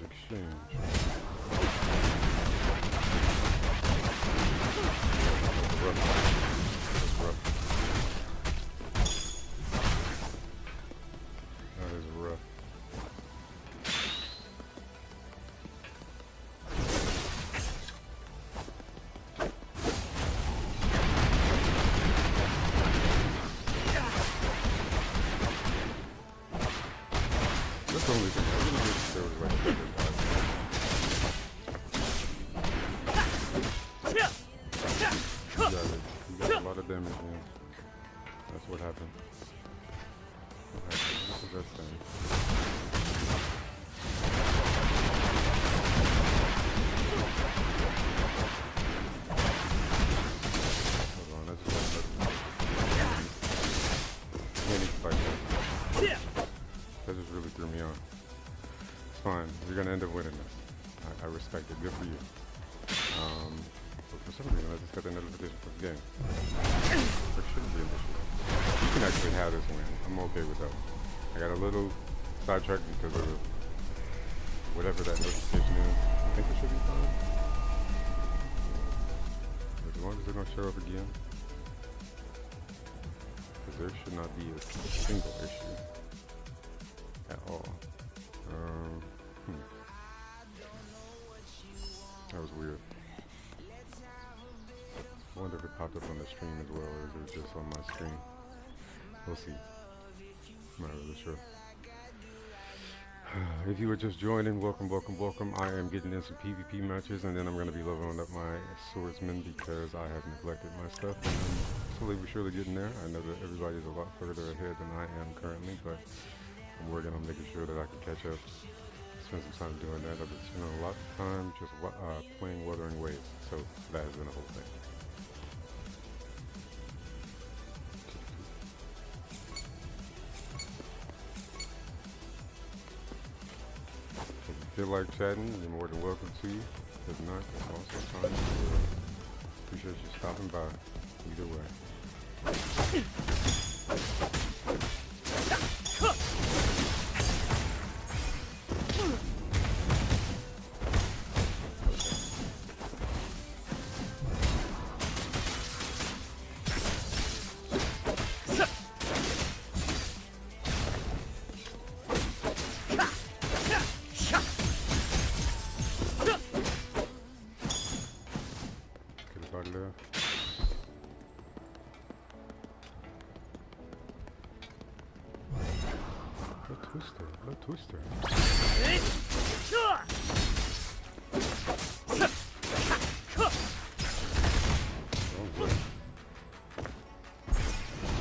exchange. That is rough. That's the only thing. I really wish there was like a better you got a lot of damage in. That's what happened. What is that saying? Hold on, that's just another. Can't even fight that. That just really threw me off. It's fine. You're gonna end up winning this. I respect it. Good for you. But for some reason, I just got the notification for the game. There shouldn't be an issue. You can actually have this win. I'm okay with that. I got a little sidetracked because of whatever that notification is. I think it should be fine. But as long as they don't show up again. Because there should not be a single issue at all. That was weird. I wonder if it popped up on the stream as well, or is it just on my screen? We'll see. I'm not really sure. If you were just joining, welcome, welcome, welcome. I am getting in some PvP matches, and then I'm going to be leveling up my swordsman because I have neglected my stuff. And I'm slowly but surely getting there. I know that everybody's a lot further ahead than I am currently, but I'm working on making sure that I can catch up. Spend some time doing that. I've been spending a lot of time just playing Wuthering Waves, so that has been a whole thing. If you feel like chatting, you're more than welcome to. If not, it's also fine. Appreciate you stopping by. Either way. Twister.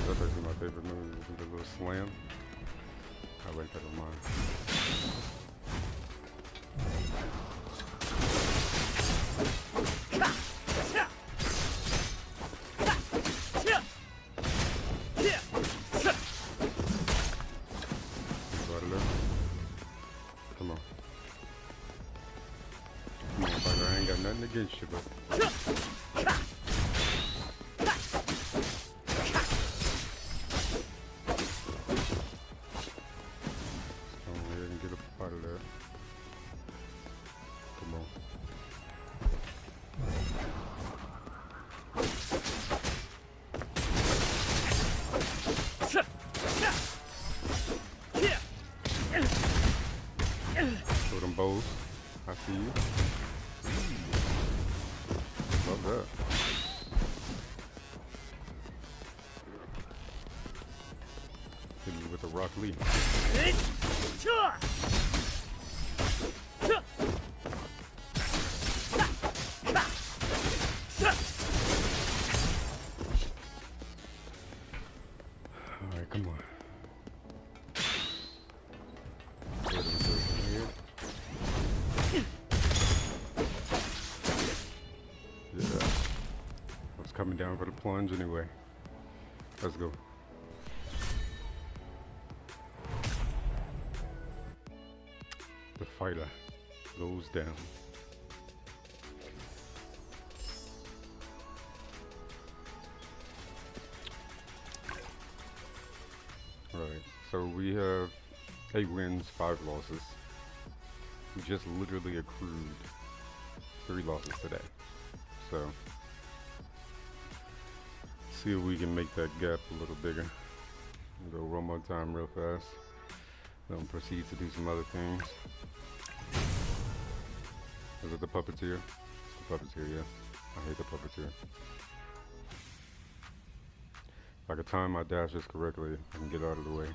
That's actually my favorite move, the little slam. I like that on mine. Against you, but come on here and get up out of there. Come on. Show them bows. I see you. Love that. Hit me with a rock leap. Alright, come on. Coming down for the plunge anyway. Let's go. The fighter goes down. Right, so we have 8 wins, 5 losses. who just literally accrued 3 losses today. So, see if we can make that gap a little bigger. Go one more time real fast. Then proceed to do some other things. Is it the puppeteer? It's the puppeteer, yeah. I hate the puppeteer. If I could time my dashes correctly, I can get out of the way.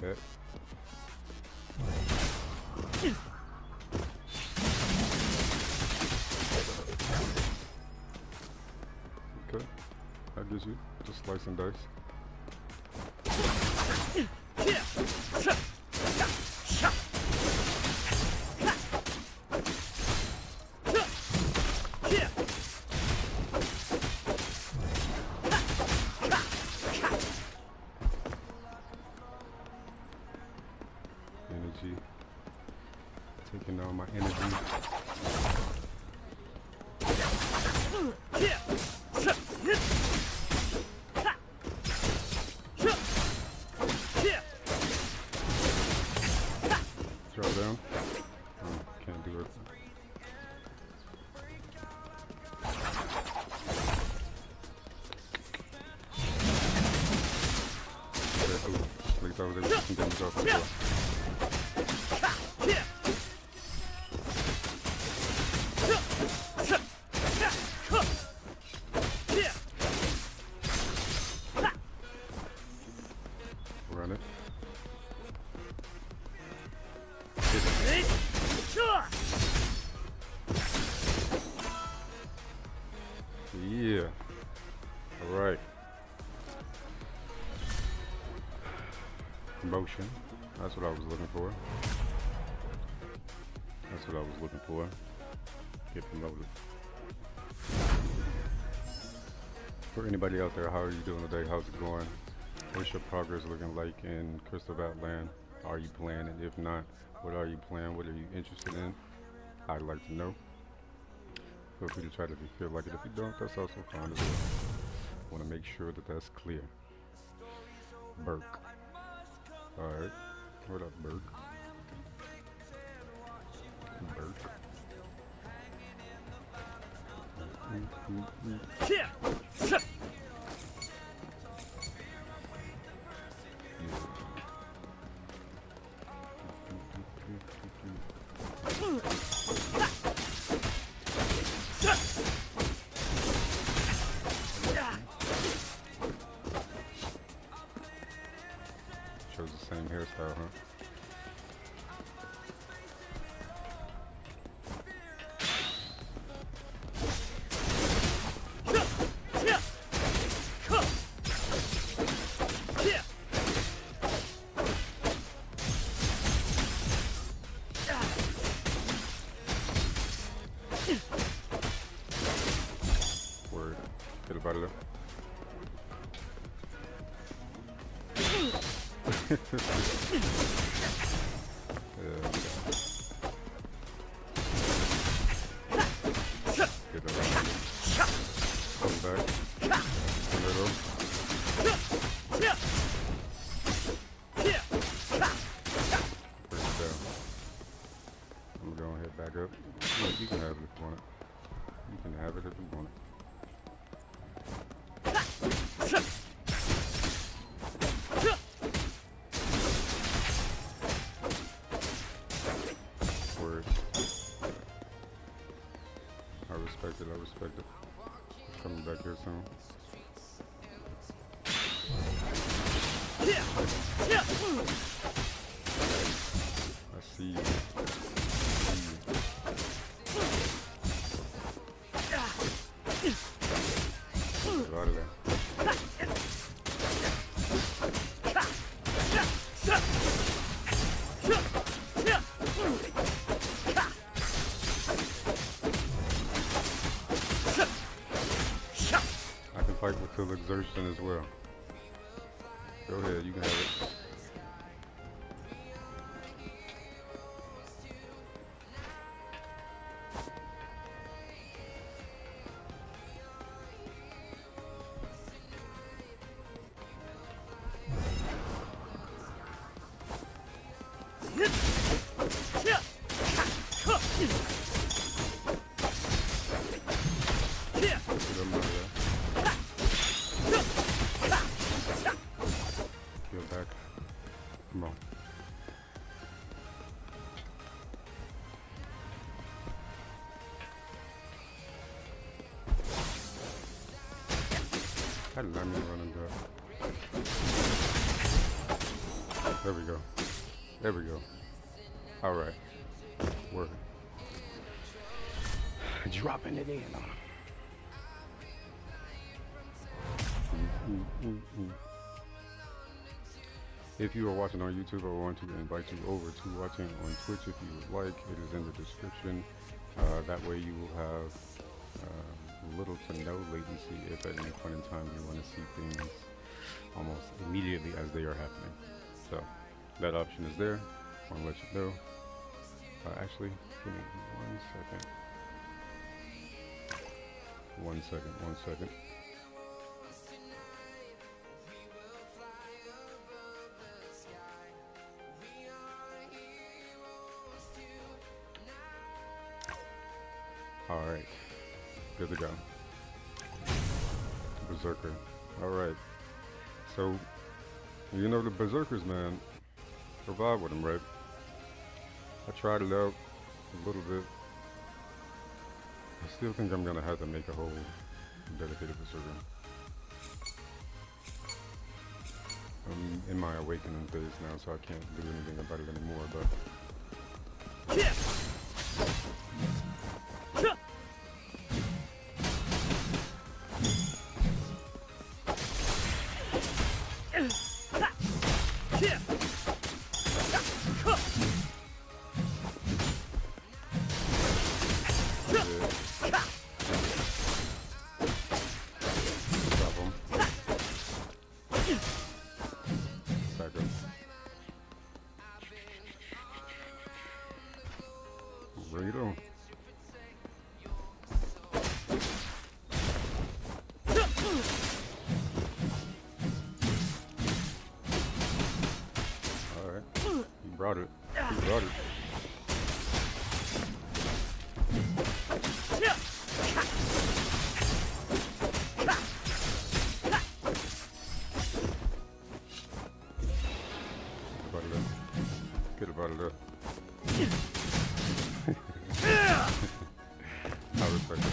Back. Okay, that gives you just slice and dice. Energy. Taking all my energy. Draw down. Oh, can't do it. Okay, cool. At least I was able to get some damage off as well. Run it. Yeah. All right. Promotion. That's what I was looking for. That's what I was looking for. Get promoted. For anybody out there, how are you doing today? How's it going? What's your progress looking like in Crystal of Atlan? Are you playing it? If not, what are you playing? What are you interested in? I'd like to know. Feel free to try to feel like it. If you don't, that's also fine as well. I want to make sure that that's clear. Burke. Alright. What up, Burke? Burke. Chose the same hairstyle, huh? Word. Get up out of there. Yeah. Get that out. Come back. A little. Bring it down. I'm gonna head back up. You can have it if you want it. You can have it if you want it. Word. I respect it, I respect it. It's coming back here soon. I see you. Get out of there. fight with full exertion as well. Go ahead, you can have it. Come on. How did I mean run into it? There we go. There we go. Alright. Work. Dropping it in on him. If you are watching on YouTube, I want to invite you over to watching on Twitch if you would like. It is in the description. That way you will have little to no latency if at any point in time you want to see things almost immediately as they are happening. So that option is there. I want to let you know. Actually, give me 1 second. 1 second. Alright, good to go. Berserker. Alright. So, you know the Berserkers, man, survive with them, right? I tried it out a little bit. I still think I'm gonna have to make a whole dedicated Berserker. I'm in my awakening phase now, so I can't do anything about it anymore, but... Bring it on. Alright. You brought it. You brought it. Get up out of there. I respect it.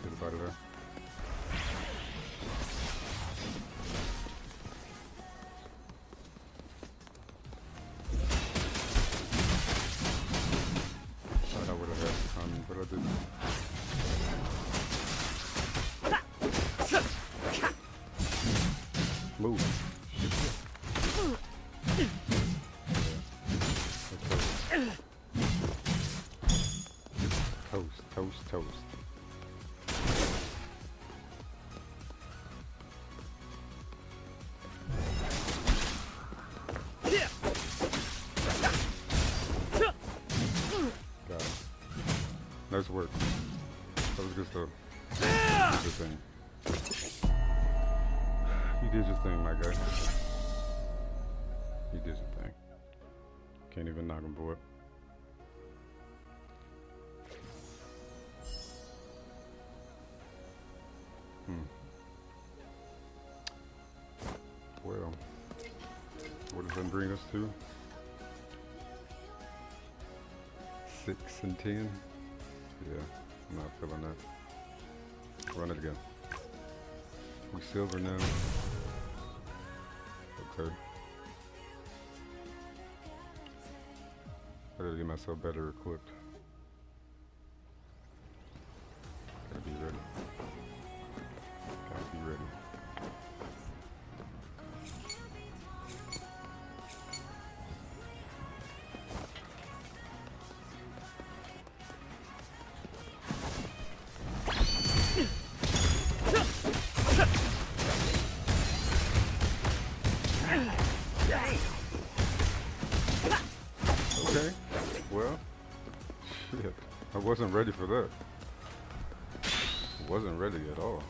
Get up out of there. But I didn't. Move. Toast, toast, toast. Got it. Nice work. That was good stuff. You did your thing. You did your thing, my guy. You did your thing. Can't even knock him for it. Well, what does that bring us to? 6 and 10. Yeah, I'm not feeling that. Run it again. We silver now. Okay. Gotta get myself better equipped. Gotta be ready. Gotta be ready. Okay, well, shit, I wasn't ready for that. Wasn't ready at all.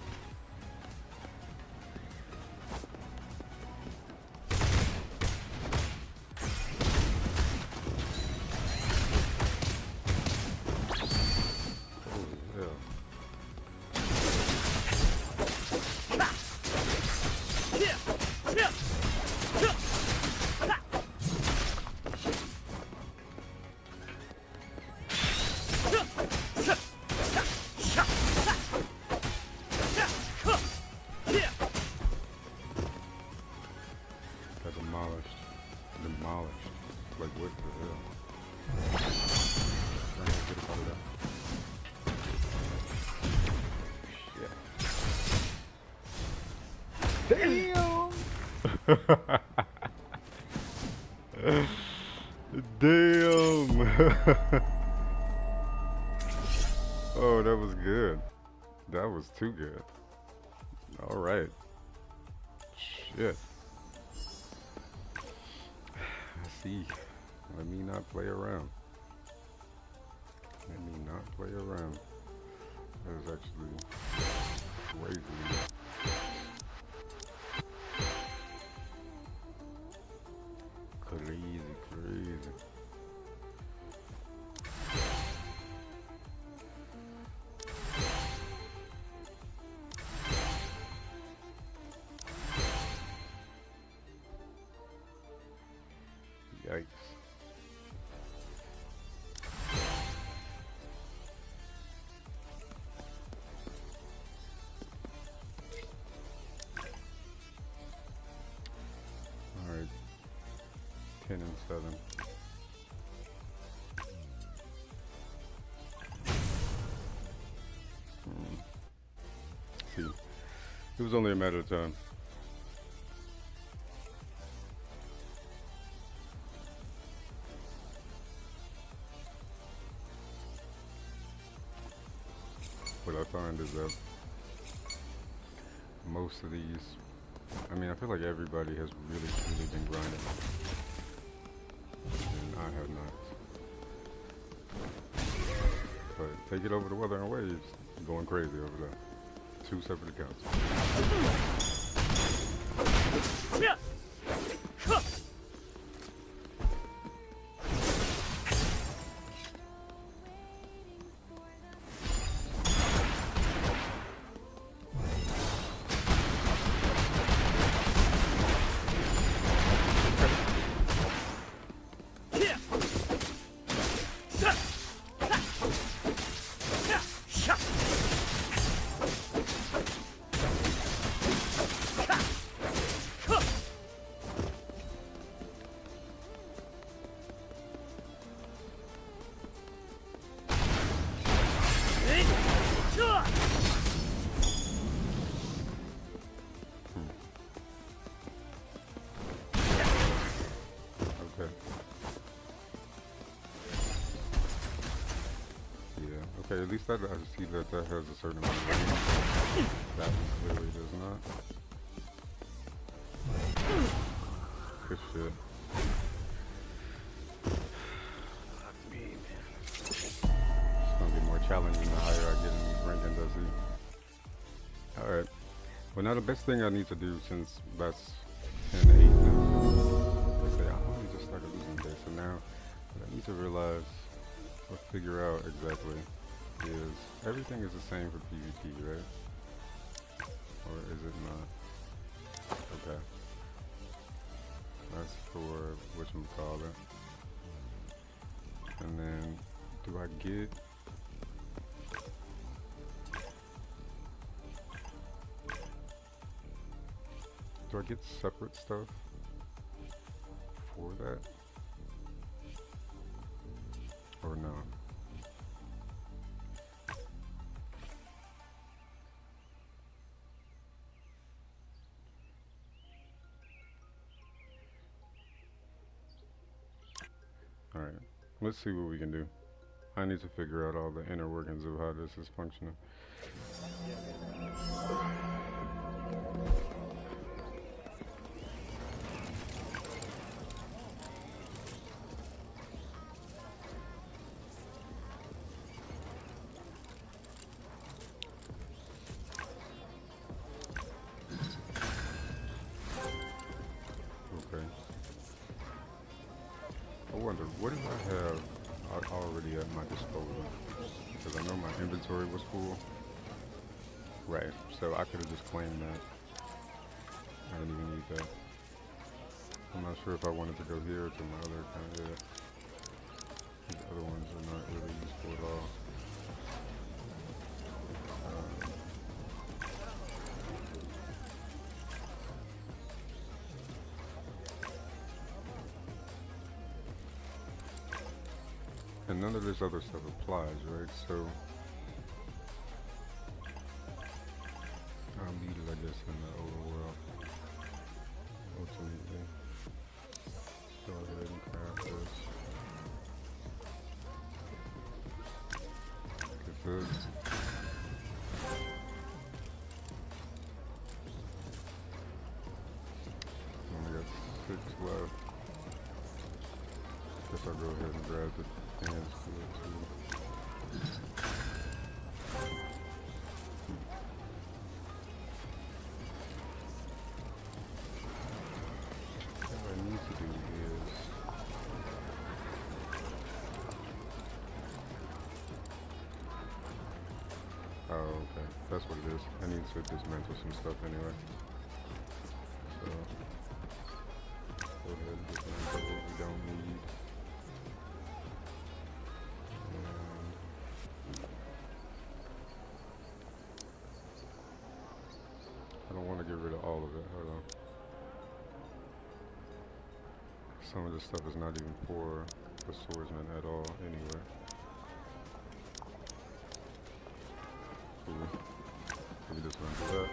Holy hell. Got demolished. Demolished. Like, what the hell? Trying to get up out of that. Shit. Damn! Oh, that was good. That was too good. Alright. Shit. I see. Let me not play around. Let me not play around. That is actually crazy. Crazy, crazy. Yikes. Alright. 10 and 7. See, it was only a matter of time. What I find is that most of these, I mean, I feel like everybody has really been grinding, and I have not. But take it over the Weather and Waves, going crazy over there. 2 separate accounts. Okay, at least I see that has a certain amount of range. That one clearly does not. Good shit. I mean, it's gonna get more challenging the higher I get in these rankings, I see. Alright. Well, now the best thing I need to do, since that's 10-8 now, they say I only just started losing this, so now what I need to realize or figure out exactly is everything is the same for PvP, right? Or is it not? Okay. That's for whatchamacallit. And then, do I get... Do I get separate stuff for that? or not. Alright, let's see what we can do. I need to figure out all the inner workings of how this is functioning. Okay. I wonder, what do I have already at my disposal? Because I know my inventory was full. Right, so I could have just claimed that. I didn't even need that. I'm not sure if I wanted to go here or to my other account yet. These other ones are not really useful at all. And none of this other stuff applies, right? So I'll need it, I guess, in the overworld. Ultimately, go ahead and craft this. Get this. Only got 6 left. Guess I'll go ahead and grab the hands to it too. What I need to do is oh, okay. That's what it is. I need to dismantle some stuff anyway. So go ahead and dismantle what we don't need. I don't want to get rid of all of it. Hold on. Some of this stuff is not even for the swordsman at all anyway. Cool. We just run through that.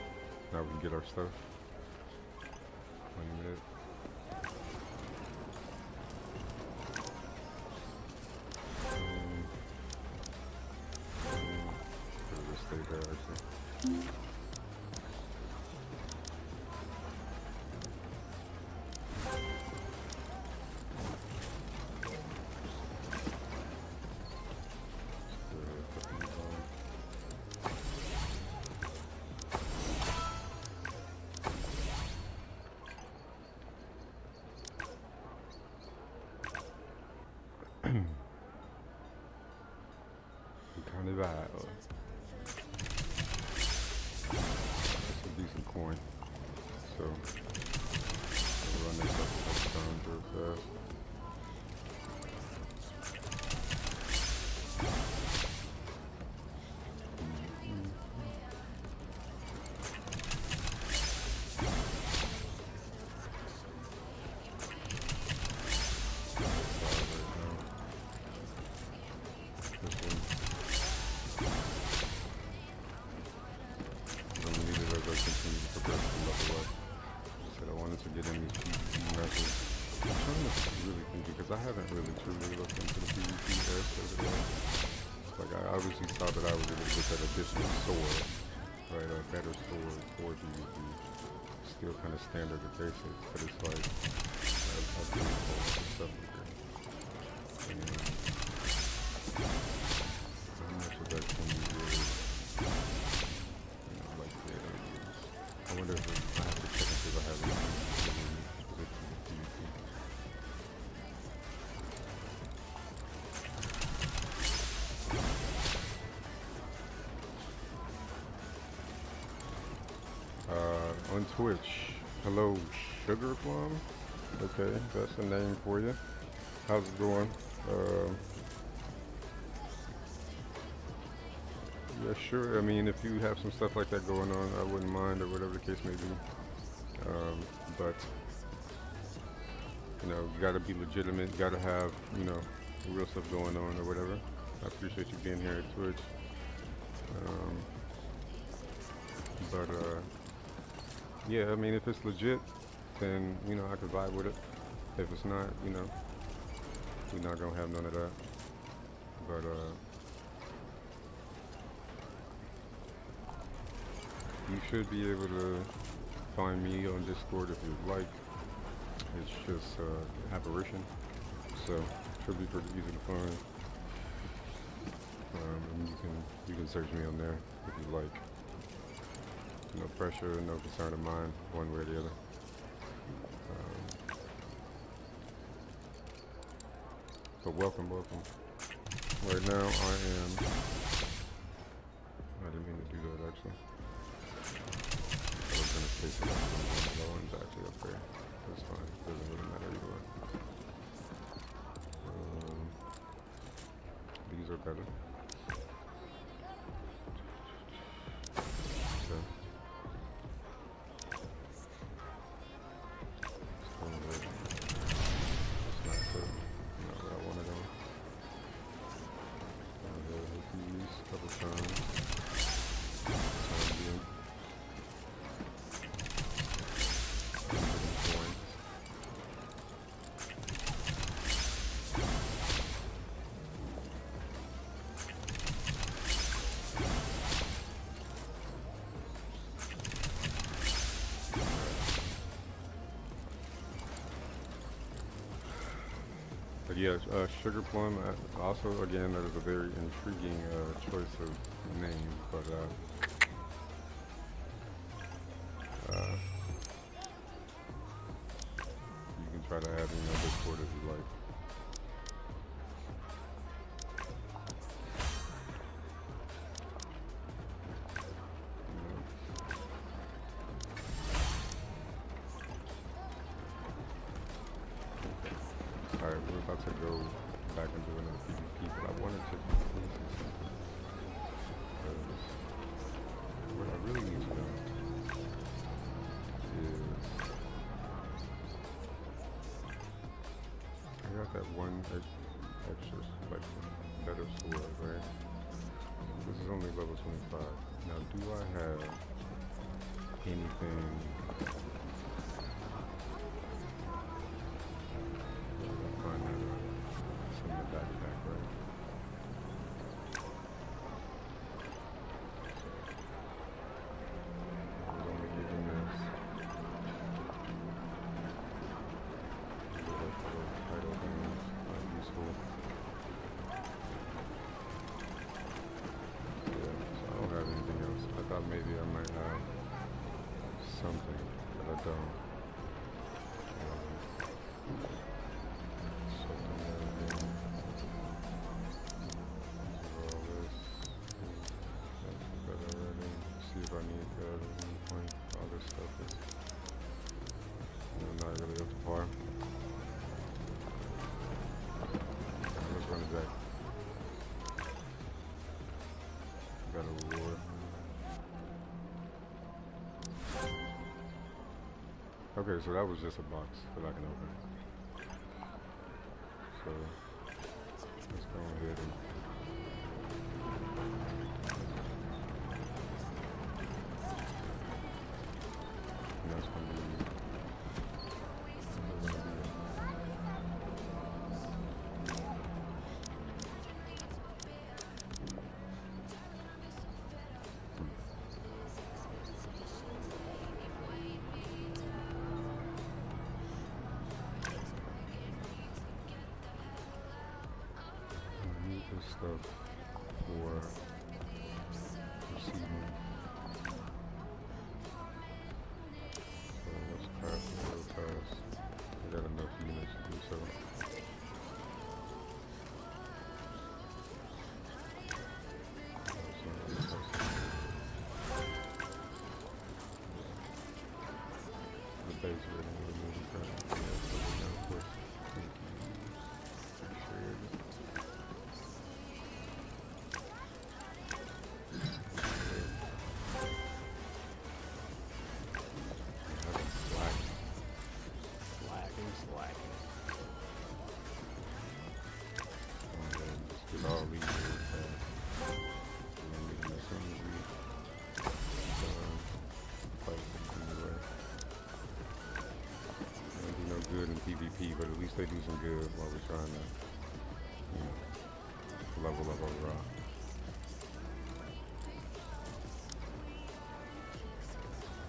Now we can get our stuff. Claim it. It'll just stay there actually. Carnival. That's a decent coin. So we'll run this up a couple times real fast. I haven't really truly looked into the PvP aspect of it. Like I obviously saw that I was able to get that additional sword, right? A better sword for PvP. Still kind of standard or basic, but it's like I've been all this stuff here. And how much of that can you really, like data use? I wonder if I have to check and see if I have anything specific to the PvP. On Twitch, hello Sugar Plum. Okay, that's the name for you. How's it going? Yeah, sure. I mean, if you have some stuff like that going on, I wouldn't mind, or whatever the case may be. But you know, you got to be legitimate. You got to have, you know, real stuff going on or whatever. I appreciate you being here at Twitch. Um, but yeah, I mean, if it's legit, then you know I could vibe with it. If it's not, you know, we're not gonna have none of that. But you should be able to find me on Discord if you'd like. It's just Apparition, so should be pretty easy to find. And you can search me on there if you like. No pressure, no concern of mine, one way or the other. But welcome. Right now I didn't mean to do that actually. I was gonna say something on the low one's actually up there. That's fine, doesn't really matter either way. These are better. So. But yeah, Sugar Plum, also again, that is a very intriguing choice of name, but you can try to add me on Discord if you like. Alright, we're about to go back and do another PvP, but I wanted to see something. Because what I really need to know is I got that one extra like better sword, right? This is only level 25. Now do I have anything backpack, right? I was only given this. Title things, not useful. Yeah, so I don't have anything else. I thought maybe I might have something, but I don't. If I need to add at any point, all this stuff is not really up to par. Let's run it back. Got a reward. Okay, so that was just a box that I can open. So let's go ahead and that's going to be I need this stuff for receiving. Let's craft it real fast. I got enough units to do so. The base rating of the movie crap. Yeah, so we're now, of course. Thank you. Appreciate it. all leave really fast. And then as soon as we fight them anyway. They do no good in PvP, but at least they do some good while we're trying to, you know, level up overall.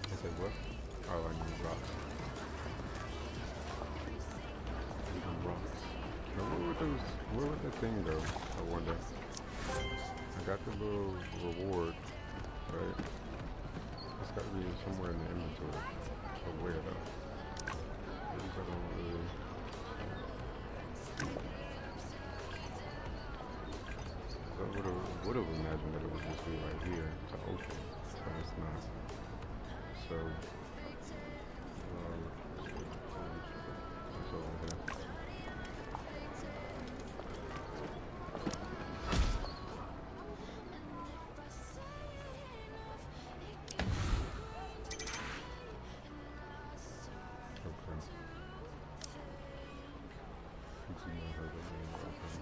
I say what? Oh, I need rocks. Even rocks. Now, where would that thing go? I wonder. I got the little reward, right? It's got to be somewhere in the inventory. But where though? At least I don't really... So I would have imagined that it would just be right here to open, but it's not. So, it's over there. Okay. Let's see what her name is.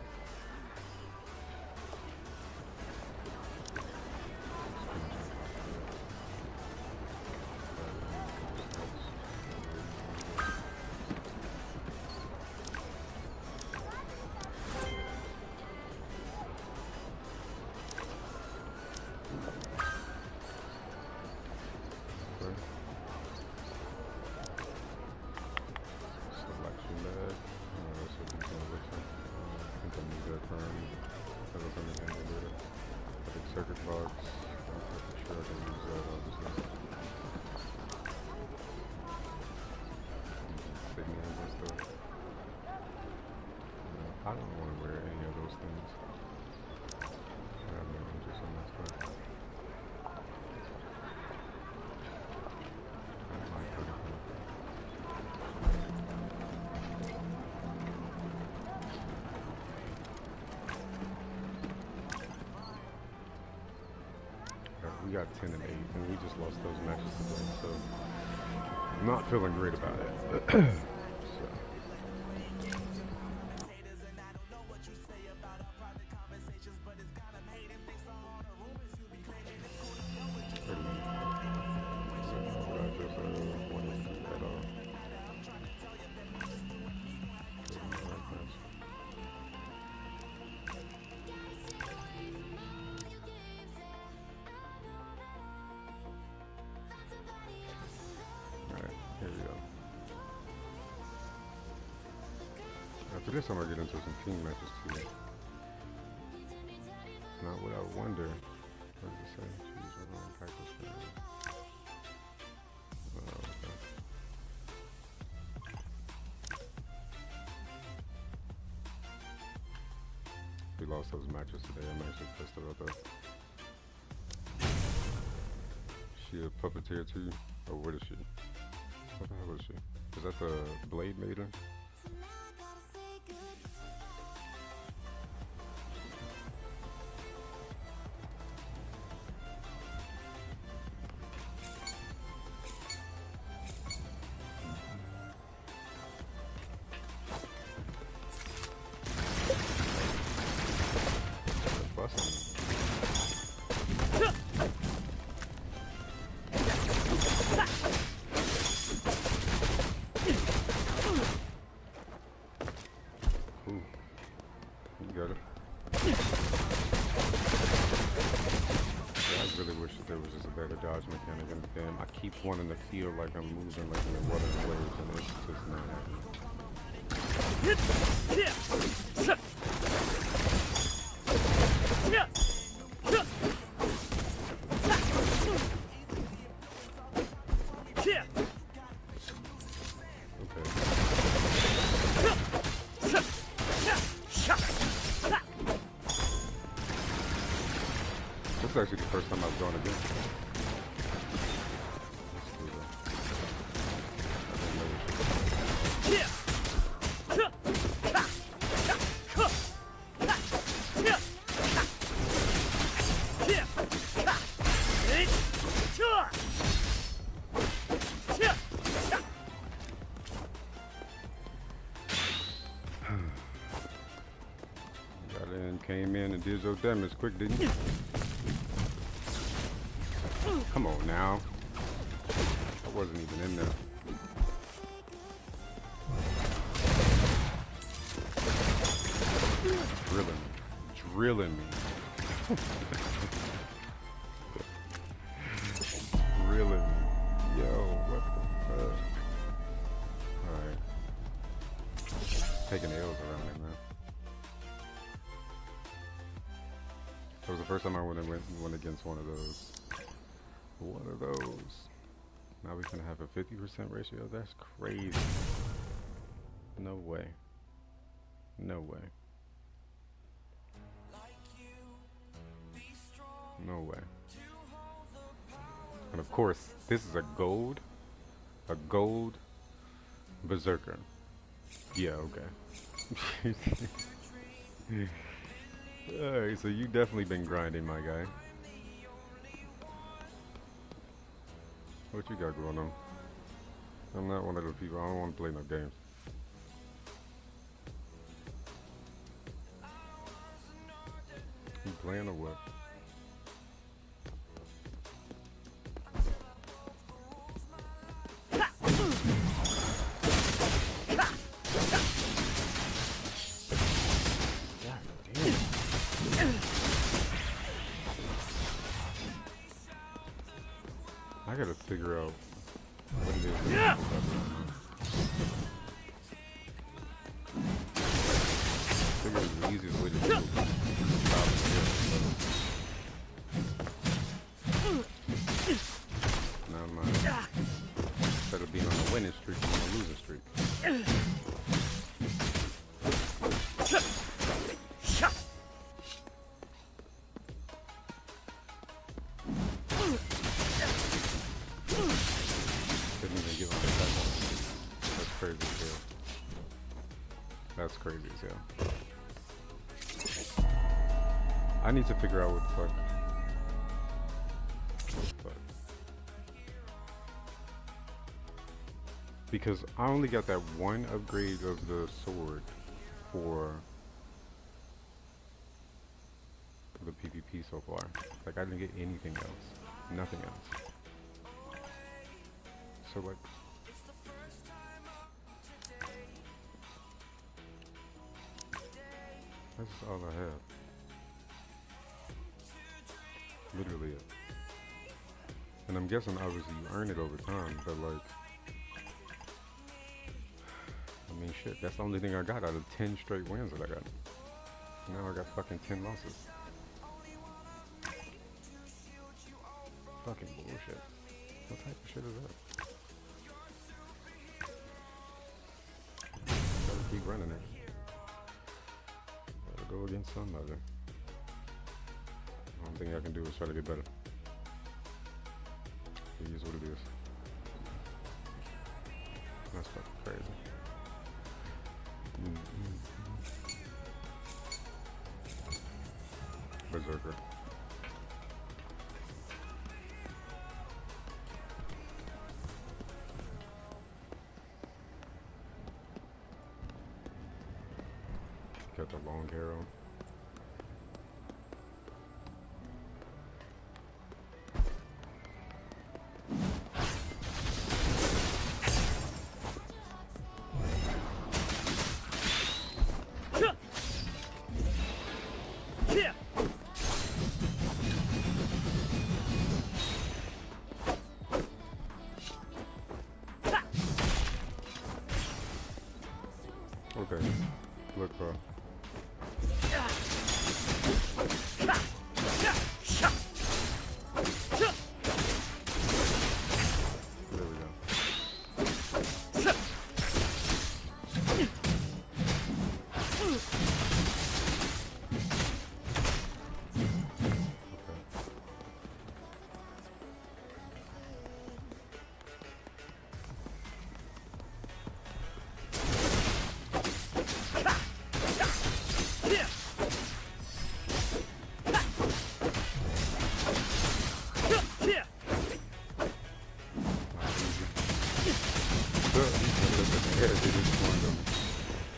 Selection bag. That's what it's gonna look like. I think I need that currently. That was anything with it. I think circuit box. I'm pretty sure I can use that obviously. Signals and stuff. No, I don't want to wear any of those things. I have no interest in that stuff. I don't like everything. We got 10 and 8, and we just lost those matches today, so I'm not feeling great about it. So. Here we go. After this, I'm gonna get into some team matches too. Now, what I wonder, what does it say? Choose your own practice round. Oh, okay. We lost those matches today. I'm actually pissed about that. She a puppeteer too? Or what is she? What the hell is she? Is that the Blade Maiden? Got it. Yeah, I really wish that there was just a better dodge mechanic in the game. I keep wanting to feel like I'm moving like in the water and waves, and it's just not This is actually the first time I've gone against him. Got in You came in and did your damage quick, didn't you? Come on now. I wasn't even in there. Drilling me. Drilling me. Yo, what the fuck? Alright. Taking L's around it, man. That was the first time I went against one of those. One of those. Now we're gonna have a 50% ratio? That's crazy. No way. No way. No way. And of course, this is a gold berserker. Yeah, okay. Alright, so you definitely been grinding, my guy. What you got going on? I'm not one of those people. I don't want to play no games. You playing or what? I gotta figure out what it is. Yeah. Figure out the easiest way to do it. Now instead of being on a winning streak, I'm on a losing streak. That's crazy as hell. I need to figure out what the fuck. Because I only got that one upgrade of the sword for the PvP so far. Like I didn't get anything else. Nothing else. So like that's all I have. Literally it. And I'm guessing obviously you earn it over time, but like, I mean shit, that's the only thing I got out of 10 straight wins that I got. Now I got fucking 10 losses. Fucking bullshit. What type of shit is that? Gotta keep running it. Go against somebody. The only thing I can do is try to get better. It is what it is. That's fucking crazy. Berserker. Got the long hair on. Okay, look, bro.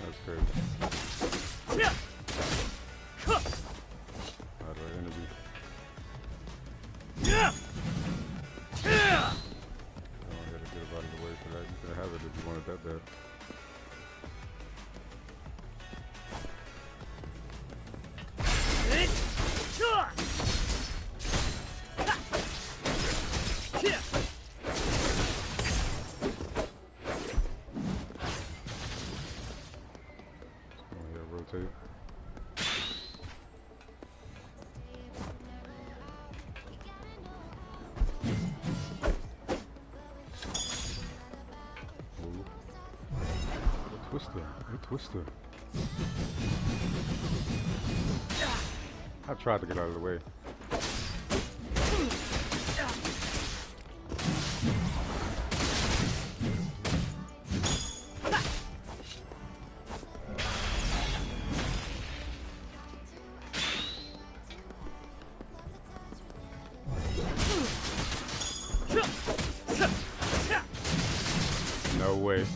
That's crazy. rotate. Ooh. Twister. A twister. I tried to get out of the way. No way.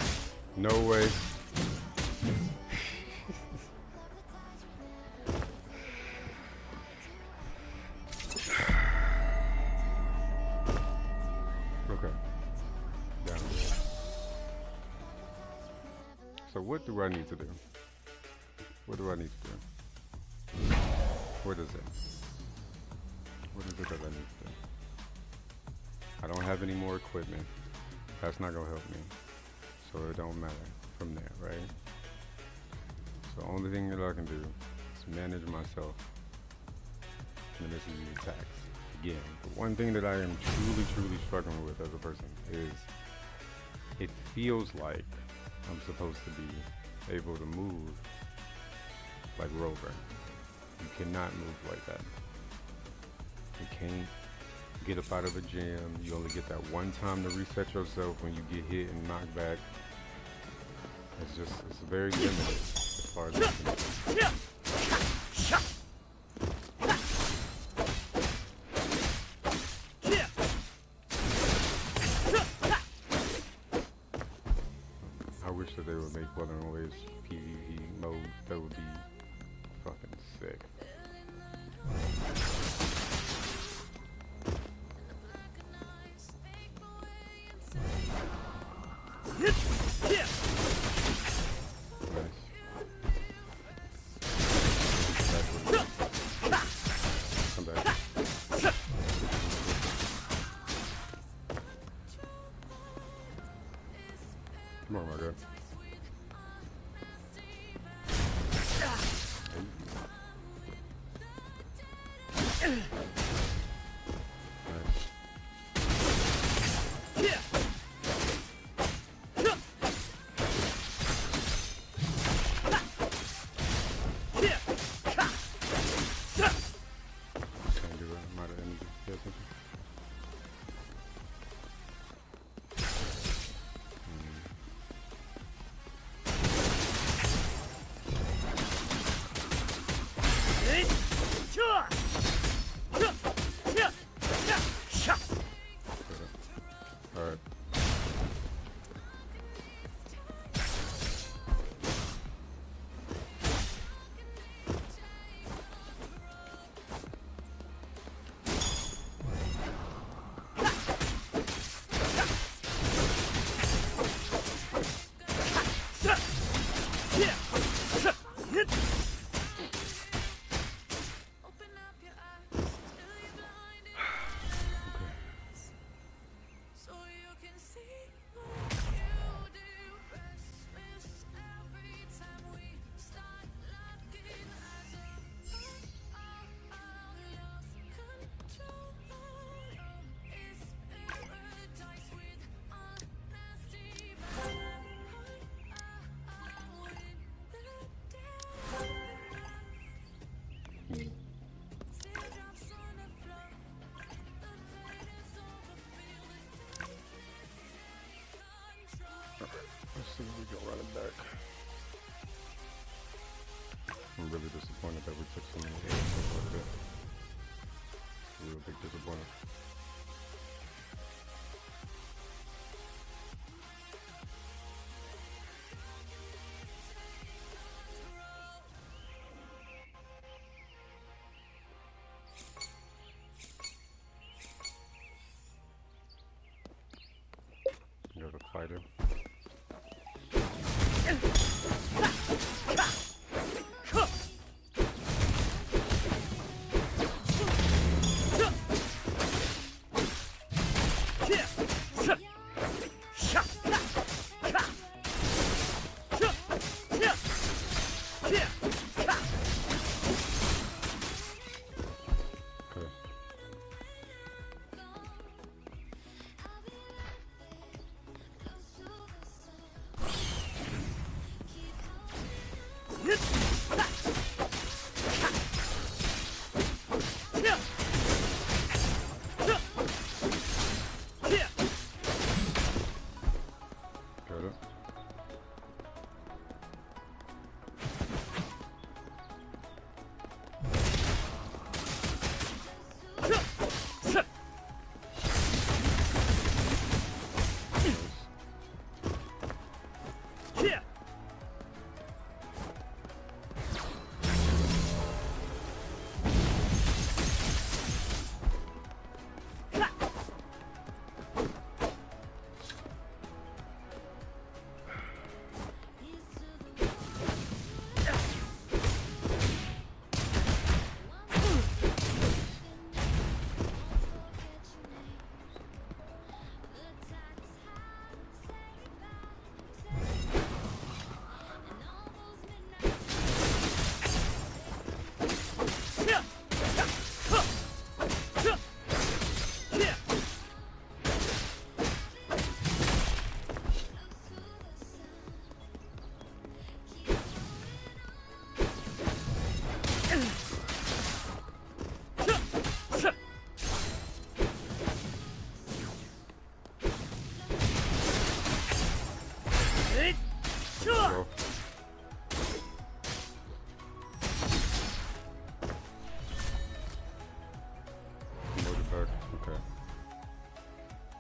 No way. Okay. Down. So what do I need to do? What do I need to do? What is it? What is it that I need to do? I don't have any more equipment. That's not gonna help me. So it don't matter from there, right? So the only thing that I can do is manage myself in the midst of these attacks. Again, the one thing that I am truly struggling with as a person is it feels like I'm supposed to be able to move like Rover. You cannot move like that. You can't get up out of a jam. You only get that one time to reset yourself when you get hit and knocked back. It's very limited as far as I'm concerned. I wish that they would make Wuthering Waves PvP mode. That would be fucking sick. Come on, my God. Alright. Let's see if we can run it back. I'm really disappointed that we took so many hits like that. Real big disappointment. Got a fighter.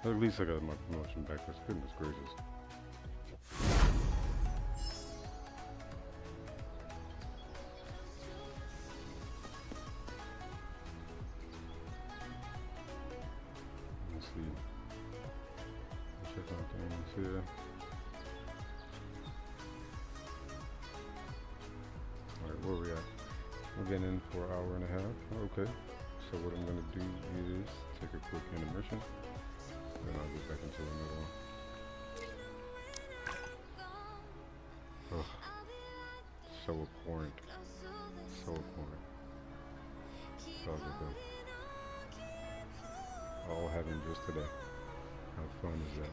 At least I got my promotion back. That's goodness gracious. Let's see. Check out things here. Alright, where we at? We're getting in for an hour and a half. Okay. So what I'm gonna do is take a quick intermission. Then I'll get back into another one. Ugh. So abhorrent. So abhorrent. So good though. All having just today. How fun is that?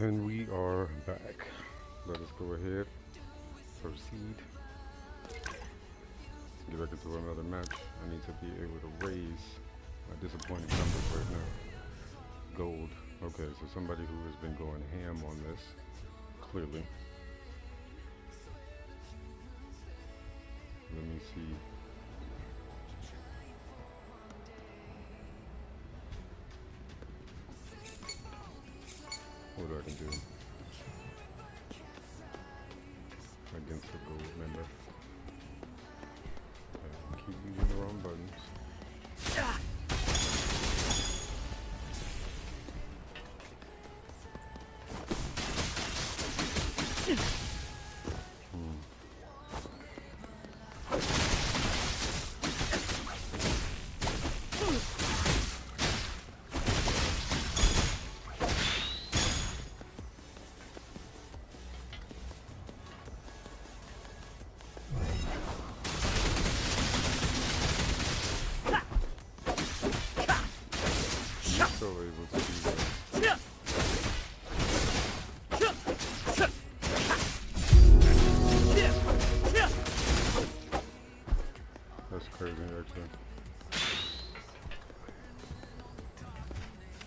And we are back. Let us go ahead, proceed, get back into another match. I need to be able to raise my disappointing numbers right now. Gold. Okay, so somebody who has been going ham on this, clearly. Let me see. What I can do against the gold member. Keep using the wrong buttons. Still able to do that. That's crazy, actually.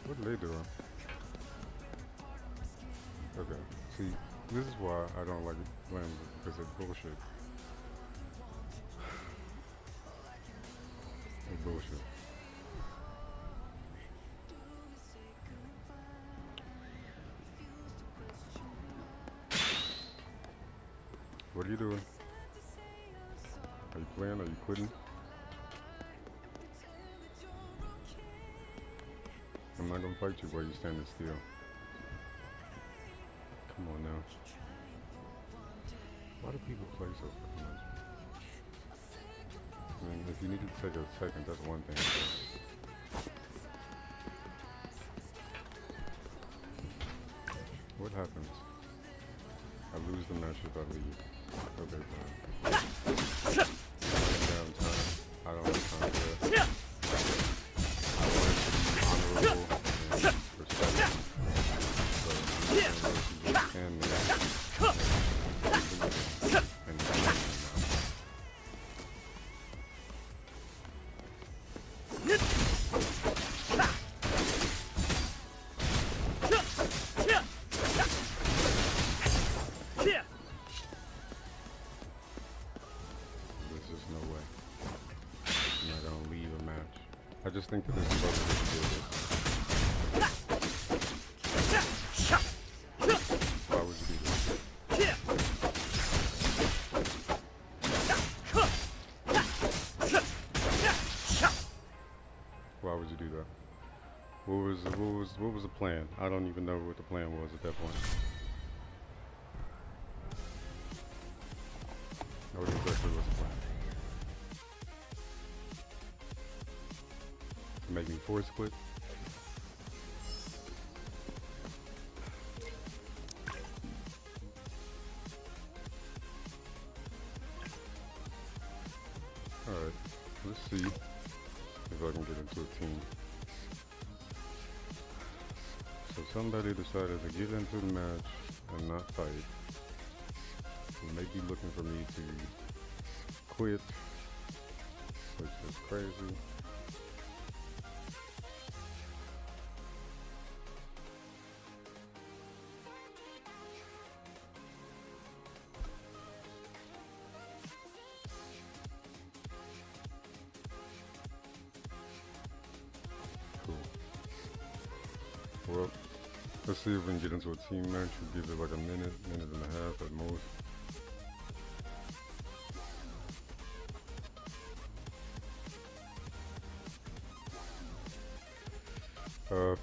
What are they doing? Okay, see, this is why I don't like playing with it, because it's bullshit. It's bullshit. What are you doing? Are you playing? Are you quitting? I'm not gonna fight you while you're standing still. Come on now. Why do people play so fucking much? I mean, if you need to take a second, that's one thing. What happens? I lose the match if I leave. Okay, fine. Downtime. I don't have time for that. I want it to be honorable and respectful. So I'm just gonna let you just stand there and now. I just think that this is about to do this. Why would you do this? Why would you do that? What was the plan? I don't even know what the plan was at that point. What exactly was the plan? Make me force quit. Alright, let's see if I can get into a team. So somebody decided to get into the match and not fight. They may be looking for me to quit, which is crazy. Well, let's see if we can get into a team match. We'll give it like a minute and a half at most.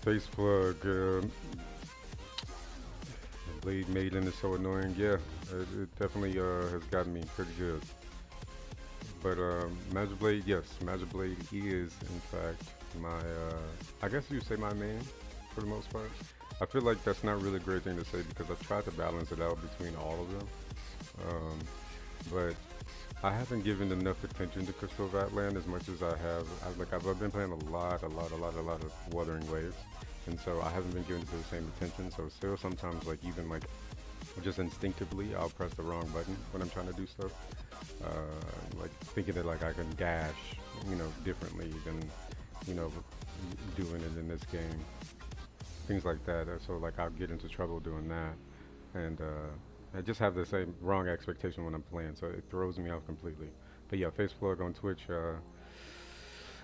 Face plug. Blade Maiden is so annoying. Yeah, it definitely has gotten me pretty good. But Magic Blade, yes, Magic Blade is in fact my, I guess you'd say my main for the most part. I feel like that's not really a great thing to say because I've tried to balance it out between all of them. But I haven't given enough attention to Crystal of Atlan as much as I have. I've been playing a lot of Wuthering Waves, and so I haven't been giving it the same attention. So still, sometimes like even like just instinctively, I'll press the wrong button when I'm trying to do stuff. Like thinking that like I can dash, differently than, doing it in this game. Things like that. So like I'll get into trouble doing that, and I just have the same wrong expectation when I'm playing, so it throws me off completely. But yeah, face plug on Twitch.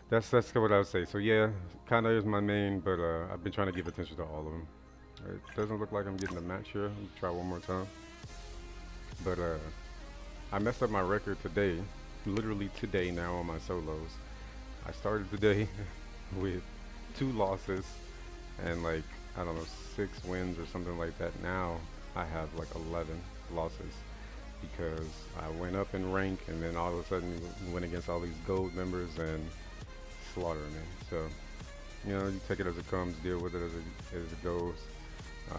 That's what I would say. So yeah, kinda is my main, but I've been trying to give attention to all of them. It doesn't look like I'm getting a match here. Let me try one more time. But I messed up my record today, literally today now on my solos. I started today with 2 losses and like I don't know 6 wins or something like that. Now I have like 11 losses because I went up in rank and then all of a sudden went against all these gold members and slaughtered me. So you take it as it comes, deal with it as it goes.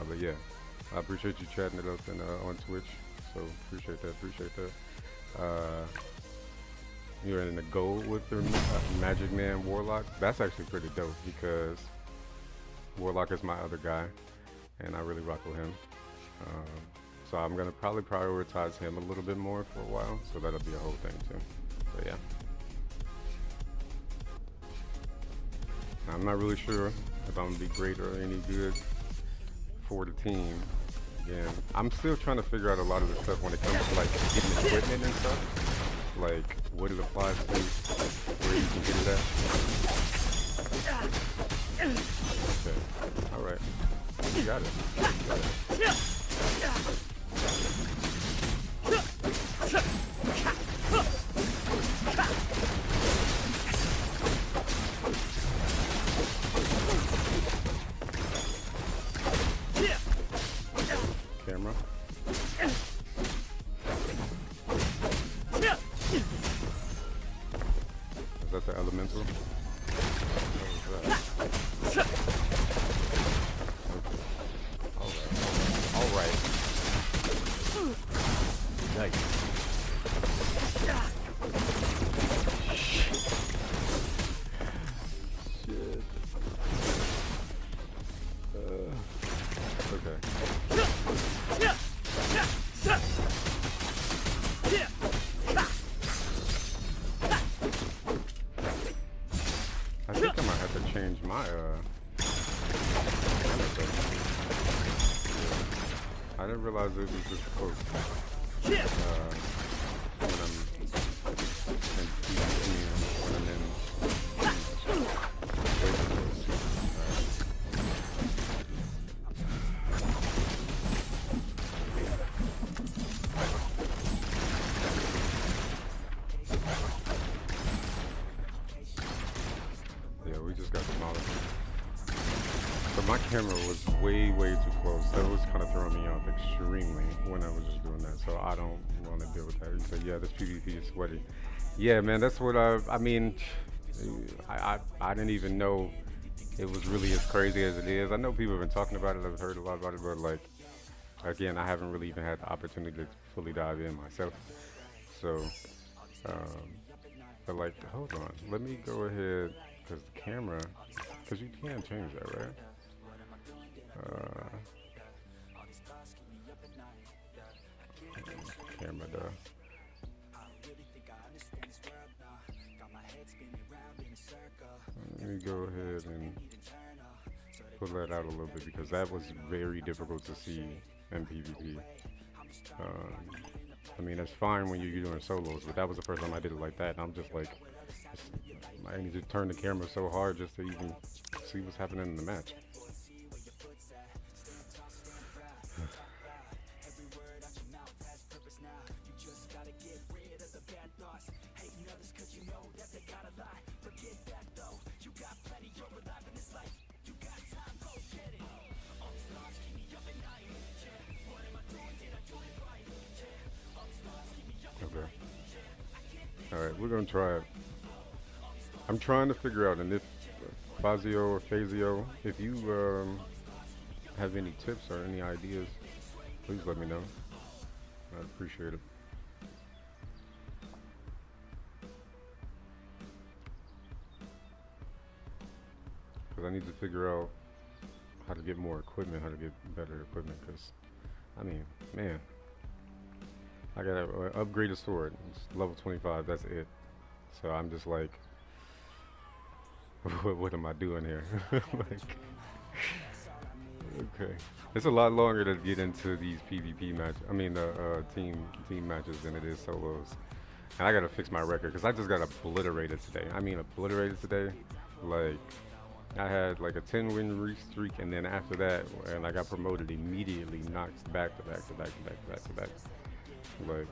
But yeah, I appreciate you chatting it up and on Twitch. So appreciate that. You're in the gold with the Magic Man Warlock. That's actually pretty dope because Warlock is my other guy, and I really rock with him. So I'm gonna probably prioritize him a little bit more for a while. So that'll be a whole thing too. But yeah, I'm not really sure if I'm gonna be great or any good for the team. Again, I'm still trying to figure out a lot of the stuff when it comes to like getting equipment and stuff. Like what it applies to, where you can get it at. Okay. Alright. You got it. Camera. Is that the elemental? What was that? Alright. Nice. Shit. Okay. I think I might have to change my camera setting. I didn't realize it was this close. When I'm in PvP and when I'm in yeah, we just got demolished. So my camera was way too close. That was kind of throwing me off extremely when I was just doing that. So I don't want to deal with that. You say, yeah, this PvP is sweaty. Yeah, man, that's what I mean, I didn't even know it was really as crazy as it is. I know people have been talking about it. I've heard a lot about it, but like, again, I haven't really even had the opportunity to fully dive in myself. So, but like, hold on, let me go ahead, because the camera, because you can change that, right? Camera though. Let me go ahead and pull that out a little bit because that was very difficult to see in PvP. I mean, it's fine when you're doing solos, but that was the first time I did it like that, and I'm just like, I need to turn the camera so hard just to even see what's happening in the match. Okay. Alright, we're gonna try it. I'm trying to figure out, and if Fazio or Fazio, if you have any tips or any ideas, please let me know. I'd appreciate it. because I need to figure out how to get more equipment, how to get better equipment. Because I mean, man, I got an upgraded sword. It's level 25. That's it. So I'm just like, what am I doing here? Like, okay, it's a lot longer to get into these PvP matches. I mean, team matches than it is solos. And I gotta fix my record because I just got obliterated today. I mean, obliterated today. Like, I had like a 10-win streak, and then after that, and I got promoted immediately, knocked back to back to back to back to back to back. Like,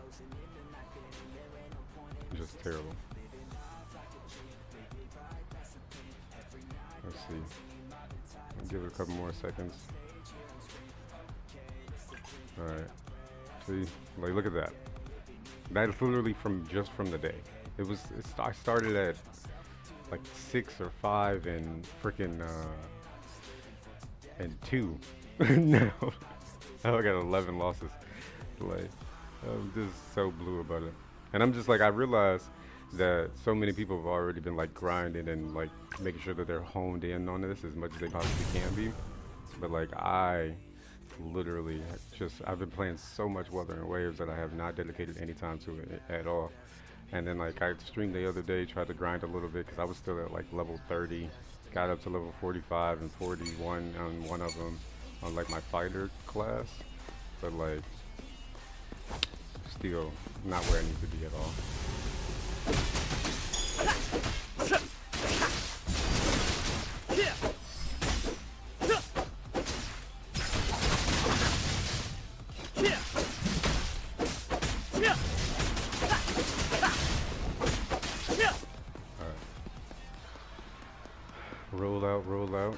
just terrible. Let's see. I'll give it a couple more seconds. Alright. See? Like, look at that. That's literally from the day. I started at like 6 or 5 and freaking and 2. Now I got 11 losses. Like, I'm just so blue about it. And I'm just like, I realized that so many people have already been like grinding and like making sure that they're honed in on this as much as they possibly can be. But like, I literally I've been playing so much Wuthering Waves that I have not dedicated any time to it at all. And then like I streamed the other day, tried to grind a little bit because I was still at like level 30, got up to level 45 and 41 on one of them on like my fighter class, but like still not where I need to be at all. Roll out, roll out.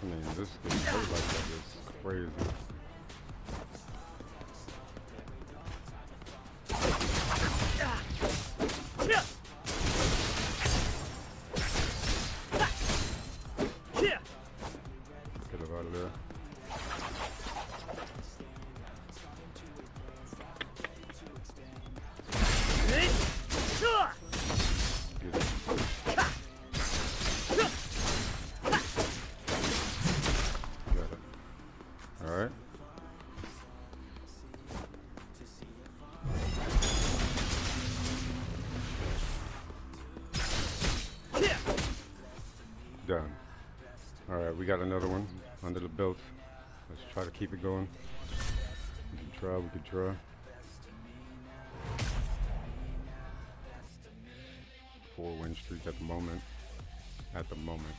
Man, this getting hurt like that is crazy. Alright. Done. Alright, we got another one under the belt. Let's try to keep it going. We can try, we can try. Four-win streak at the moment. At the moment.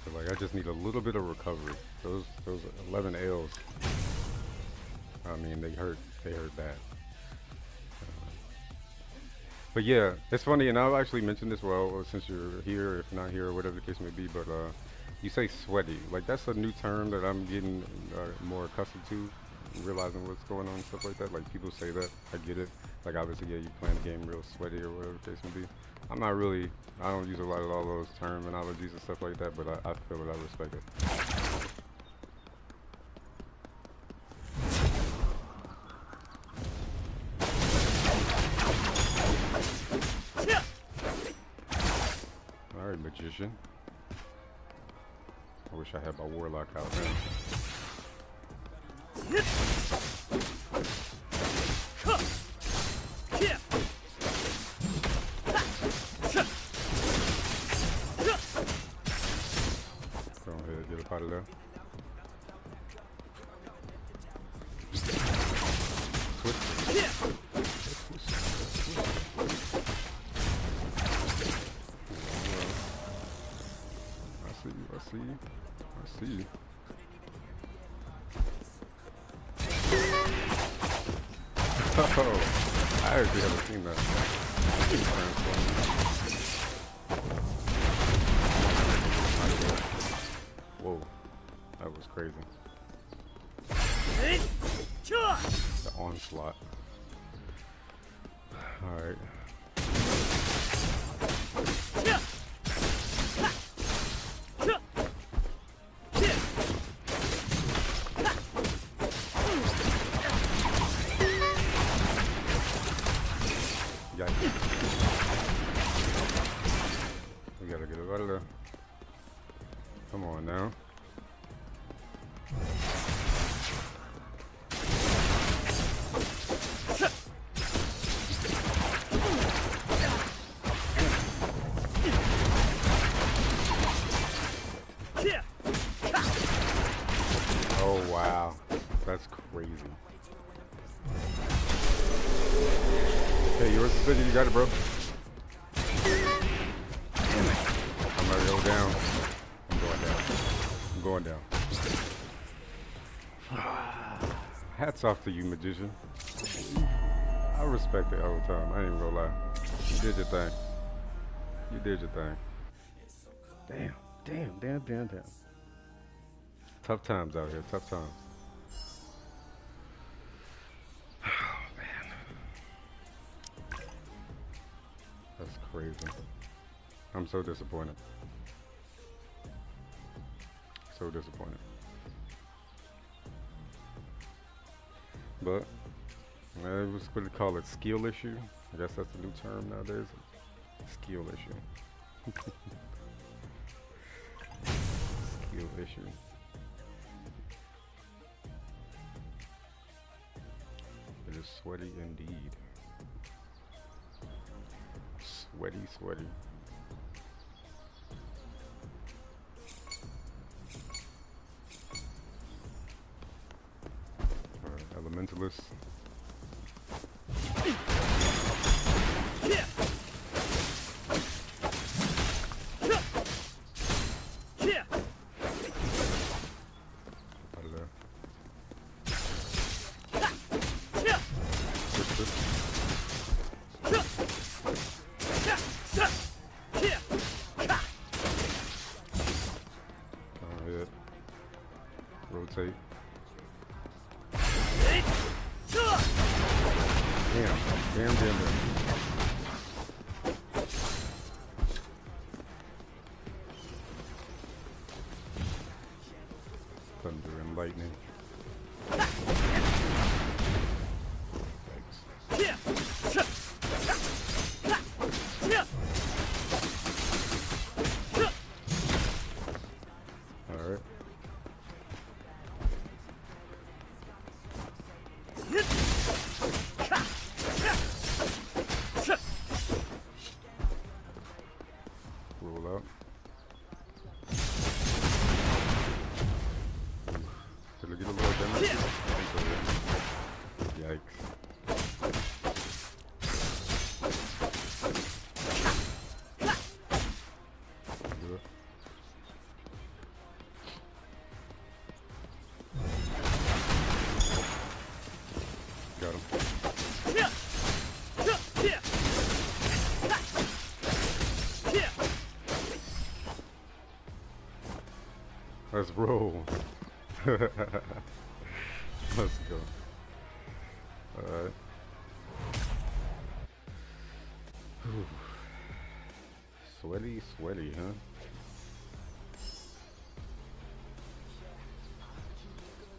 So like, I just need a little bit of recovery. Those 11 L's. I mean, they hurt bad. But yeah, it's funny, and I'll actually mention this, well, since you're here, if not here, or whatever the case may be, but you say sweaty. Like, that's a new term that I'm getting more accustomed to, realizing what's going on and stuff like that. Like, people say that, I get it. Like, obviously, yeah, you playing the game real sweaty or whatever the case may be. I'm not really, I don't use a lot of all those terminologies and stuff like that, but I feel it, I respect it. Alright, magician. I wish I had my warlock out now. Go ahead, get up out of there. I see you. Oh, I actually haven't seen that. Whoa, that was crazy. onslaught. Alright. We gotta get it out of there. Come on now. Oh wow, that's crazy. Hey, yours is good. You got it, bro. Damn it. I'm gonna go down. I'm going down. I'm going down. Hats off to you, magician. I respect it all the time. I ain't even gonna lie. You did your thing. You did your thing. Damn, damn, damn, damn, damn. Tough times out here. Tough times. Oh man, that's crazy. I'm so disappointed. So disappointed. But it was what they call it, skill issue. I guess that's the new term nowadays. Skill issue. Skill issue. It is sweaty indeed. Sweaty, sweaty. Alright, elementalist. Rotate. Damn, damn, damn, damn. Thunder and lightning. Alright. Roll out. Did I get a little damage? I think so, yeah. Yikes. Good. Got him. Let's roll. Let's go. Alright. Sweaty, sweaty, huh?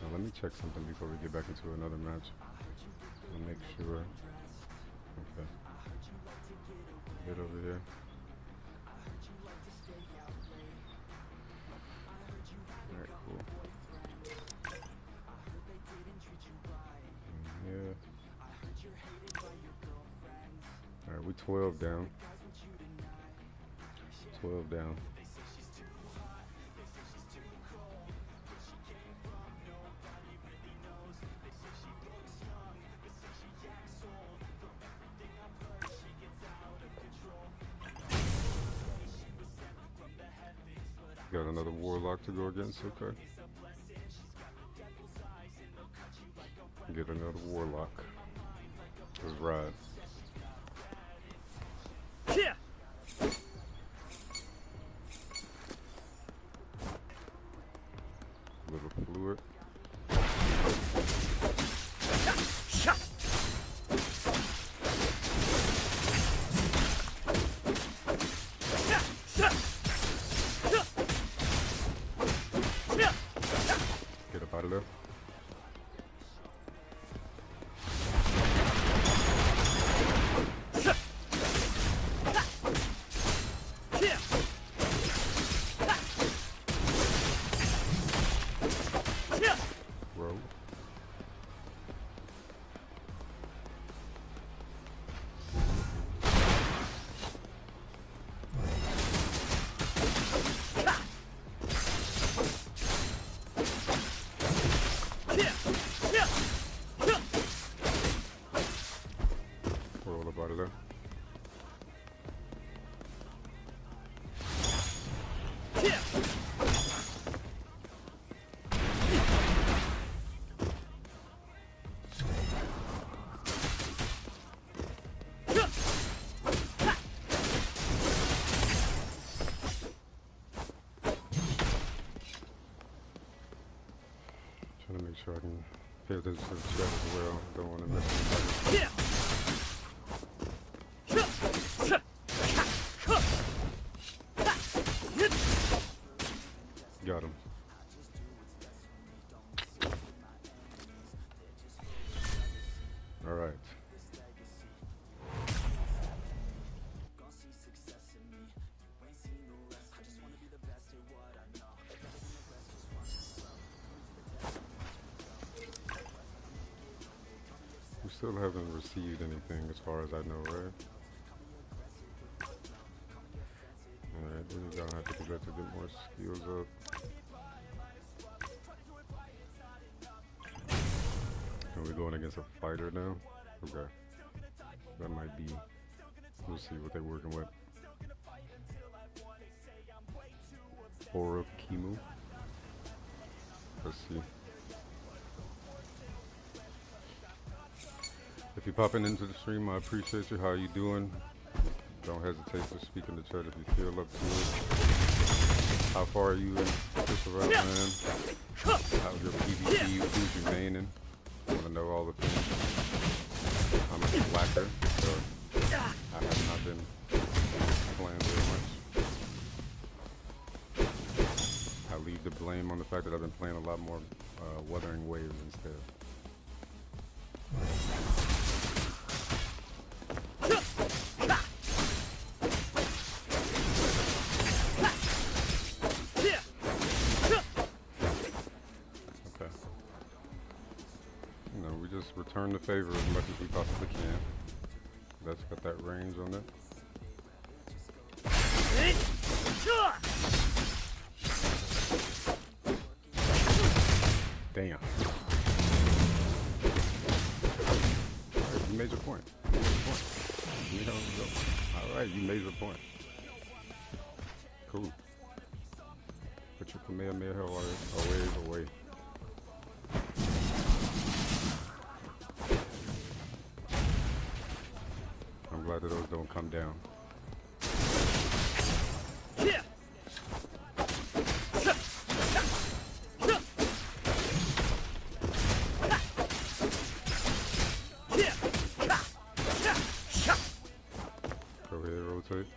Now let me check something before we get back into another match. I'll make sure. Okay. Get over here. Alright, cool. Yeah. Alright, we 12 down. 12 down. Got another warlock to go against, okay. Get another warlock. Let's ride. Little fluid. Pay attention to the chat as well. Don't want to miss anybody. Got him. All right. We still haven't received anything as far as I know, right? Alright, we're gonna have to do that to get more skills up. And we're going against a fighter now? Okay. That might be, we'll see what they're working with. Aura Kimu. Let's see. If you're popping into the stream, I appreciate you. How you doing? Don't hesitate to speak in the chat if you feel up to it. How far are you in Crystal of Atlan? How's your PvP? Who's your maining? I want to know all the things. I'm a slacker, so I have not been playing very much. I leave the blame on the fact that I've been playing a lot more Wuthering Waves instead. Return the favor as much as we possibly can. That's got that range on it. Damn. Alright, you made your point. You made your point. You know, alright, you made your point. Cool. Put your Kamehameha away. I'm glad that those don't come down. Go ahead, rotate.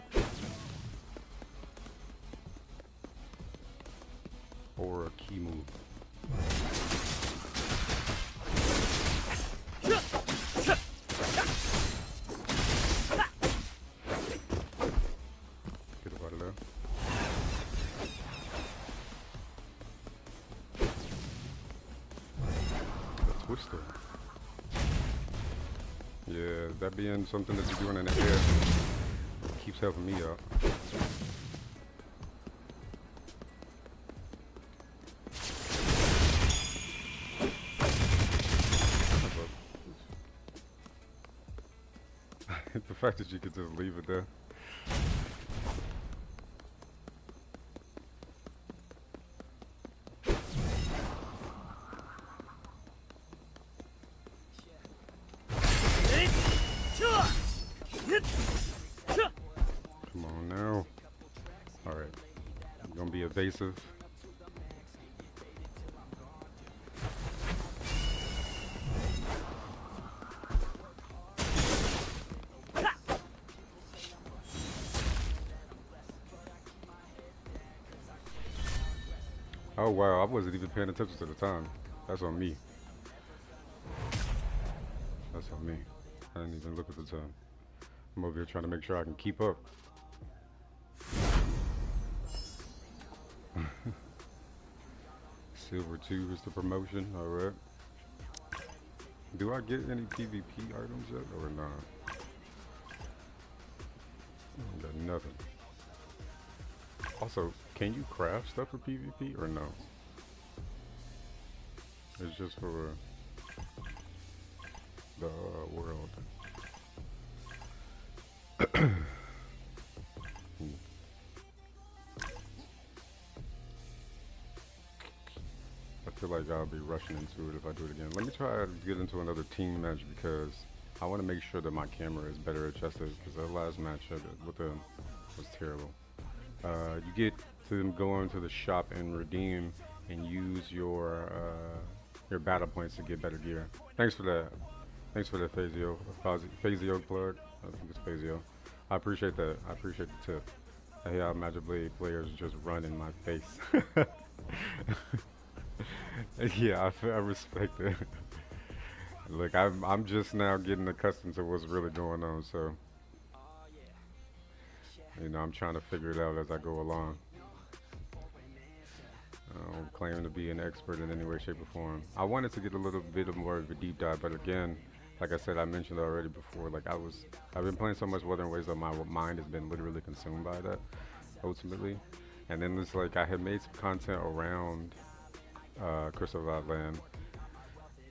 Or a key move. Twister. Yeah, that being something that you're doing in the air keeps helping me out. The fact that you could just leave it there. Come on now. Alright. I'm gonna be evasive. Oh wow, I wasn't even paying attention to the time. That's on me. That's on me. I didn't even look at the time. I'm over here trying to make sure I can keep up. Silver 2 is the promotion, alright. Do I get any PvP items yet or not? I got nothing. Also, can you craft stuff for PvP or no? It's just for the world. I feel like I'll be rushing into it if I do it again. Let me try to get into another team match because I want to make sure that my camera is better adjusted because the last match with them was terrible. You get to go into the shop and redeem and use your your battle points to get better gear. Thanks for that. Thanks for the Phasio plug. I think it's Phasio. I appreciate that. I appreciate the tip. I hear how Magic Blade players just run in my face. Yeah, I respect it. Look, I'm just now getting accustomed to what's really going on, so you know I'm trying to figure it out as I go along. I don't claim to be an expert in any way, shape, or form. I wanted to get a little bit of more of a deep dive, but again, like I said, I mentioned already before, like I've been playing so much Wuthering Waves that my mind has been literally consumed by that, ultimately. And then it's like I had made some content around Crystal of Atlan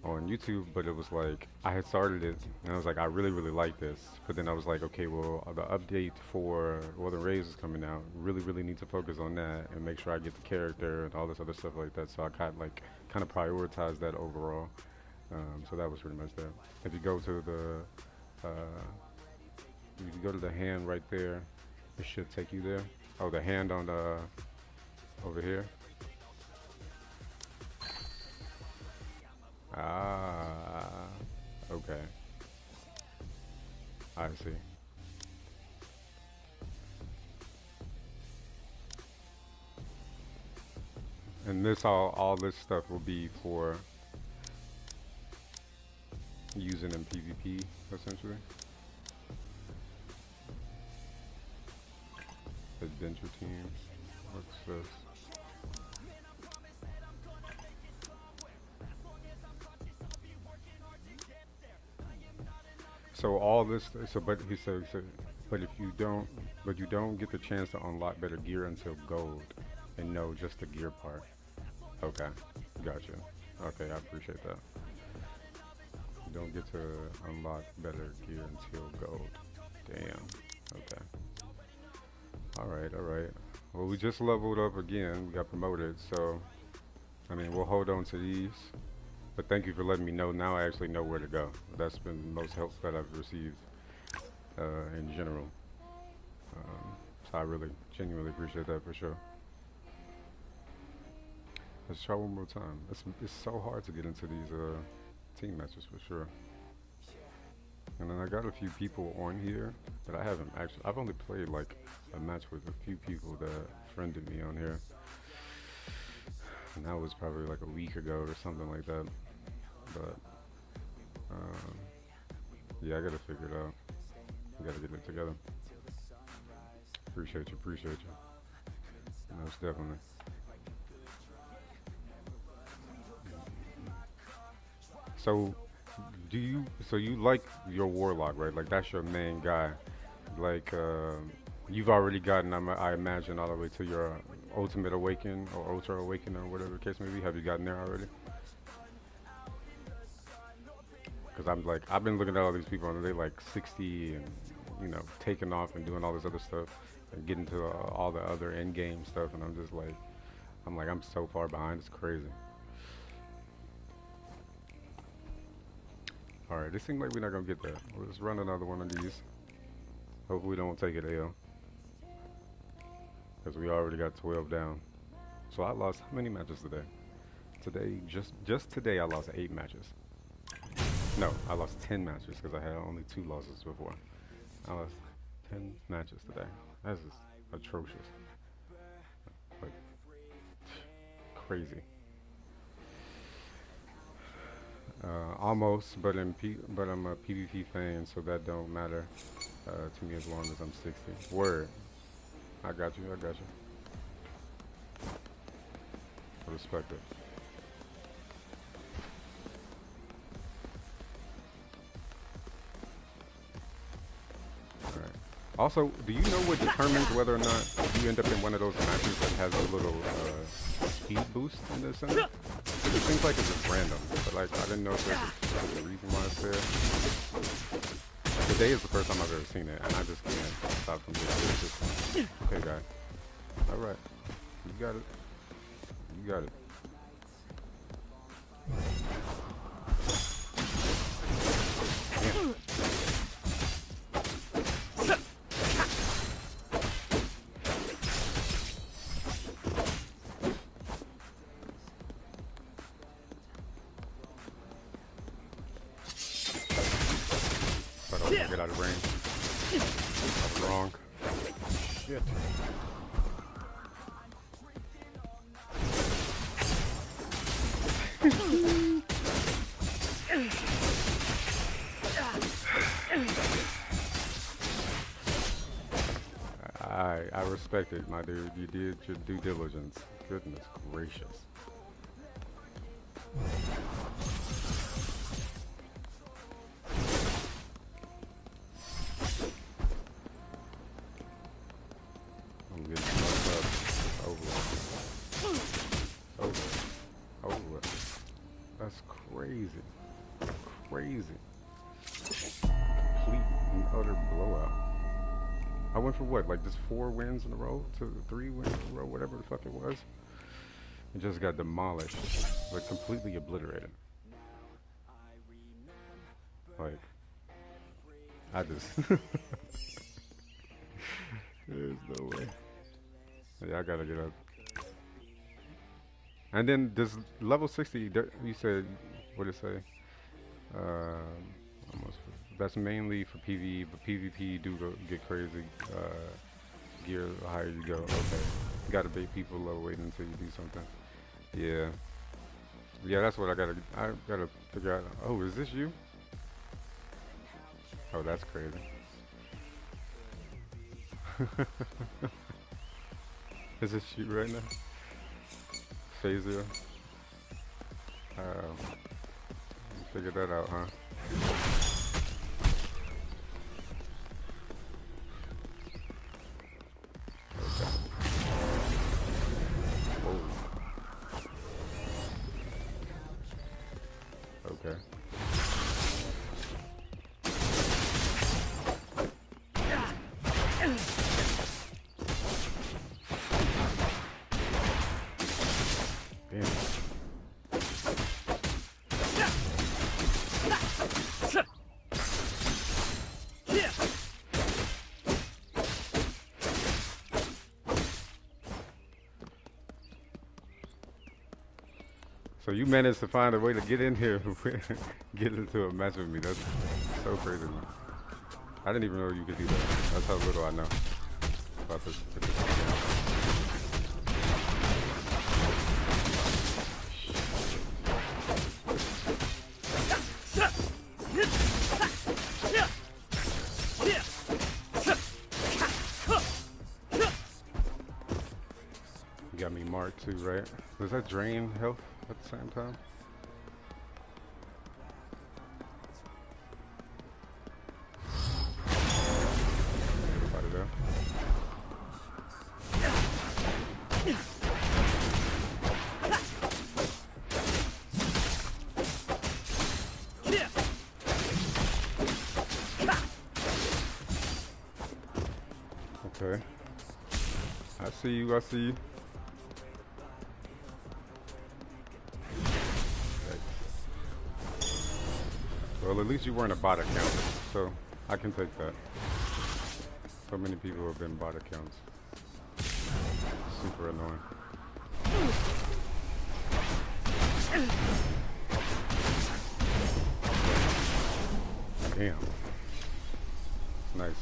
on YouTube, but it was like I had started it and I was like, I really, really like this. But then I was like, okay, well, the update for Wuthering Waves is coming out. Really, really need to focus on that and make sure I get the character and all this other stuff like that. So I kind of prioritized that overall. So that was pretty much that. If you go to the hand right there, it should take you there. Oh, the hand on the over here. Ah, okay. I see. And this all this stuff will be for using in PvP, essentially. Adventure teams. What's this? So all this, but he said, but if you don't, but you don't get the chance to unlock better gear until gold, and no, just the gear part. Okay, gotcha. Okay, I appreciate that. You don't get to unlock better gear until gold. Damn. Okay. All right, all right. Well, we just leveled up again. We got promoted, so I mean, we'll hold on to these. But thank you for letting me know. Now I actually know where to go. That's been the most help that I've received in general. So I really, genuinely appreciate that for sure. Let's try one more time. It's so hard to get into these team matches for sure. And then I got a few people on here that I haven't actually. I've only played like a match with a few people that friended me on here. And that was probably like a week ago or something like that. But yeah, I gotta figure it out. I gotta get it together. Appreciate you, appreciate you. Most definitely. So, so you like your warlock, right? Like that's your main guy. Like you've already gotten, I imagine, all the way to your ultimate awaken or ultra awaken or whatever the case may be. Have you gotten there already? Because I've been looking at all these people and they're like 60 and, you know, taking off and doing all this other stuff and getting to all the other end game stuff. And I'm just like, I'm so far behind. It's crazy. All right, it seems like we're not gonna get that. Let's run another one of these. Hopefully we don't take it L. Because we already got 12 down. So I lost how many matches today? Today, just today I lost 8 matches. No, I lost 10 matches because I had only 2 losses before. I lost 10 matches today. That's just atrocious. Like, crazy. Almost, but I'm a PvP fan, so that don't matter to me as long as I'm 60. Word. I got you, I got you. I respect it. Alright. Also, do you know what determines whether or not you end up in one of those matches that has a little speed boost in the center? It seems like it's just random, but like I didn't know if there's a reason why it's there. Today is the first time I've ever seen it, and I just can't stop from being okay, guy. All right, you got it. You got it. Damn. Get out of range. I was wrong. Shit. I respect it, my dude. You did your due diligence. Goodness gracious. I'm getting fucked up. Over. That's crazy. Crazy. Complete and utter blowout. I went for what, like just 4 wins in a row to 3 wins in a row, whatever the fuck it was. It just got demolished, like completely obliterated. Like, I just, there's no way. Yeah, I gotta get up. And then this level 60, you said, what did it say? Almost. That's mainly for PvE, but PvP do get crazy. Gear the higher you go. Okay, you gotta bait people low, wait until you do something. Yeah, yeah, that's what I gotta figure out. Oh, is this you? Oh, that's crazy. Is this you right now? Phasio. Figure that out, huh? Okay. Damn. So you managed to find a way to get in here, get into a match with me. That's so crazy. I didn't even know you could do that. That's how little I know about this. You got me marked too, right? Does that drain health at the same time? Everybody there? Okay. I see you, I see you. Well, at least you weren't a bot account, so I can take that. So many people have been bot accounts. Super annoying. Damn. Nice.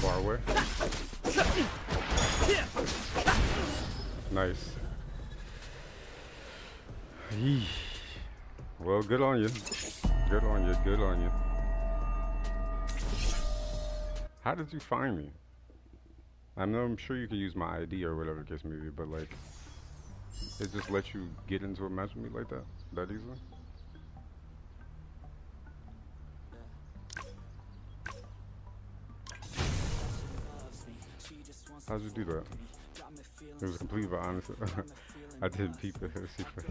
Far away. Nice. Yeesh. Well, good on you. Good on you. Good on you. How did you find me? I know I'm sure you can use my ID or whatever the case may be, but like, it just lets you get into a match with me like that easily? How'd you do that? It was complete but honest. I didn't peep the secret.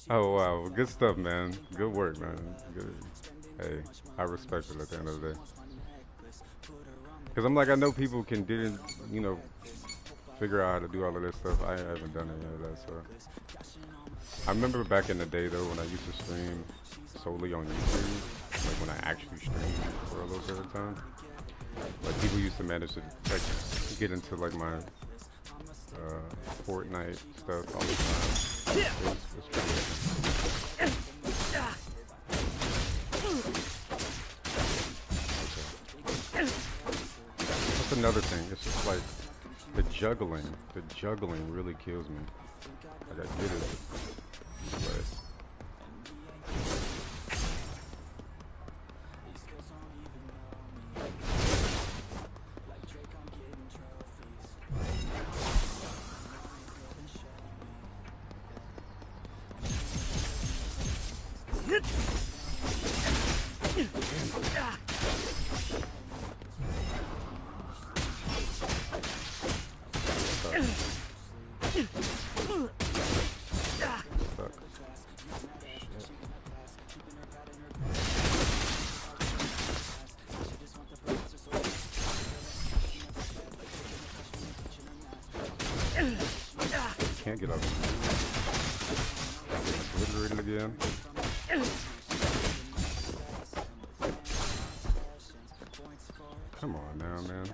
Oh wow, well, good stuff, man. Good work, man. Good. Hey, I respect it at the end of the day. Cause I'm like, I know people can didn't, you know, figure out how to do all of this stuff. I haven't done any of that, so. I remember back in the day though when I used to stream solely on YouTube. like when I actually stream for a little bit of time. Like people used to manage to like get into like my Fortnite stuff all the time. It's pretty good. That's another thing. It's just like the juggling. The juggling really kills me. Like I did it, but can't get up. Obliterated again. Come on now, man.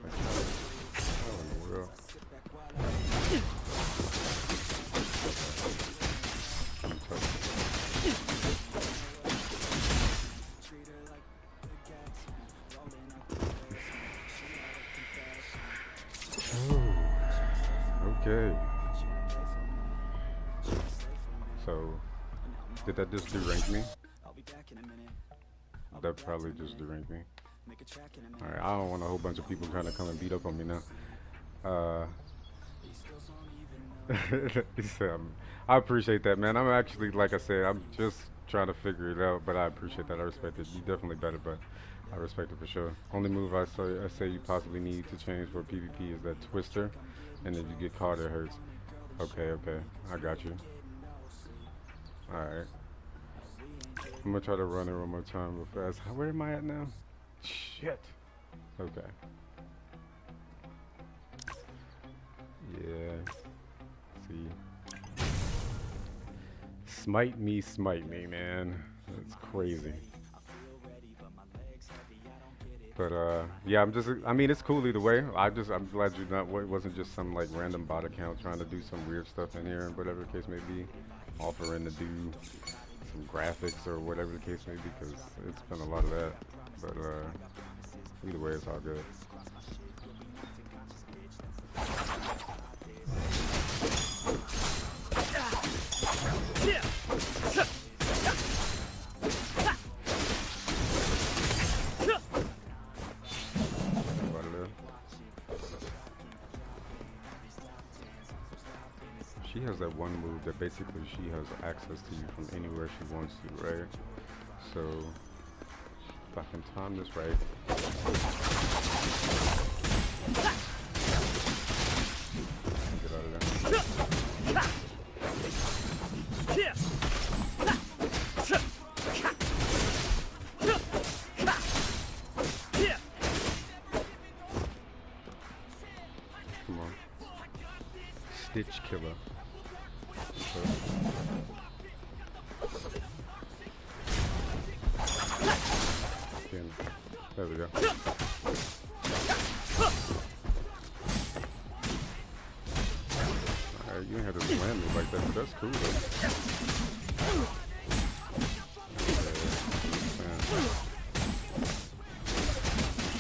Like, how in the world? Okay. So, did that just derank me? That probably just deranked me. Alright, I don't want a whole bunch of people trying to come and beat up on me now. He said, I appreciate that, man. I'm actually, like I said, I'm just trying to figure it out, but I appreciate that. I respect it. You definitely better, but I respect it for sure. Only move I say you possibly need to change for PvP is that twister, and if you get caught, it hurts. Okay, I got you. Alright. I'm gonna try to run it one more time real fast. Where am I at now? Shit. Okay. Yeah. See. Smite me, man. That's crazy. But yeah, I mean, it's cool either way. I'm glad it wasn't just some like random bot account trying to do some weird stuff in here, and whatever the case may be, offering to do some graphics or whatever the case may be, because it's been a lot of that. But either way, it's all good. She has that one move that basically she has access to you from anywhere she wants to, right? So if I can time this right. Get out of there. Come on. Stitch killer. There we go. Alright, you ain't have to slam me like that, but that's cool though.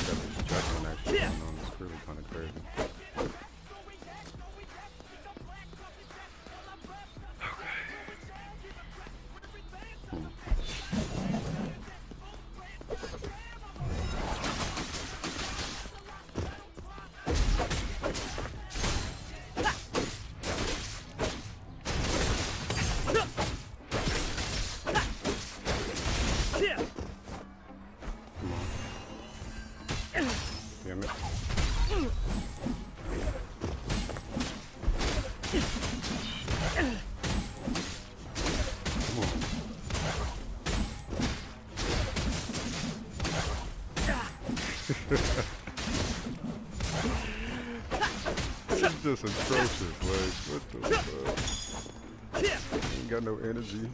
Got this juggling action going on. It's really kind of crazy. Damn it. It's just atrocious, like, what the fuck? Ain't got no energy.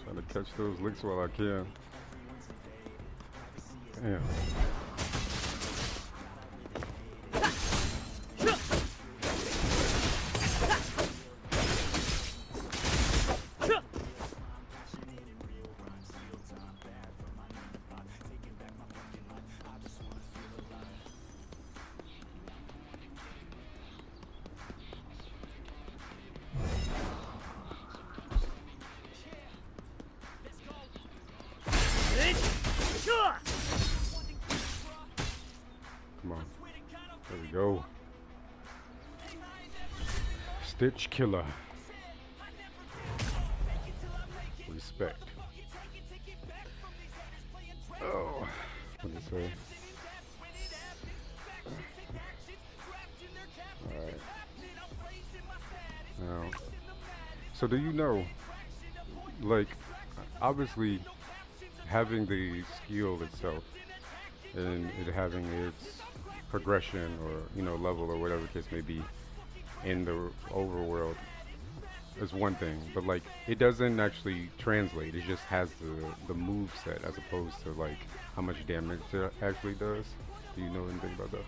Trying Trying to catch those licks while I can. Damn. Come on. There we go. Stitch Killer. Respect. Oh, what did it say? Alright. Now, so do you know, like, obviously, having the skill itself and it having its progression or, you know, level or whatever the case may be in the overworld is one thing, but like it doesn't actually translate. It just has the move set as opposed to like how much damage it actually does. Do you know anything about that?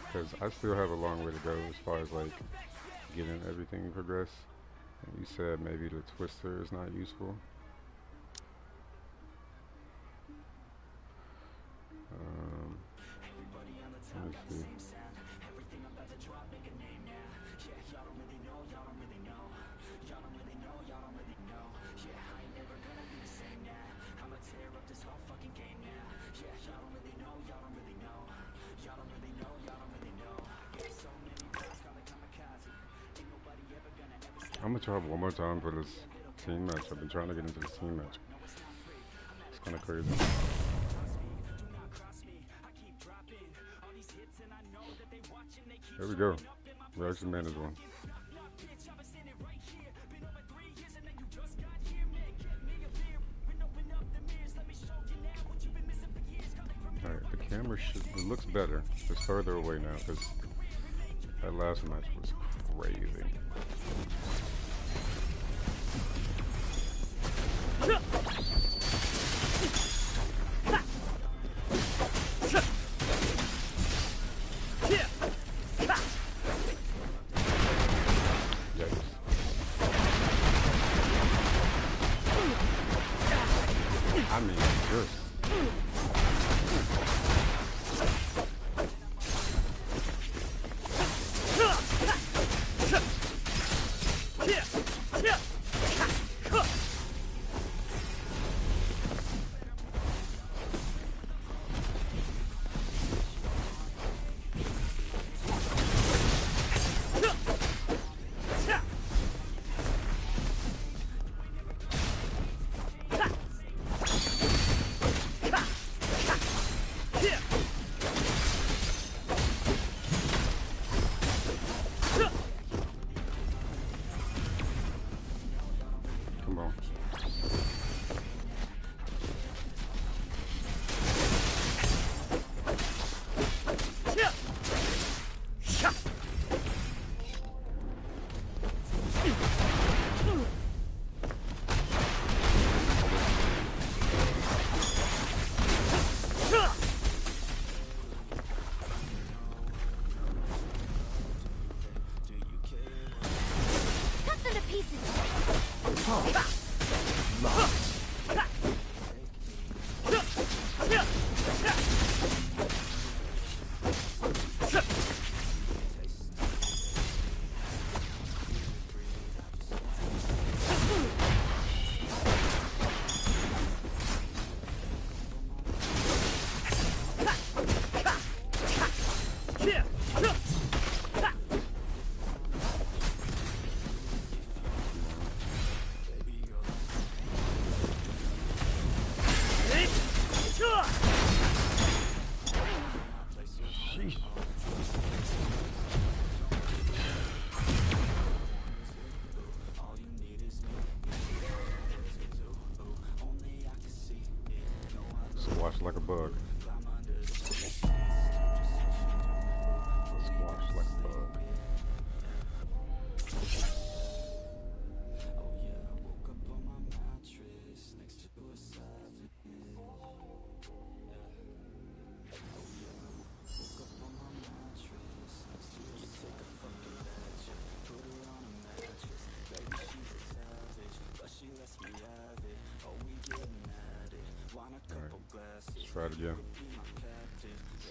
Because I still have a long way to go as far as like getting everything progressed. And you said maybe the twister is not useful. Let me see. I'm gonna try one more time for this team match. I've been trying to get into this team match. It's kind of crazy. There we go. We actually managed one. Alright, the camera it looks better. It's further away now because that last match was crazy. I mean, just come on. Cut them to pieces. Squash like a bug. Squash like a bug. Alright, let's try it again.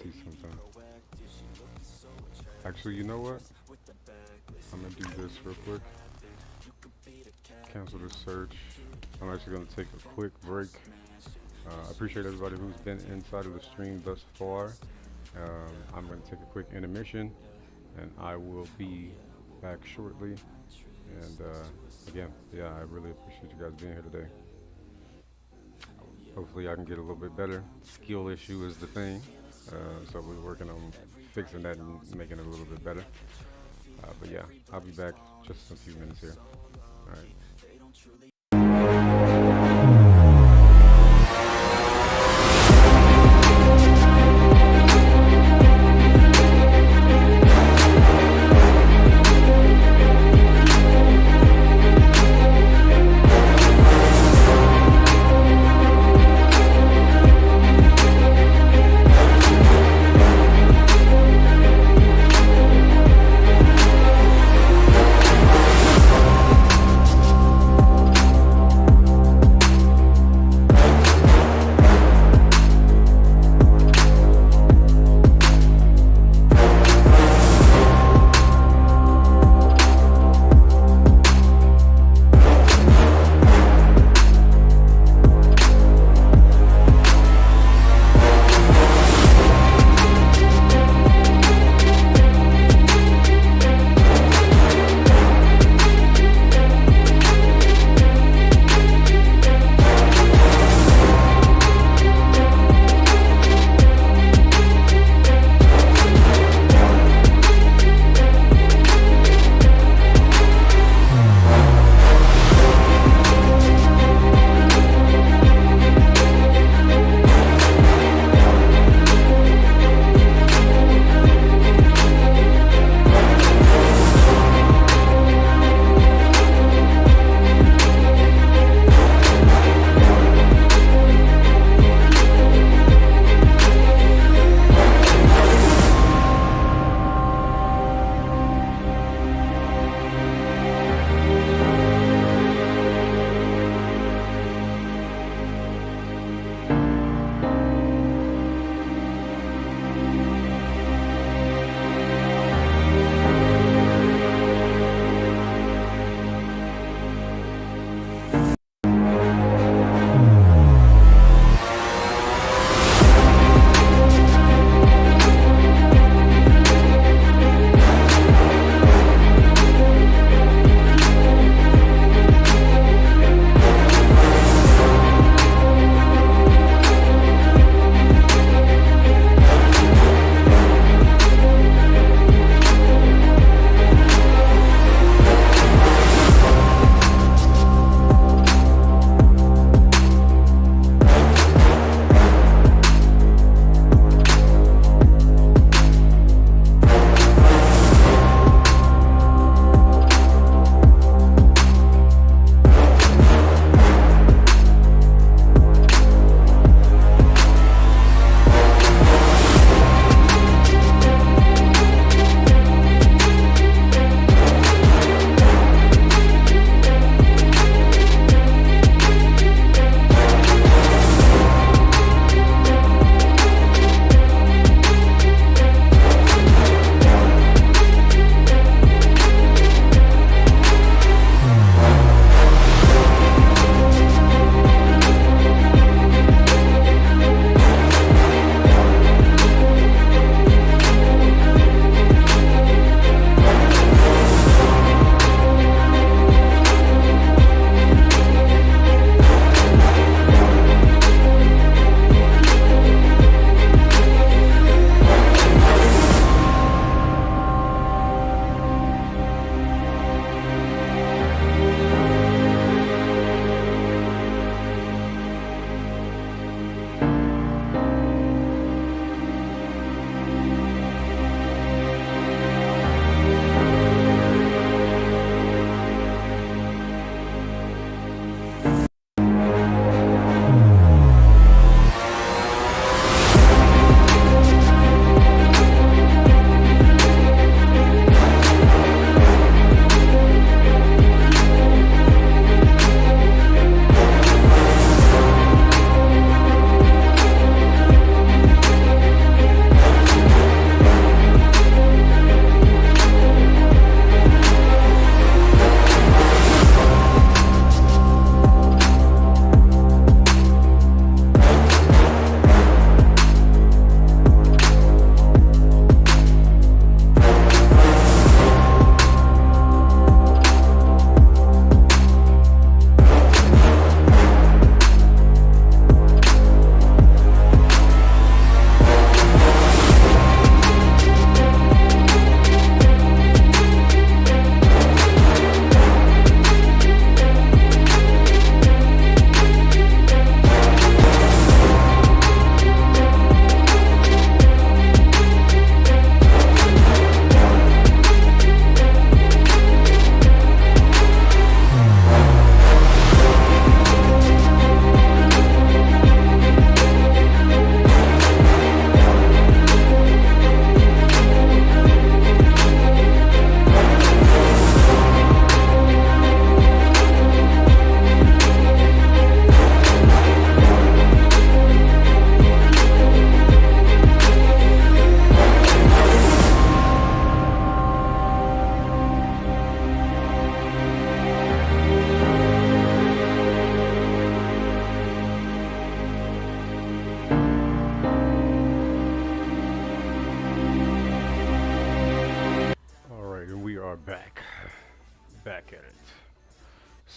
See something. Actually, you know what? I'm gonna do this real quick. Cancel the search. I'm actually gonna take a quick break. I appreciate everybody who's been inside of the stream thus far. I'm gonna take a quick intermission, and I will be back shortly. And again, yeah, I really appreciate you guys being here today. Hopefully I can get a little bit better. Skill issue is the thing, so we're working on fixing that and making it a little bit better. But yeah, I'll be back just in a few minutes here. All right.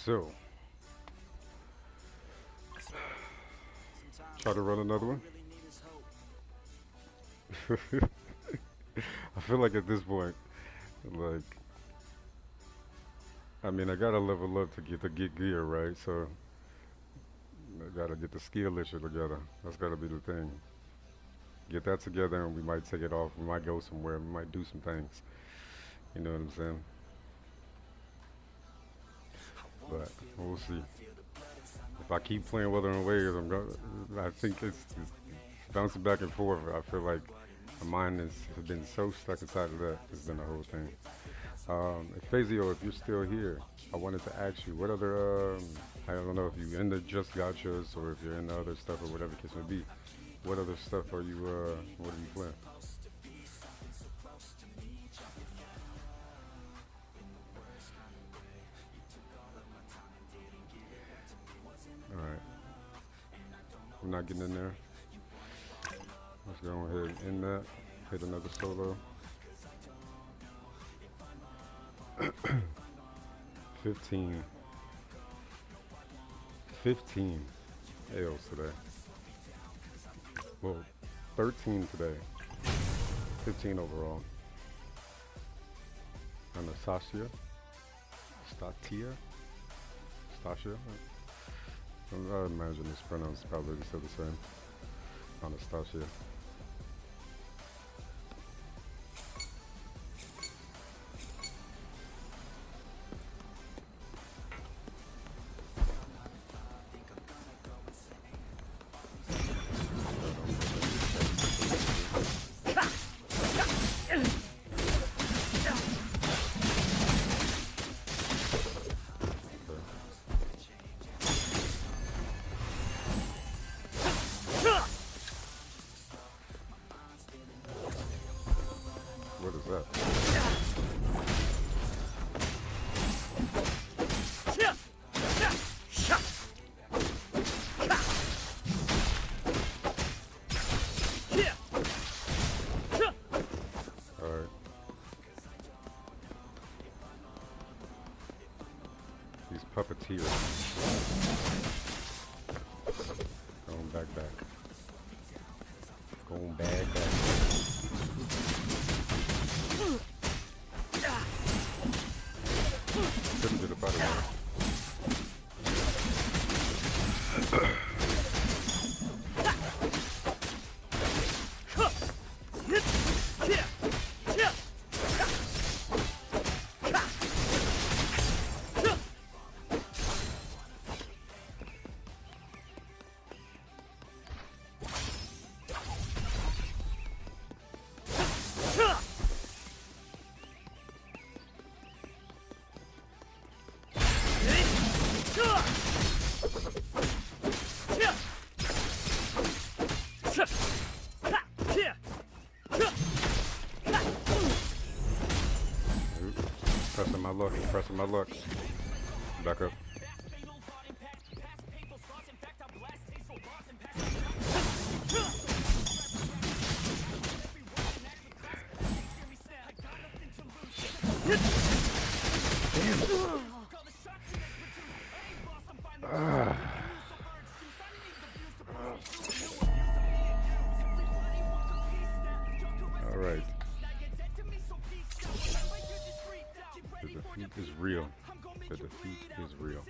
So, try to run another one. I feel like at this point, like, I mean, I gotta level up to get gear, right? So, I gotta get the skill issue together. That's gotta be the thing. Get that together, and we might take it off. We might go somewhere. We might do some things. You know what I'm saying? But we'll see. If I keep playing Wuthering Waves, I think it's bouncing back and forth. I feel like my mind has been so stuck inside of that. It's been the whole thing. Fazio, if you're still here, I wanted to ask you what other, I don't know if you're into just gotchas or if you're into other stuff or whatever the case may be. What other stuff are you, what are you playing? Alright. I'm not getting in there. Let's go ahead and end that. Hit another solo. 15 L's today. Well, 13 today. 15 overall. Anastasia? Stasia? I imagine it's pronounced probably still the same. Anastasia. What is that? Alright. These puppeteers. Going back. Going back. Couldn't get up out of there. Pressing my luck. Back up. All right. The defeat is real. The defeat is real.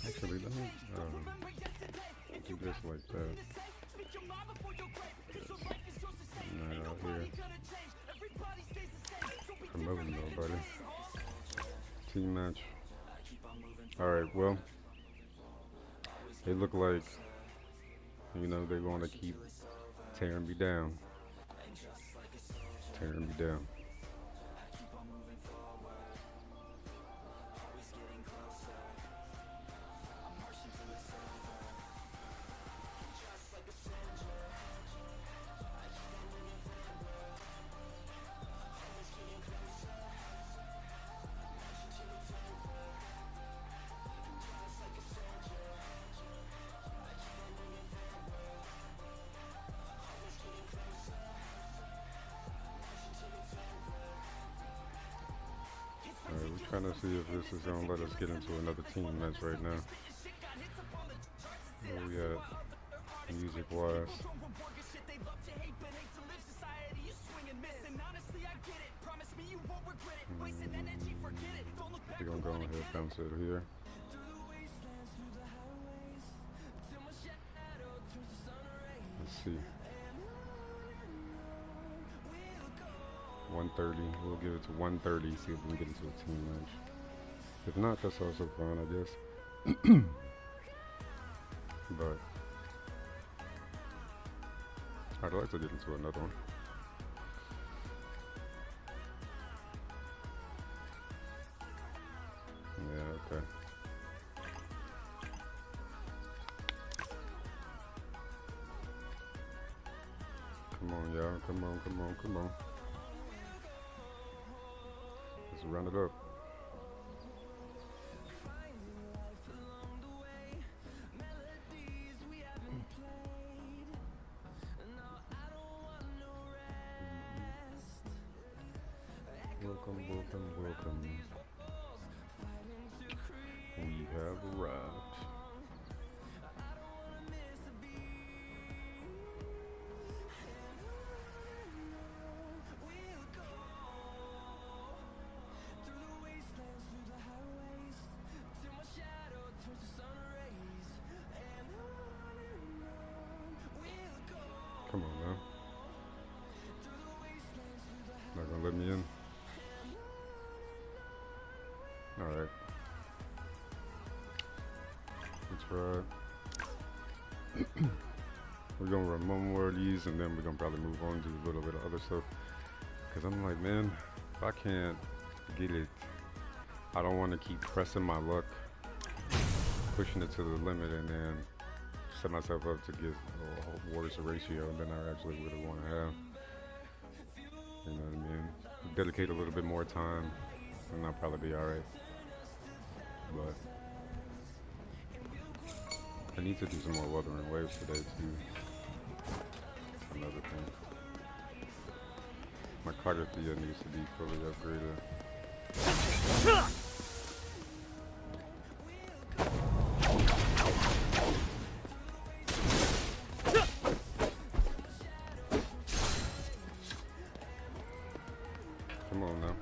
Actually, let me do this like that. Not out here promoting nobody. Team match. Alright, well, they look like, you know, they want to keep tearing me down. Tearing me down. Trying to see if this is gonna let us get into another team match right now. Where we at, music wise? We're gonna go ahead and bounce it here. Let's see. 130. We'll give it to 130. See if we can get into a team match. If not, that's also fine, I guess. But I'd like to get into another one. Yeah, okay. Come on, y'all. Come on, come on, come on. Let's run it up. Welcome, welcome, welcome. We have arrived. Come on now. Not gonna let me in. Alright. Let's try. We're gonna run one more of these and then we're gonna probably move on to a little bit of other stuff. Cause I'm like, man, if I can't get it, I don't wanna keep pressing my luck, pushing it to the limit and then set myself up to get a worse ratio than I actually really wanna have. You know what I mean? Dedicate a little bit more time and I'll probably be alright. But I need to do some more weathering waves today too. Another thing. My cardiophilia needs to be fully upgraded. Come on now.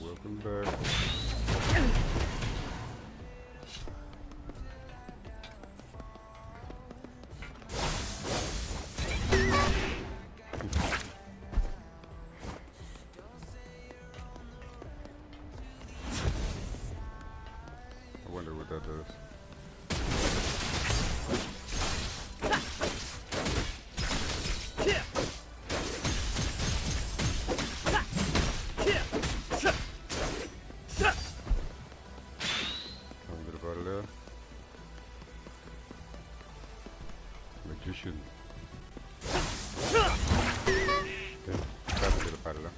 Welcome back. I wonder what that does. Magician. Okay, try to get up out of there.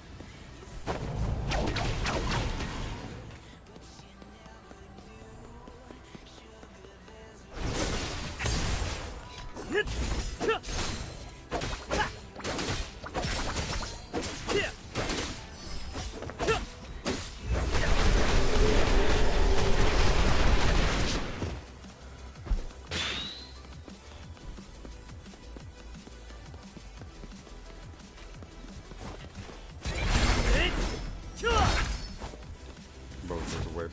Both away.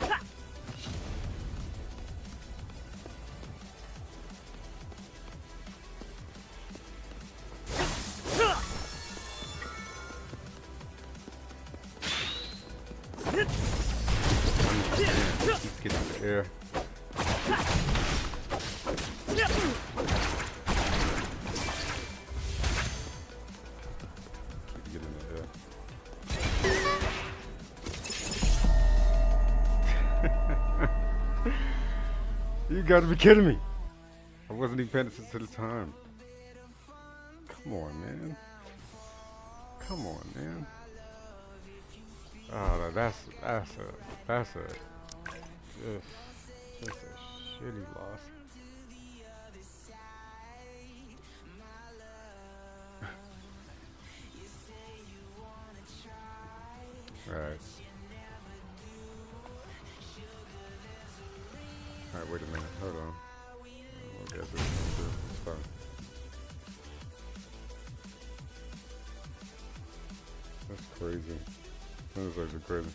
gotta be kidding me. I wasn't even paying attention to the time. Come on, man. Come on, man. Oh, that's just a shitty loss. Alright. Alright, wait a minute. Hold on. Okay, this is good. It's fine. That's crazy. That's actually crazy.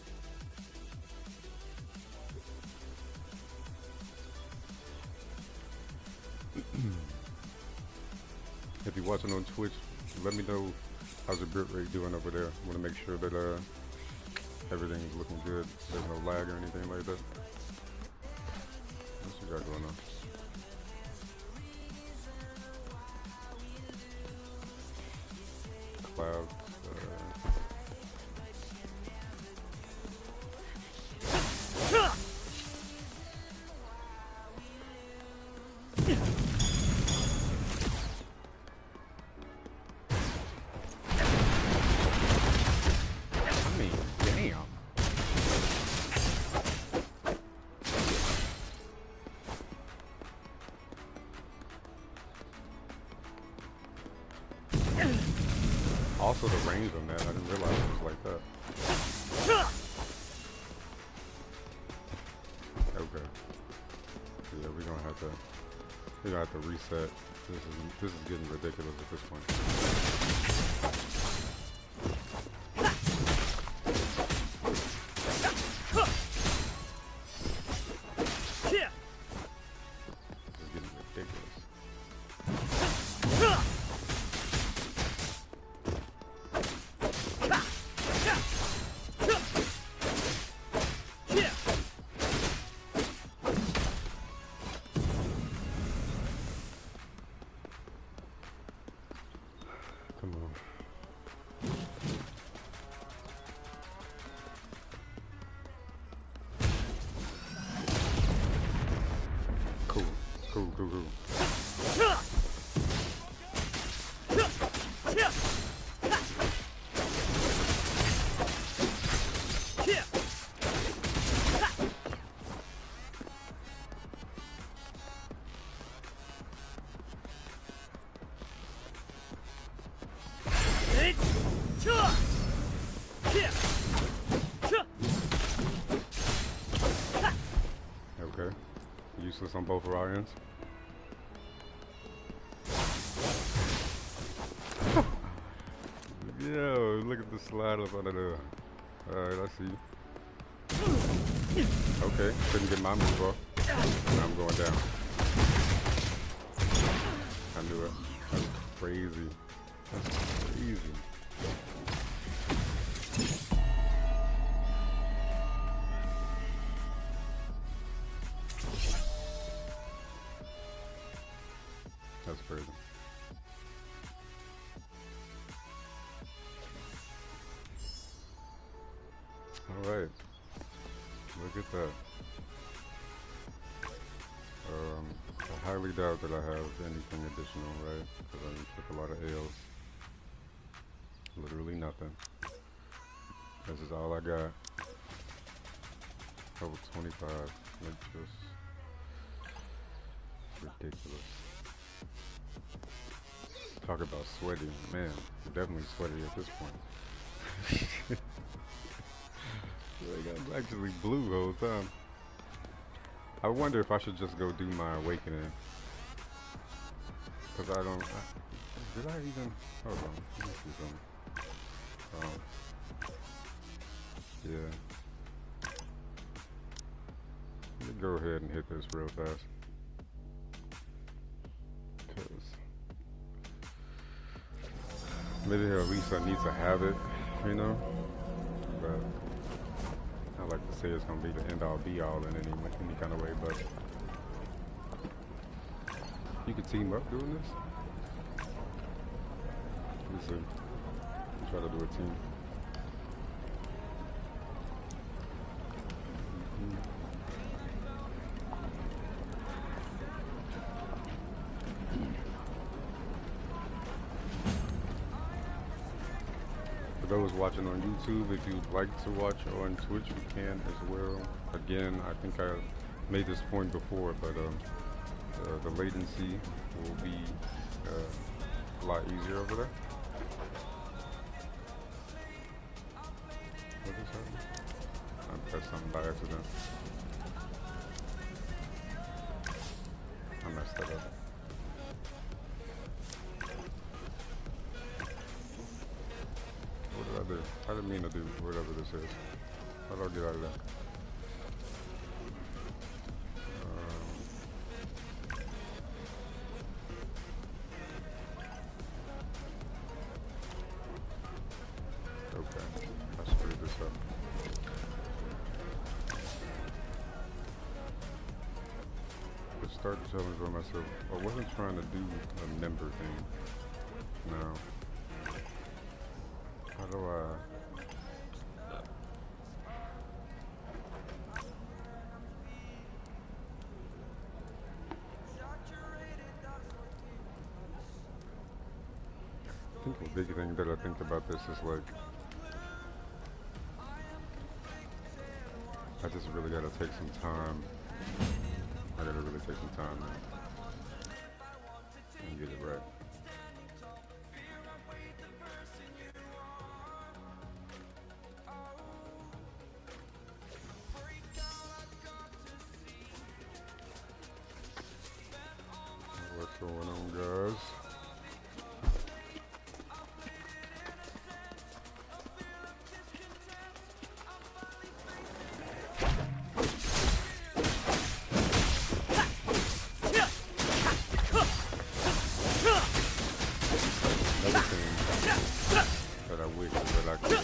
If you're watching on Twitch, let me know how's your bit rate doing over there. I want to make sure that everything is looking good. There's no lag or anything like that. What's you got going on? Clouds. Also the range on that, I didn't realize it was like that. Okay. Yeah, we're gonna have to reset. This is getting ridiculous at this point. Come on. Cool. Okay. Useless on both of our ends. Yo, look at the slide up under there. Alright, I see. Okay, couldn't get my move off. Now I'm going down. I knew it. That's crazy. That's crazy. That's crazy. Alright. Look at that. I highly doubt that I have anything additional, right? Because I took a lot of L's. Literally nothing. This is all I got. Level 25. Like just ridiculous. Talk about sweaty. Man, I'm definitely sweaty at this point. Like, I'm actually blue the whole time. I wonder if I should just go do my awakening. Because I don't... did I even... Hold on. Let me see something. Yeah. Let me go ahead and hit this real fast. Because... maybe at least I need to have it, you know? But... I like to say it's gonna be the end all be all in any kind of way, but you could team up doing this. Let me see. Try to do a team. those watching on YouTube, if you'd like to watch on Twitch, you can as well. Again, I think I made this point before, but the latency will be a lot easier over there. What is happening? I pressed something by accident. I messed that up. What did I do? I didn't mean to do whatever this is. How do I get out of that? Okay, I screwed this up. Let's start the challenge by myself. I wasn't trying to do a member thing. No. How do I... I think the big thing that I think about this is like, I just really gotta take some time. I gotta really take some time and get it right. What's going on, guys? Another thing that I wish that I could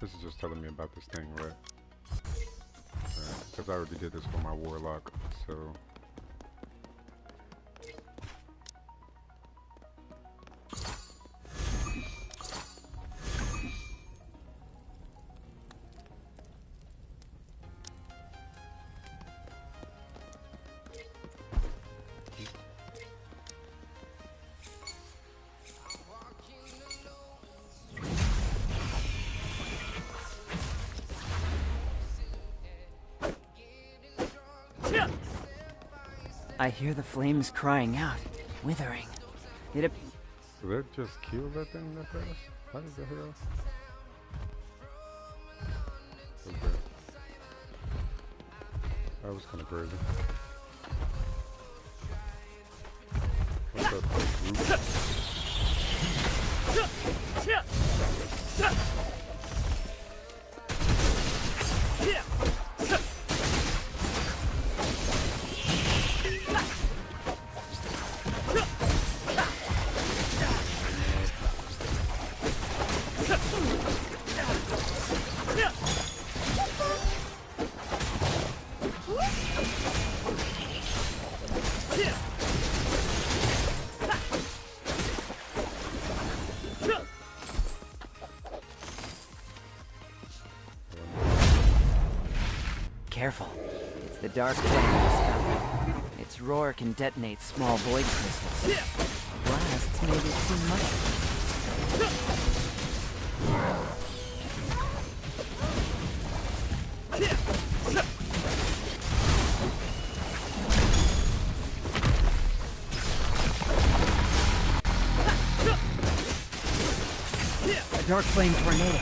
This is just telling me about this thing, right? Because I already did this for my warlock, so... I hear the flames crying out, withering. It Did that just kill that thing that fast? How did the hell? Okay. That was kind of crazy. What's that group? Careful. It's the dark flame. Its roar can detonate small void crystals. Blasts may be too much. A dark flame tornado.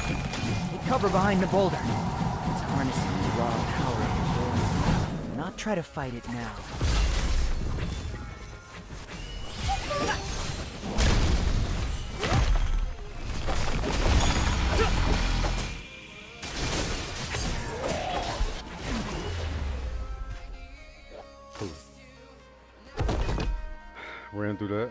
Take cover behind the boulder. It's harnessing the raw power of the void. Do not try to fight it now. Ran through that.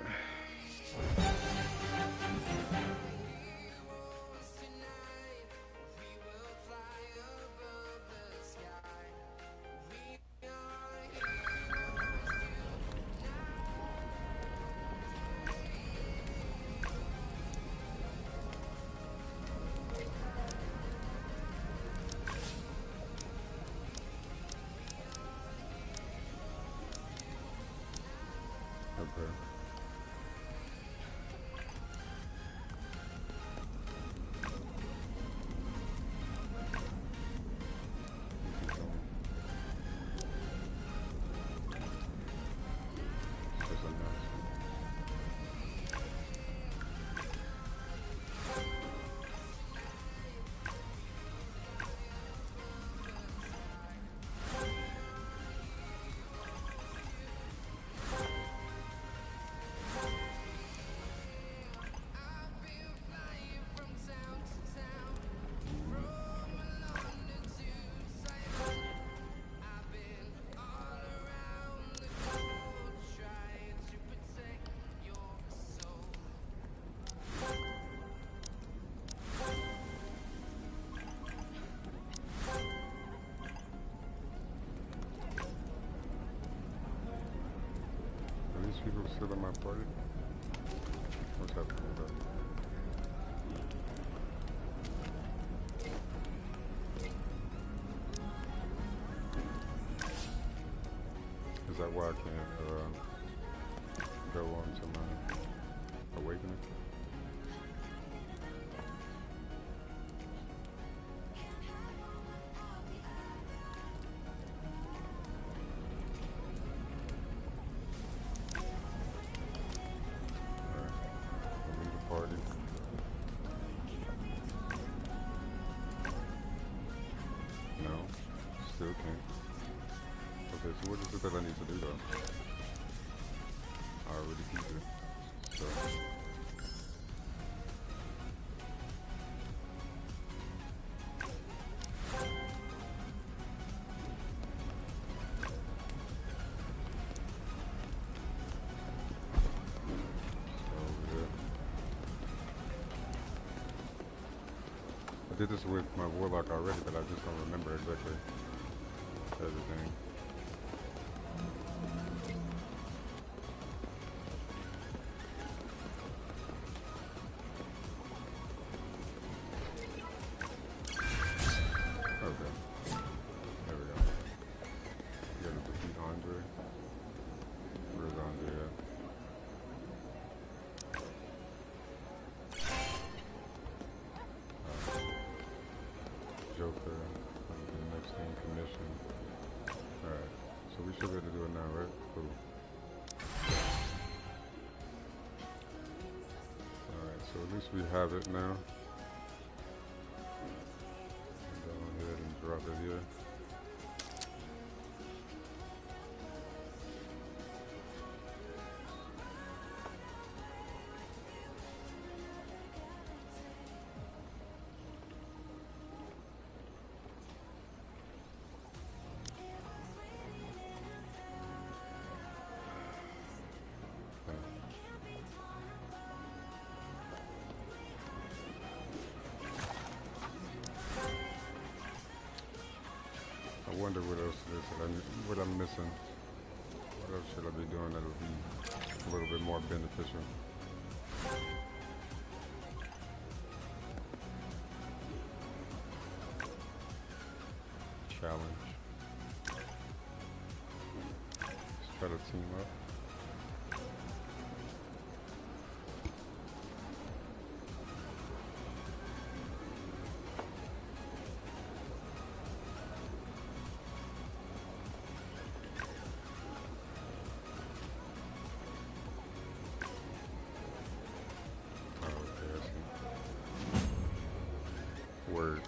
still in my party? What's happening with that? Is that why I can't go on to my awakening? Still can't. Okay, so what is it that I need to do though? I already keep it. So. Over here. I did this with my warlock already, but I just don't remember exactly everything. Okay. There we go. You gotta defeat Andre. Where's Andre at? Joker. The next thing, commission. Alright, so we should be able to do it now, right? Cool. Alright, so at least we have it now. Go ahead and drop it here. I wonder what else it is that what I'm missing. What else should I be doing that'll be a little bit more beneficial? Challenge. Let's try to team up. Word.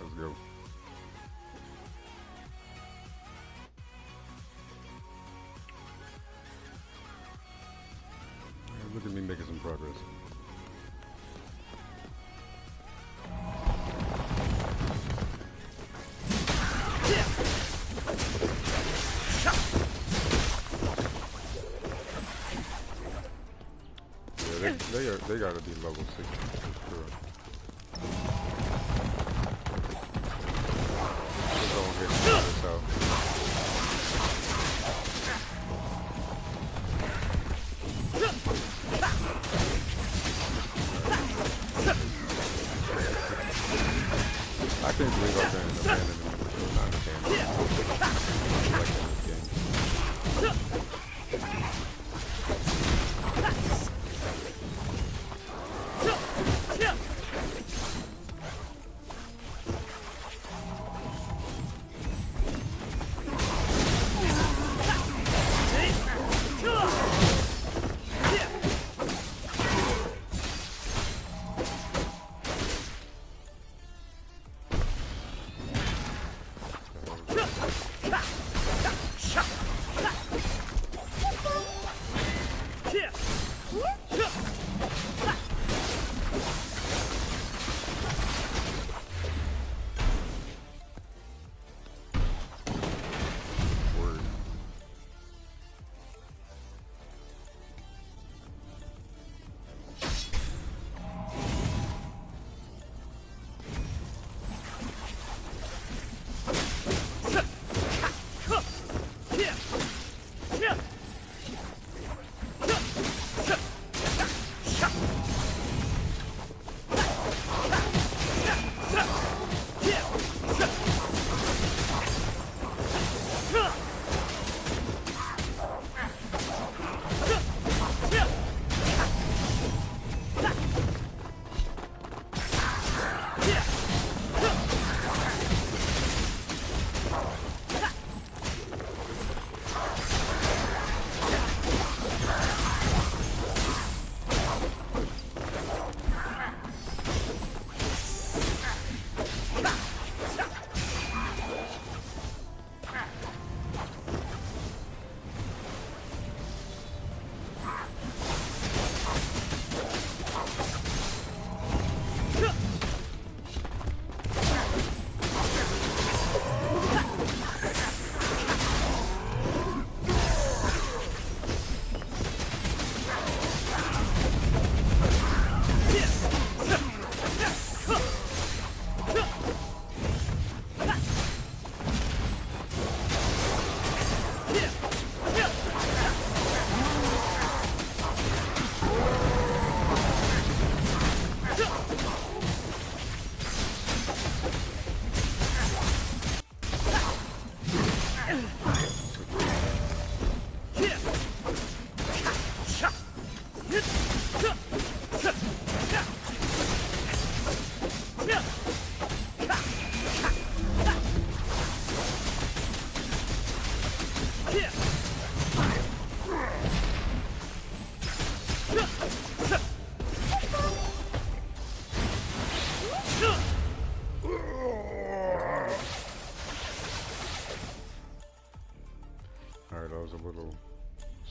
Let's go. Look at me making some progress. Yeah, they gotta be level 60 for sure. Let's go ahead and figure this out. I can't believe I've been abandoned in number 2. Not abandoned. I like this game.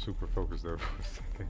super focused there for a second.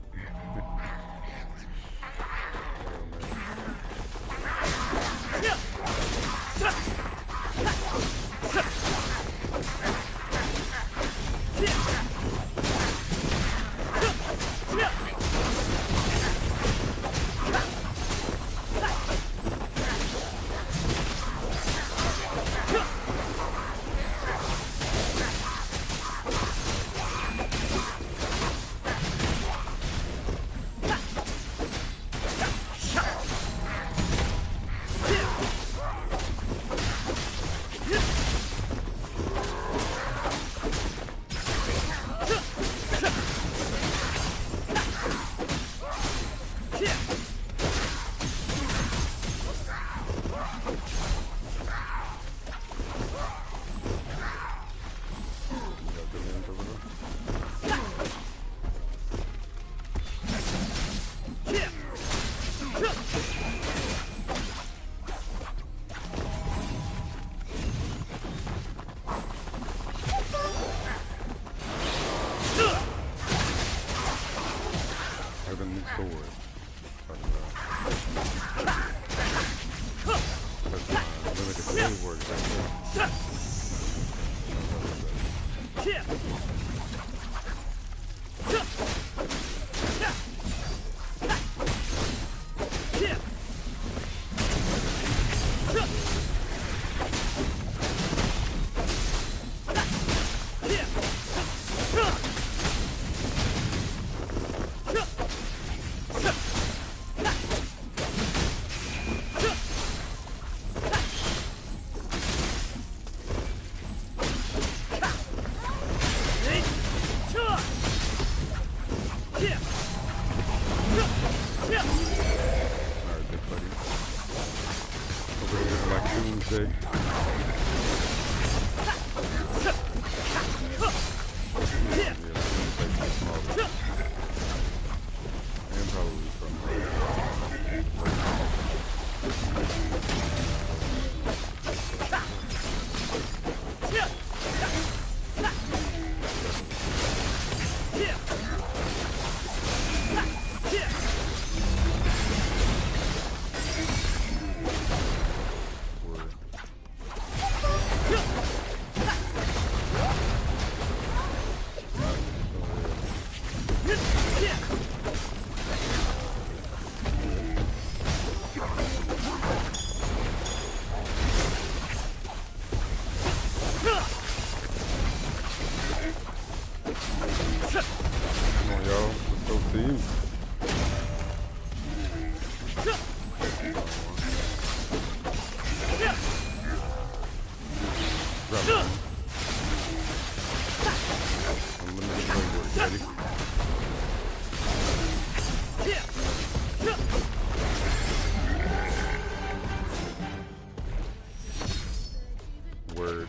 Word.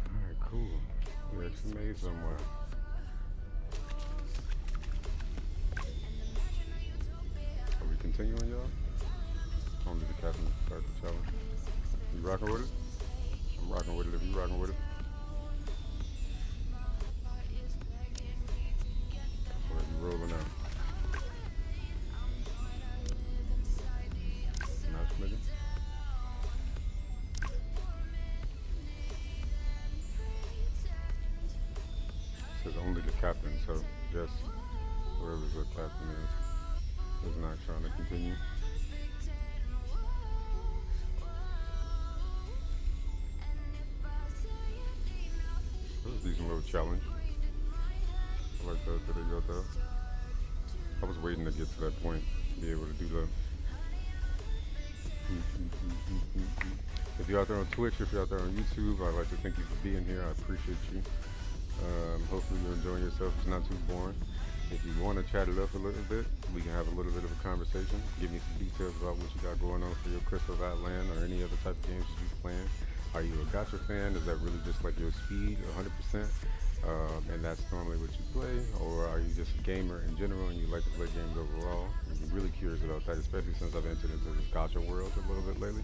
Alright, cool. We actually made somewhere. Are we continuing, y'all? Only the captain start the challenge. You rocking with it? I'm rocking with it if you rocking with it. Or you rolling out? Matchmaking? Says only the captain, so just whoever the captain is not trying to continue. This is a decent little challenge. I like that they got that. I was waiting to get to that point to be able to do that. If you're out there on Twitch, if you're out there on YouTube, I'd like to thank you for being here. I appreciate you. Hopefully you're enjoying yourself. It's not too boring. If you want to chat it up a little bit, we can have a little bit of a conversation. Give me some details about what you got going on for your Crystal of Atlan or any other type of games that you're playing. Are you a gacha fan? Is that really just like your speed, 100%? And that's normally what you play? Or are you just a gamer in general and you like to play games overall? I'm really curious about that, especially since I've entered into this gacha world a little bit lately.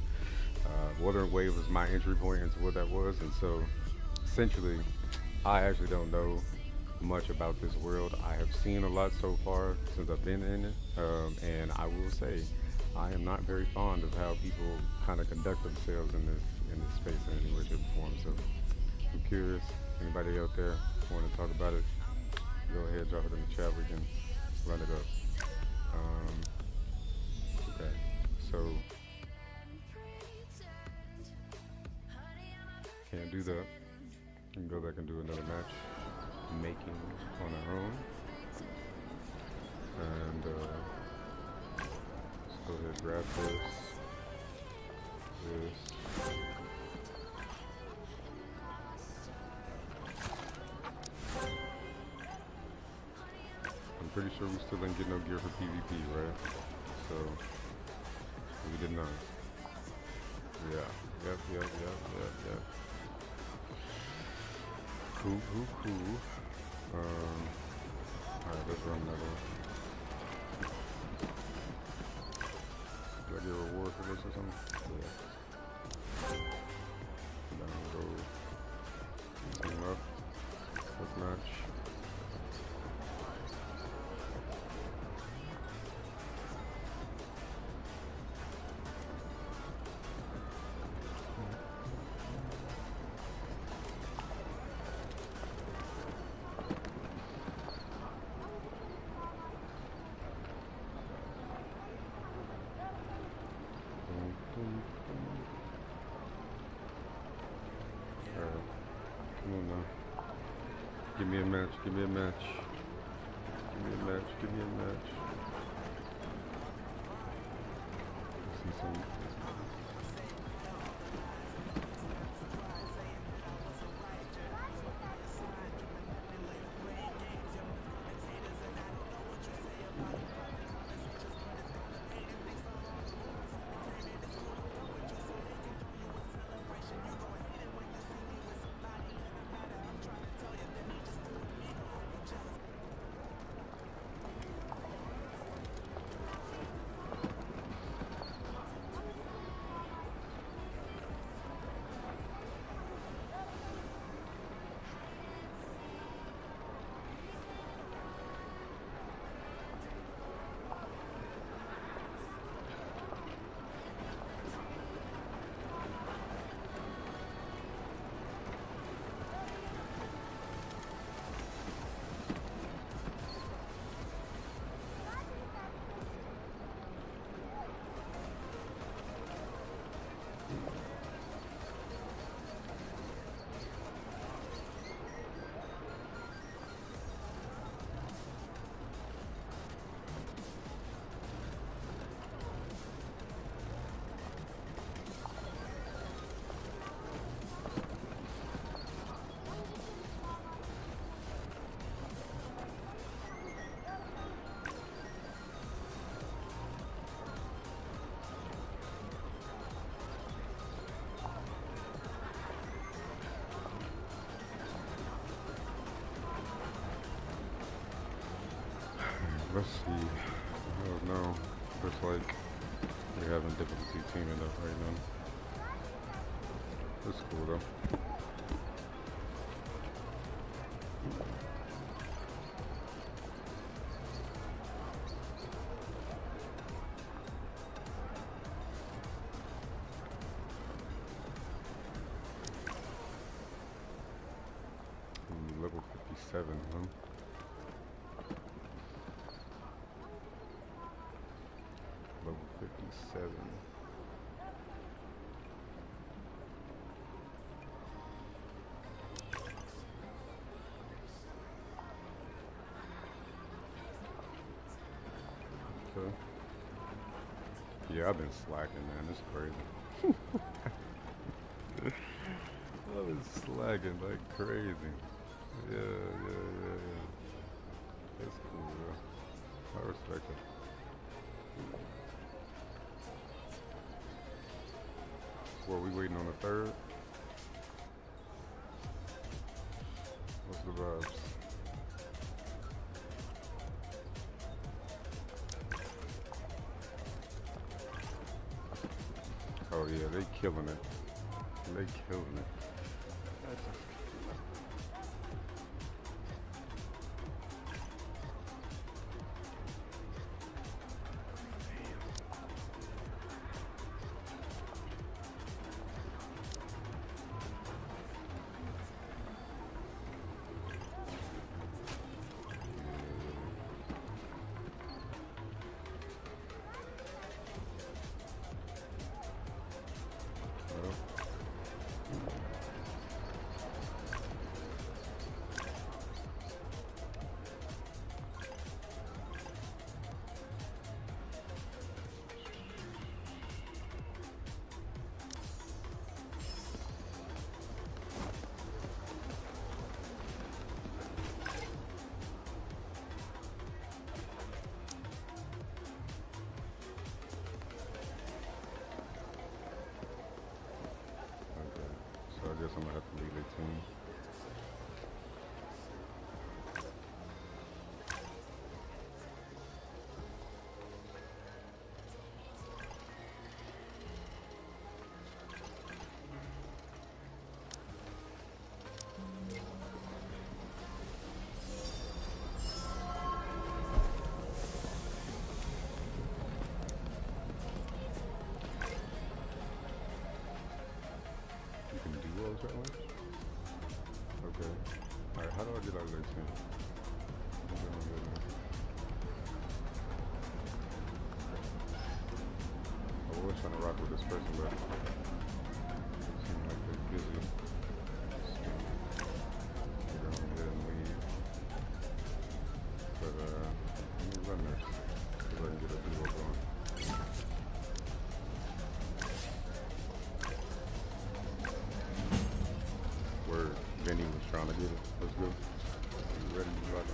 Wuthering Wave was my entry point into what that was, and so essentially, I actually don't know much about this world. I have seen a lot so far since I've been in it, and I will say I am not very fond of how people kind of conduct themselves in this space in any way, shape, or form. So I'm curious. Anybody out there want to talk about it? Go ahead, drop it in the chat. We can run it up. Okay, so can't do that. We can go back and do another match, making on our own. And let's go ahead and grab this. I'm pretty sure we still didn't get no gear for PvP, right? So we did not. Yeah. Yep. Cool. Alright, let's run that up. Do I get a reward for this or something? Yeah. Down we go. Team up. Quick match. Alright, come on now. Give me a match. See some. Let's see. Oh no. Looks like we're having difficulty teaming up right now. That's cool though. Level 57, huh? Level 57. Okay. Yeah, I've been slacking, man. It's crazy. I've been slacking like crazy. Yeah. That's cool, bro. I respect it. What, we waiting on the third? What's the vibes? Oh yeah, they killing it. They killing it. I guess I'm gonna have to leave it to him. You can do all that one? Okay. Alright, how do I get out of that team? I was trying to rock with this person, but it seemed like they're busy. So, we're going to go ahead and leave. But, let me run this, so I can get a duo going. Word, Vinny was trying to get it. Let's go. You ready? You like it?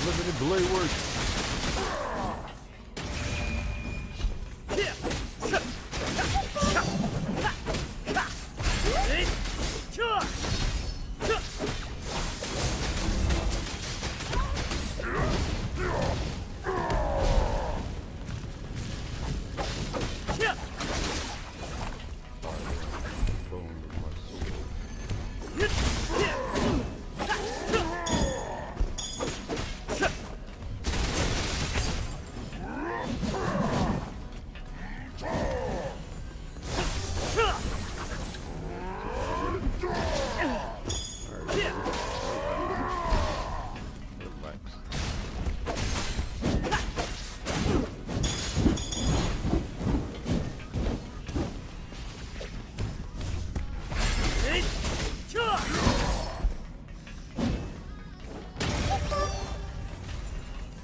Limited blade work.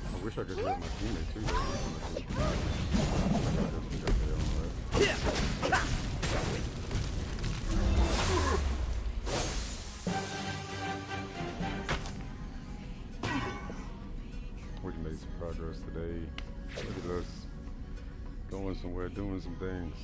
I wish I could hit my teammate too. We made some progress today. Look at us going somewhere, doing some things.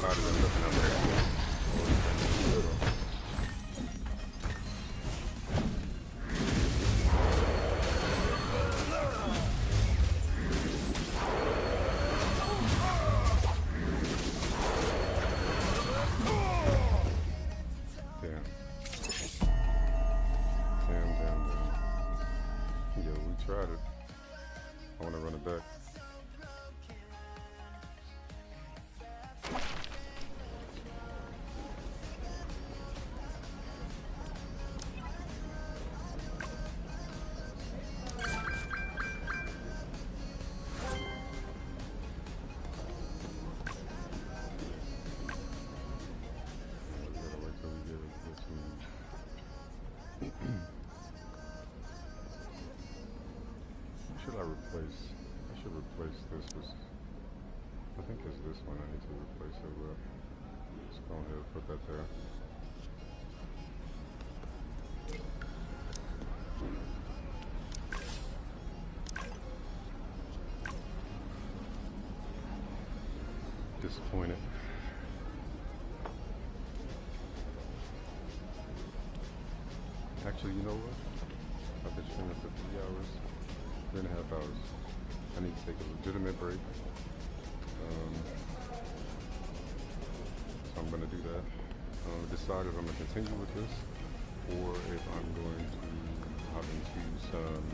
clouded and nothing out there. Yo, we tried it. I want to run it back. I should replace this with, I think it's this one I need to replace it with. Let's go ahead and put that there. Disappointed. Actually, you know what? I've been streaming for 3 hours. 3.5 hours. I need to take a legitimate break. So I'm going to do that. Decide if I'm going to continue with this or if I'm going to hop into some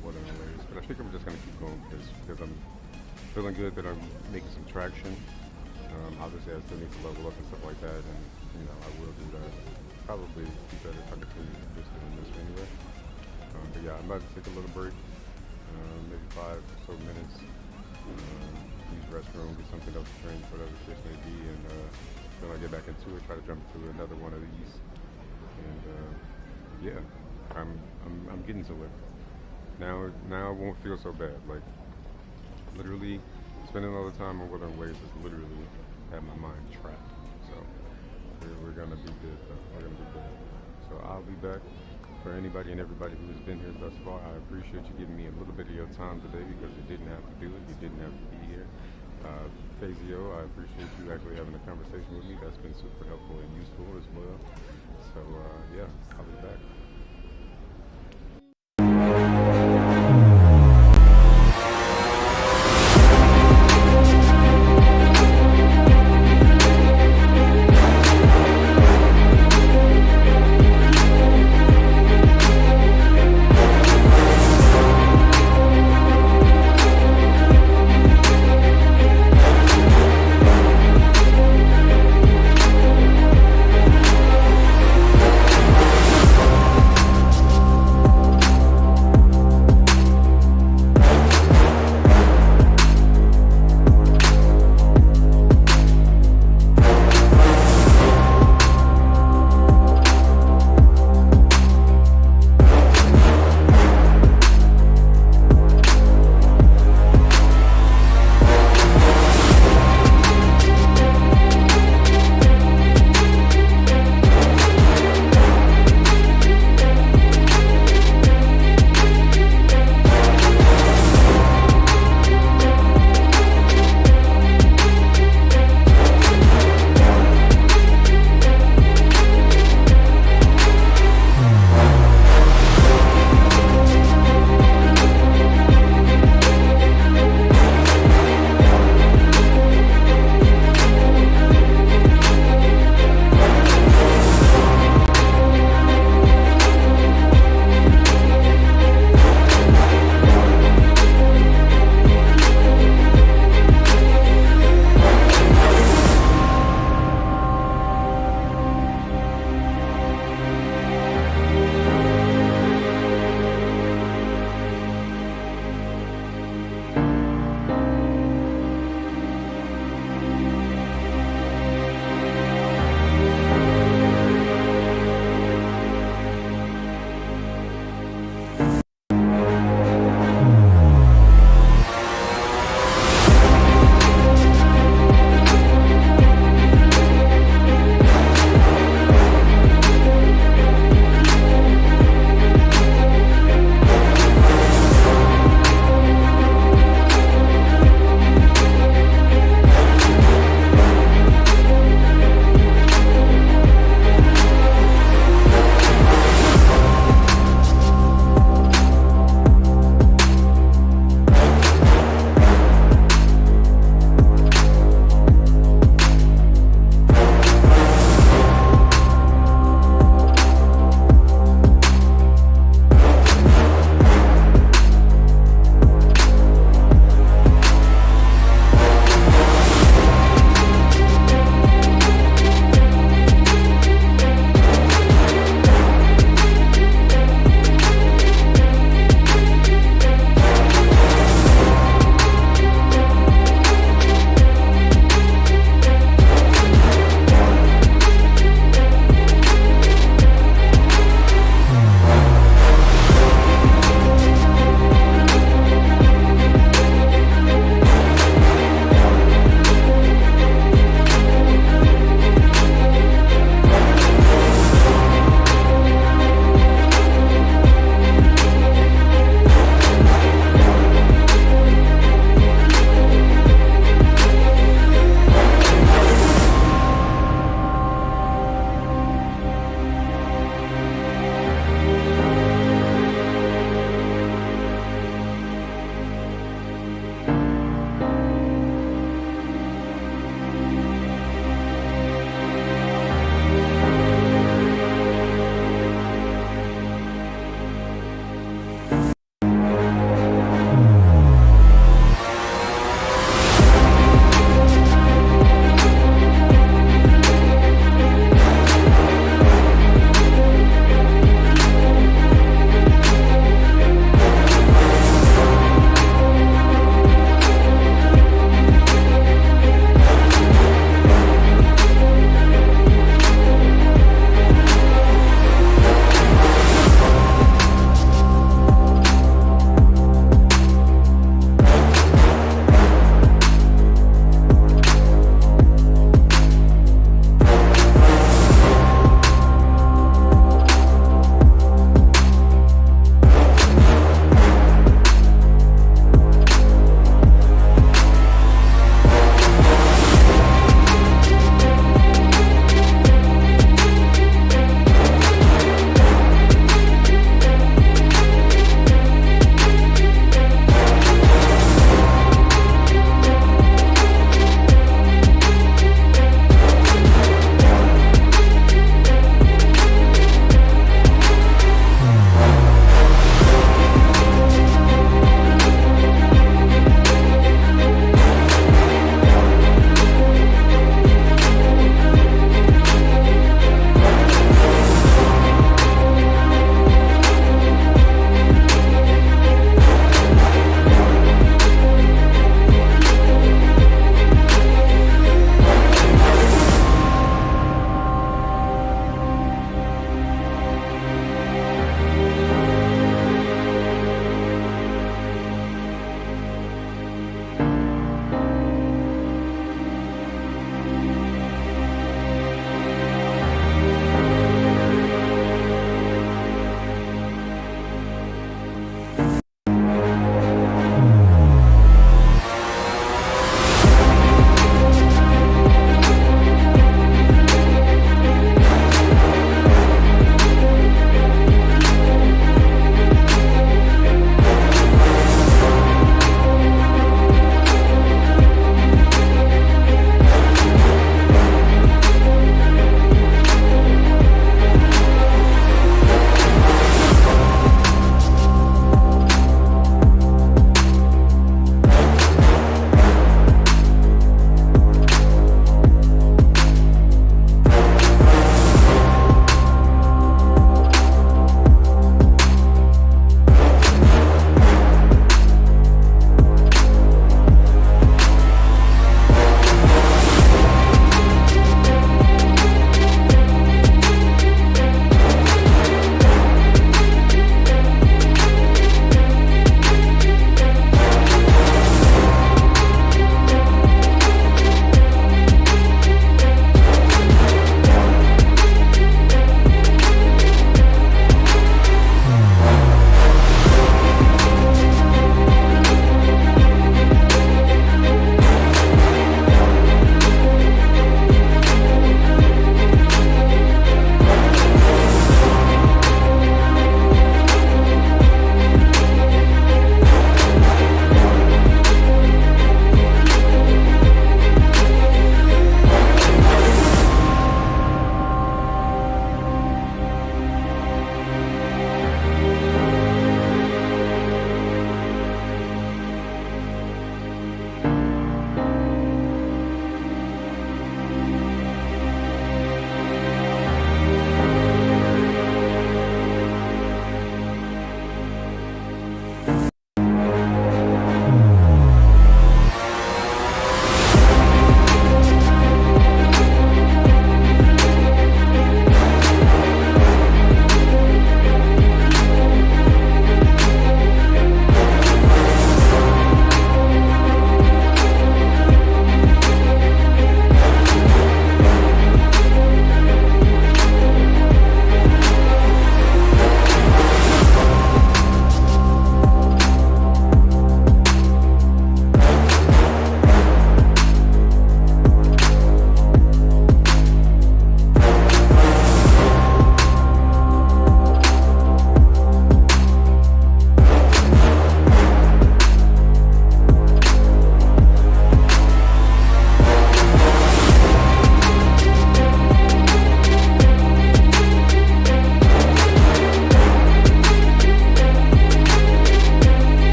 watermelons. But I think I'm just going to keep going because I'm feeling good that I'm making some traction. Obviously I still need to level up and stuff like that, and you know, I will do that. Probably be better if I continue just doing this anyway. But yeah, I'm about to take a little break, maybe 5 or so minutes, use the restroom, get something else to drink, whatever the case may be, and then I get back into it, try to jump to another one of these, and yeah, I'm getting to it. Now it won't feel so bad. Like literally, spending all the time on Wuthering Waves is literally had my mind trapped. So we're gonna be good though. We're gonna be good. So I'll be back. For anybody and everybody who has been here thus far, I appreciate you giving me a little bit of your time today because you didn't have to do it. You didn't have to be here. Fazio, I appreciate you actually having a conversation with me. That's been super helpful and useful as well. So yeah, I'll be back.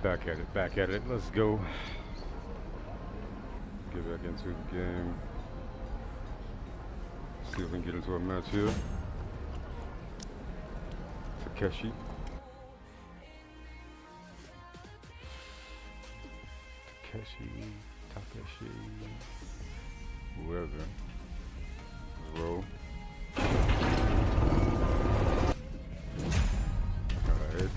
Back at it. Let's go. Get back into the game. See if we can get into a match here. Takeshi. Takeshi. Whoever. Roll. Alright.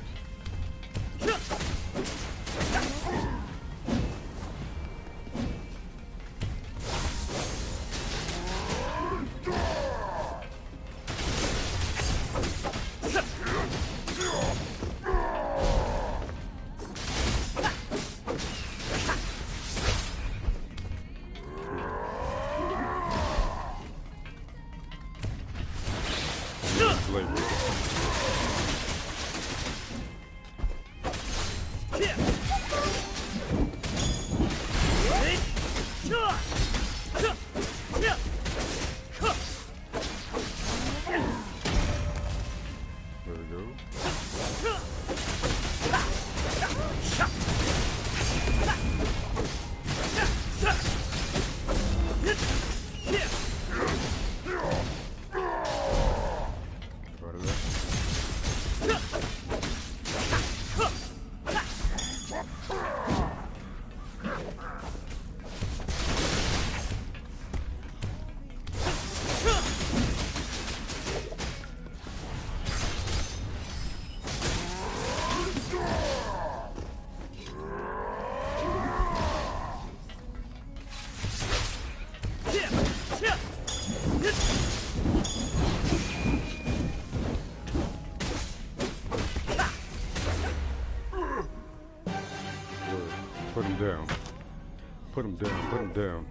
Put him down. Put him down. Put him down.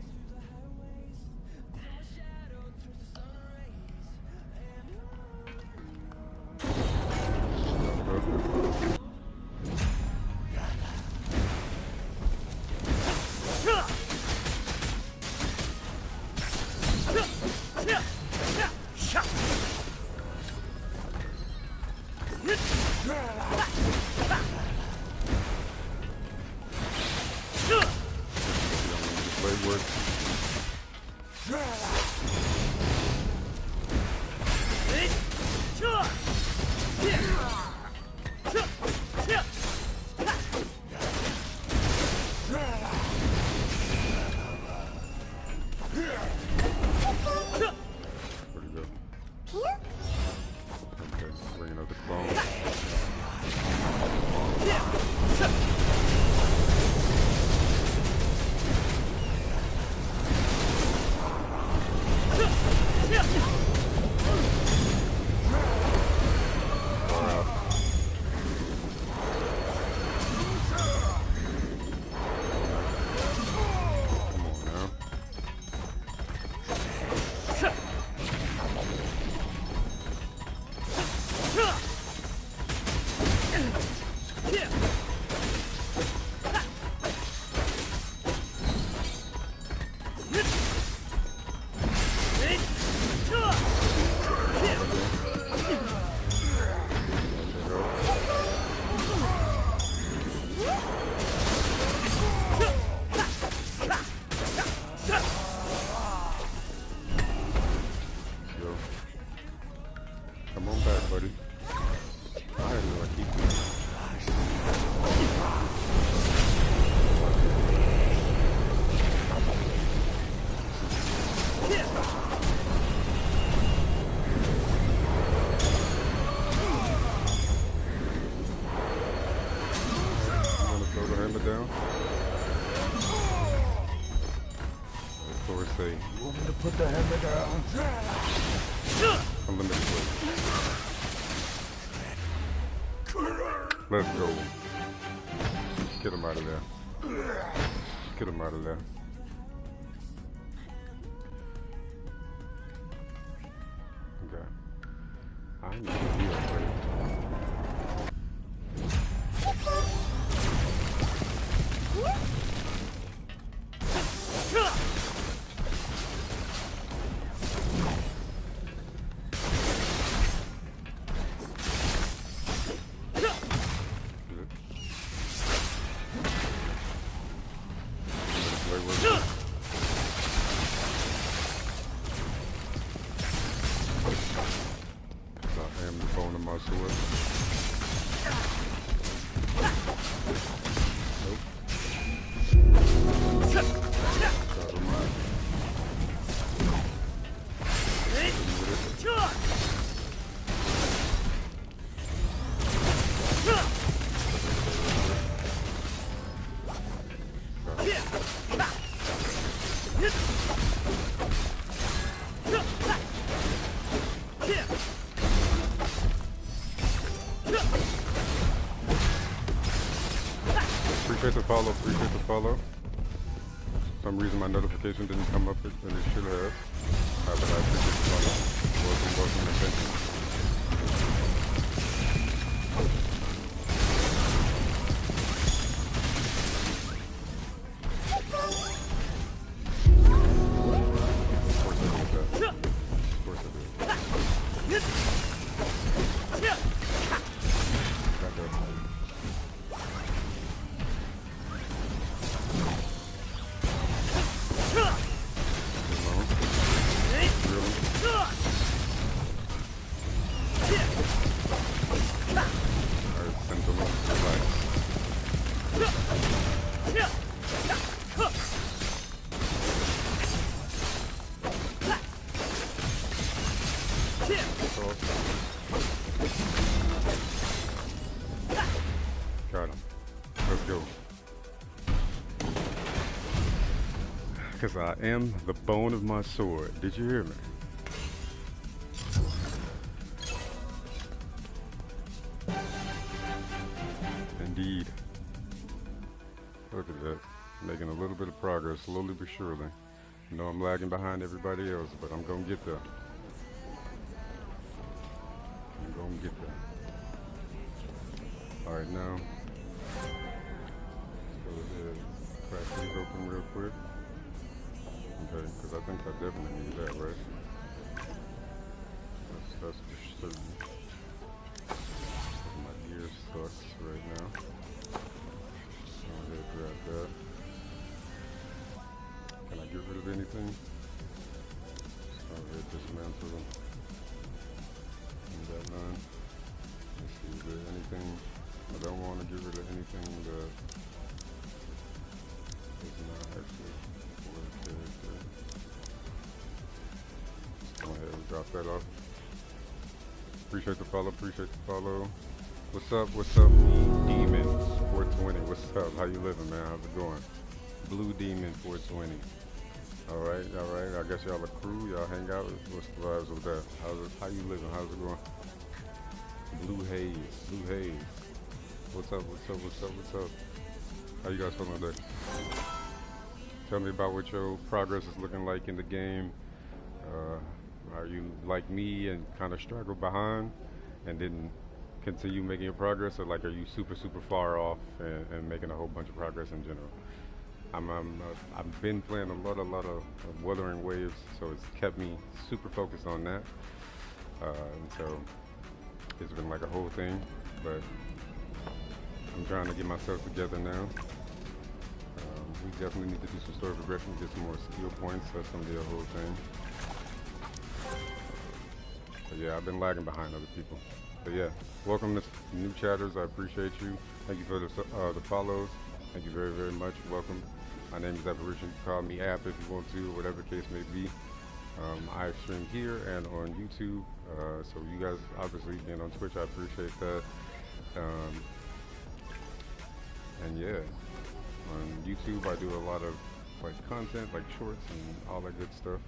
Put the hammer down. Unlimited blade. Let's go. Get him out of there. Get him out of there. Okay. I need to heal, buddy. my sword. Nope. Appreciate the follow, appreciate the follow. For some reason my notification didn't come up and it should have. But I appreciate the follow. Welcome, welcome, and thank you. Got him. Let's go. Because I am the bone of my sword. Did you hear me? Indeed. Look at that. Making a little bit of progress, slowly but surely. I know I'm lagging behind everybody else, but I'm gonna get there. I'm gonna get there. Alright, now, let's go ahead and crack these open real quick. Okay, because I think I definitely need that, right? That's for certain. My gear sucks right now. Go ahead and grab that. Can I get rid of anything? Go ahead and dismantle them. In that line. Let's see, is there anything? I don't want to get rid of anything that is not actually for the character. Go ahead and drop that off. Appreciate the follow, appreciate the follow. What's up, Demons 420? What's up? How you living, man? How's it going? Blue Demon 420. Alright, alright. I guess y'all a crew, y'all hang out. What's the vibes with that? How you living? How's it going? Blue Haze, Blue Haze. What's up, what's up, what's up, what's up? How you guys feeling today? Tell me about what your progress is looking like in the game. Are you like me and kind of struggle behind and didn't continue making your progress, or like are you super far off and making a whole bunch of progress in general? I've been playing a lot of Wuthering Waves, so it's kept me super focused on that. And so it's been like a whole thing, but I'm trying to get myself together now. We definitely need to do some story progression, get some more skill points. That's gonna be a whole thing. But yeah, I've been lagging behind other people. But yeah, welcome to new chatters. I appreciate you. Thank you for the follows. Thank you very much. Welcome. My name is Apparition. You can call me App if you want to, or whatever the case may be. I stream here and on YouTube. So you guys obviously being on Twitch, I appreciate that. And yeah, on YouTube I do a lot of like content, like shorts and all that good stuff.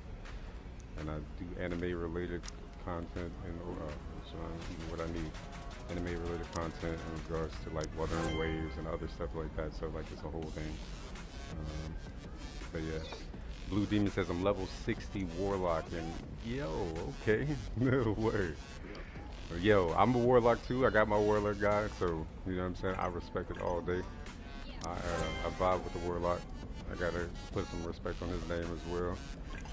And I do anime related content and what I need. Anime related content in regards to like Wuthering Waves and other stuff like that. So like it's a whole thing. But yeah, Blue Demon says I'm level 60 Warlock, and yo, okay, no way. Yo, I'm a Warlock too. I got my Warlock guy, so you know what I'm saying. I respect it all day. I vibe with the Warlock. I gotta put some respect on his name as well.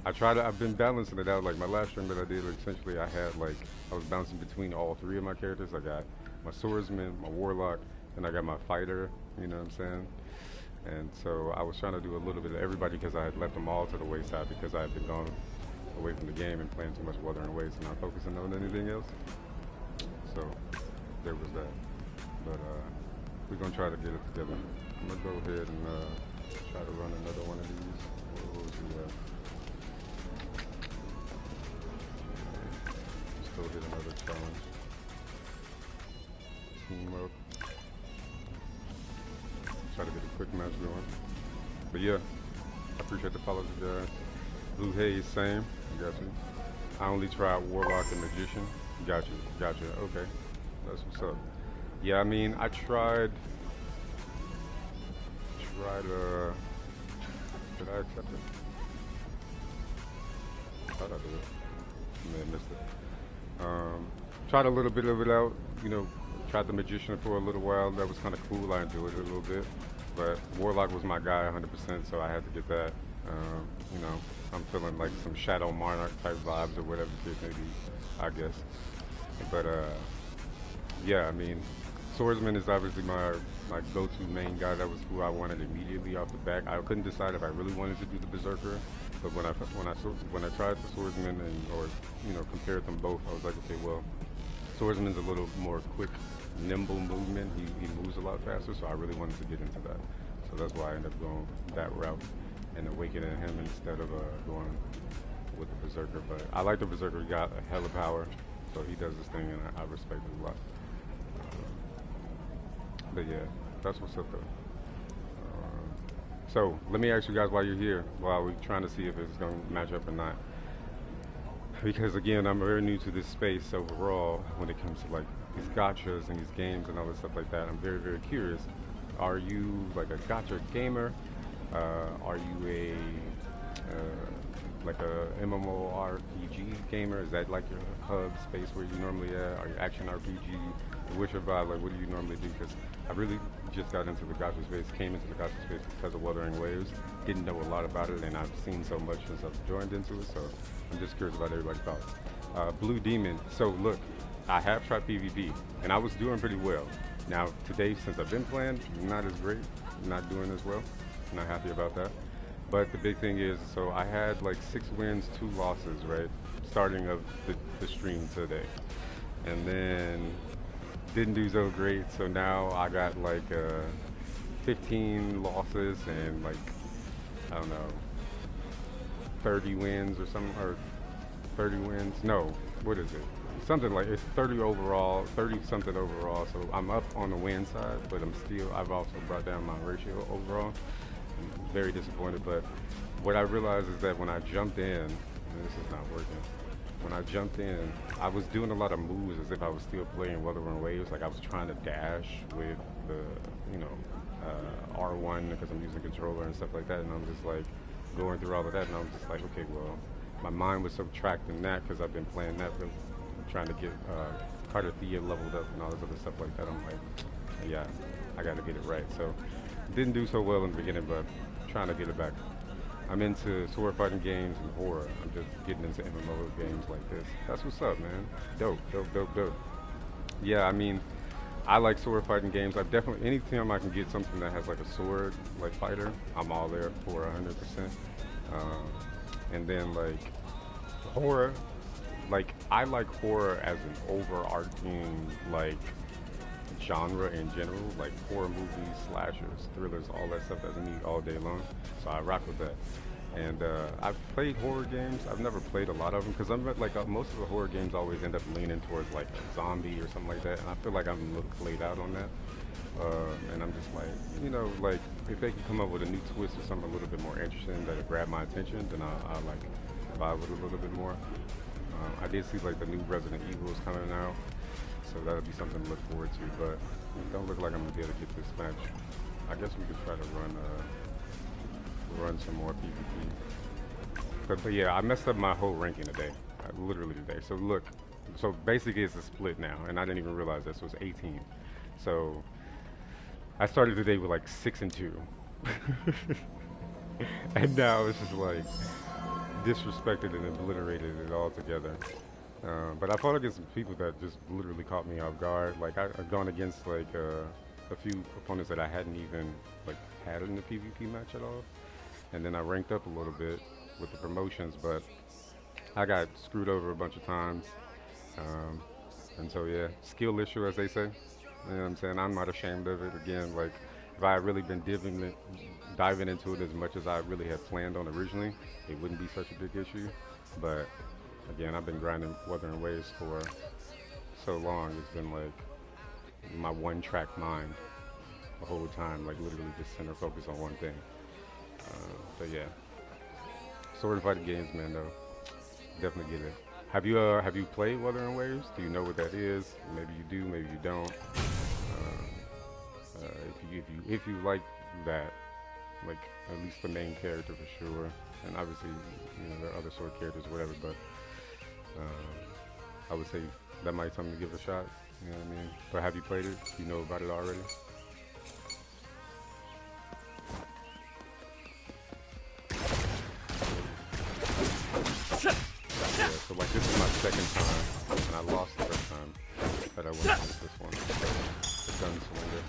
I've been balancing it out. Like my last stream that I did, essentially I had like, I was bouncing between all three of my characters. I got my Swordsman, my Warlock, and I got my Fighter, you know what I'm saying? And so I was trying to do a little bit of everybody because I had left them all to the wayside because I had been gone away from the game and playing too much Wuthering Waves and not focusing on anything else. So there was that. But we're gonna try to get it together. I'm gonna go ahead and try to run another one of these. What was the still hit another challenge. Team up. Try to get a quick match going. But yeah, I appreciate the follows, guys. Blue Haze, same. Got you. I only tried Warlock and Magician. Got you. Okay, that's what's up. Yeah, I mean, I tried. Did I accept it? Thought I did. May have missed it. Tried a little bit of it out. You know, tried the Magician for a little while. That was kind of cool. I enjoyed it a little bit. But Warlock was my guy 100%, so I had to get that. You know, I'm feeling like some Shadow Monarch type vibes or whatever the case may be, I guess. But yeah, I mean, Swordsman is obviously my go-to main guy. That was who I wanted immediately off the back. I couldn't decide if I really wanted to do the Berserker, but when I tried the Swordsman or you know, compared them both, I was like, okay, well, Swordsman's a little more quick, nimble movement. He moves a lot faster, so I really wanted to get into that. So that's why I ended up going that route and awakening him instead of going with the Berserker. But I like the Berserker. He got a hell of power, so he does this thing, and I respect it a lot. But yeah, that's what's up though. So let me ask you guys while you're here, while we're trying to see if it's going to match up or not. Because again, I'm very new to this space overall when it comes to like these gachas and these games and all this stuff like that. I'm very, very curious. Are you like a gacha gamer? Are you a like a MMORPG gamer? Is that like your hub space where you normally at? Are you action RPG? What's your vibe? Like, what do you normally do? Because I really just got into the gacha space, came into the gacha space because of Wuthering Waves. Didn't know a lot about it, and I've seen so much since I've joined into it, so I'm just curious about everybody's thoughts. Blue Demon. So look, I have tried PvP, and I was doing pretty well. Now, today, since I've been playing, not as great, not doing as well. Not happy about that. But the big thing is, so I had like 6 wins, 2 losses, right? Starting of the stream today. And then didn't do so great, so now I got like 15 losses and like, I don't know, 30 wins or something, or 30 wins. No, what is it? Something like, it's 30 overall, 30 something overall. So I'm up on the win side, but I've also brought down my ratio overall. I'm very disappointed, but what I realized is that when I jumped in, and this is not working, when I jumped in, I was doing a lot of moves as if I was still playing Wuthering Waves. Like I was trying to dash with the, you know, R1 because I'm using controller and stuff like that, and I'm just like going through all of that, and I'm just like, okay, well, my mind was subtracting that because I've been playing that, but trying to get Carter Thea leveled up and all this other stuff like that. I'm like, yeah, I got to get it right. So didn't do so well in the beginning, but trying to get it back. I'm into sword fighting games and horror. I'm just getting into MMO games like this. That's what's up, man. Dope. Yeah, I mean, I like sword fighting games. I've definitely, anytime I can get something that has like a sword, like fighter, I'm all there for 100%. And then like horror, like I like horror as an overarching like genre in general, like horror movies, slashers, thrillers, all that stuff that's me all day long. So I rock with that. And I've played horror games. I've never played a lot of them because I'm like most of the horror games always end up leaning towards like a zombie or something like that, and I feel like I'm a little played out on that. And I'm just like, you know, like if they can come up with a new twist or something a little bit more interesting that'll grab my attention, then I like vibe with it a little bit more. I did see like the new Resident Evil is coming out, so that'll be something to look forward to, but it don't look like I'm gonna be able to get this match. I guess we could try to run some more PvP. But yeah, I messed up my whole ranking today, literally today. So look, so basically it's a split now, and I didn't even realize this was 18. So I started today with like 6 and 2, and now it's just like disrespected and obliterated it all together. But I fought against some people that just literally caught me off guard. Like I've gone against like a few opponents that I hadn't even like had in the PvP match at all, and then I ranked up a little bit with the promotions, but I got screwed over a bunch of times. And so yeah, skill issue as they say. You know what I'm saying? I'm not ashamed of it. Again, like if I had really been diving into it as much as I really had planned on originally, it wouldn't be such a big issue. But again, I've been grinding Wuthering Waves for so long. It's been like my one-track mind the whole time, like literally just center focus on one thing. But yeah, sword fighting games, man. Though, definitely get it. Have you played Wuthering Waves? Do you know what that is? Maybe you do, maybe you don't. If you like that, like at least the main character for sure, and obviously you know there are other sword characters, or whatever. But I would say that might be something to give a shot. You know what I mean? But have you played it? Do you know about it already? Yeah, so like this is my second time, and I lost the first time that I went against this one. The gunslinger.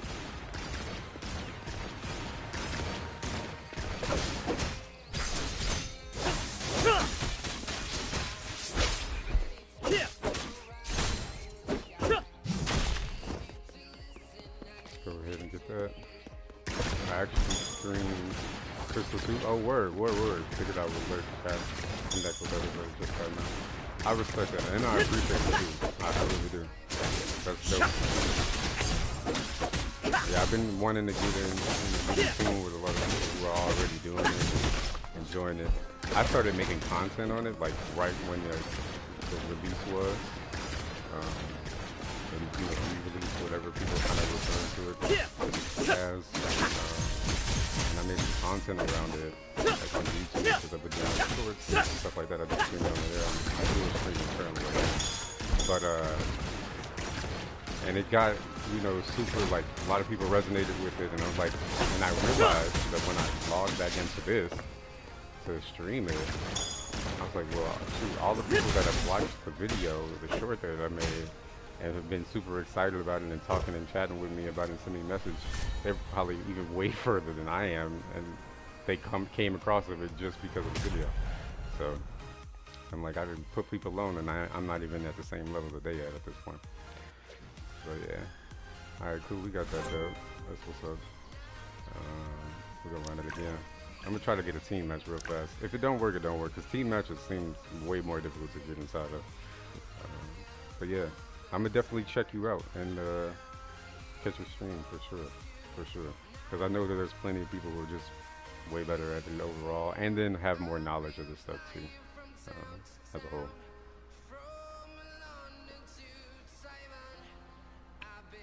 Go ahead and get that. I actually streamed Crystal 2. Oh, word. Figured out what Lurk had connect with everybody just right now. I respect that, and I appreciate it too. I really do. That's dope. Yeah, I've been wanting to get in the scene with a lot of people who are already doing it, enjoying it. I started making content on it, like right when the release was. And, you know, re-release, whatever people kind of refer to it as. And I made some content around it, like on YouTube, because I've been doing shorts and stuff like that. I do streaming on there. I do a streaming currently right now. But, and it got, you know, super, like, a lot of people resonated with it, and I was like, and I realized that when I logged back into this to stream it, I was like, well, shoot, all the people that have watched the video, the short that I made, and have been super excited about it and talking and chatting with me about it and sending me a message, they're probably even way further than I am, and they came across of it just because of the video. So I'm like, I didn't put people alone, and I'm not even at the same level that they at this point. So yeah. Alright, cool, we got that dub. That's what's up. We're gonna run it again. I'm gonna try to get a team match real fast. If it don't work, it don't work, because team matches seem way more difficult to get inside of. But yeah, I'm gonna definitely check you out and catch your stream for sure. Because I know that there's plenty of people who are just way better at it overall, and then have more knowledge of this stuff too, as a whole.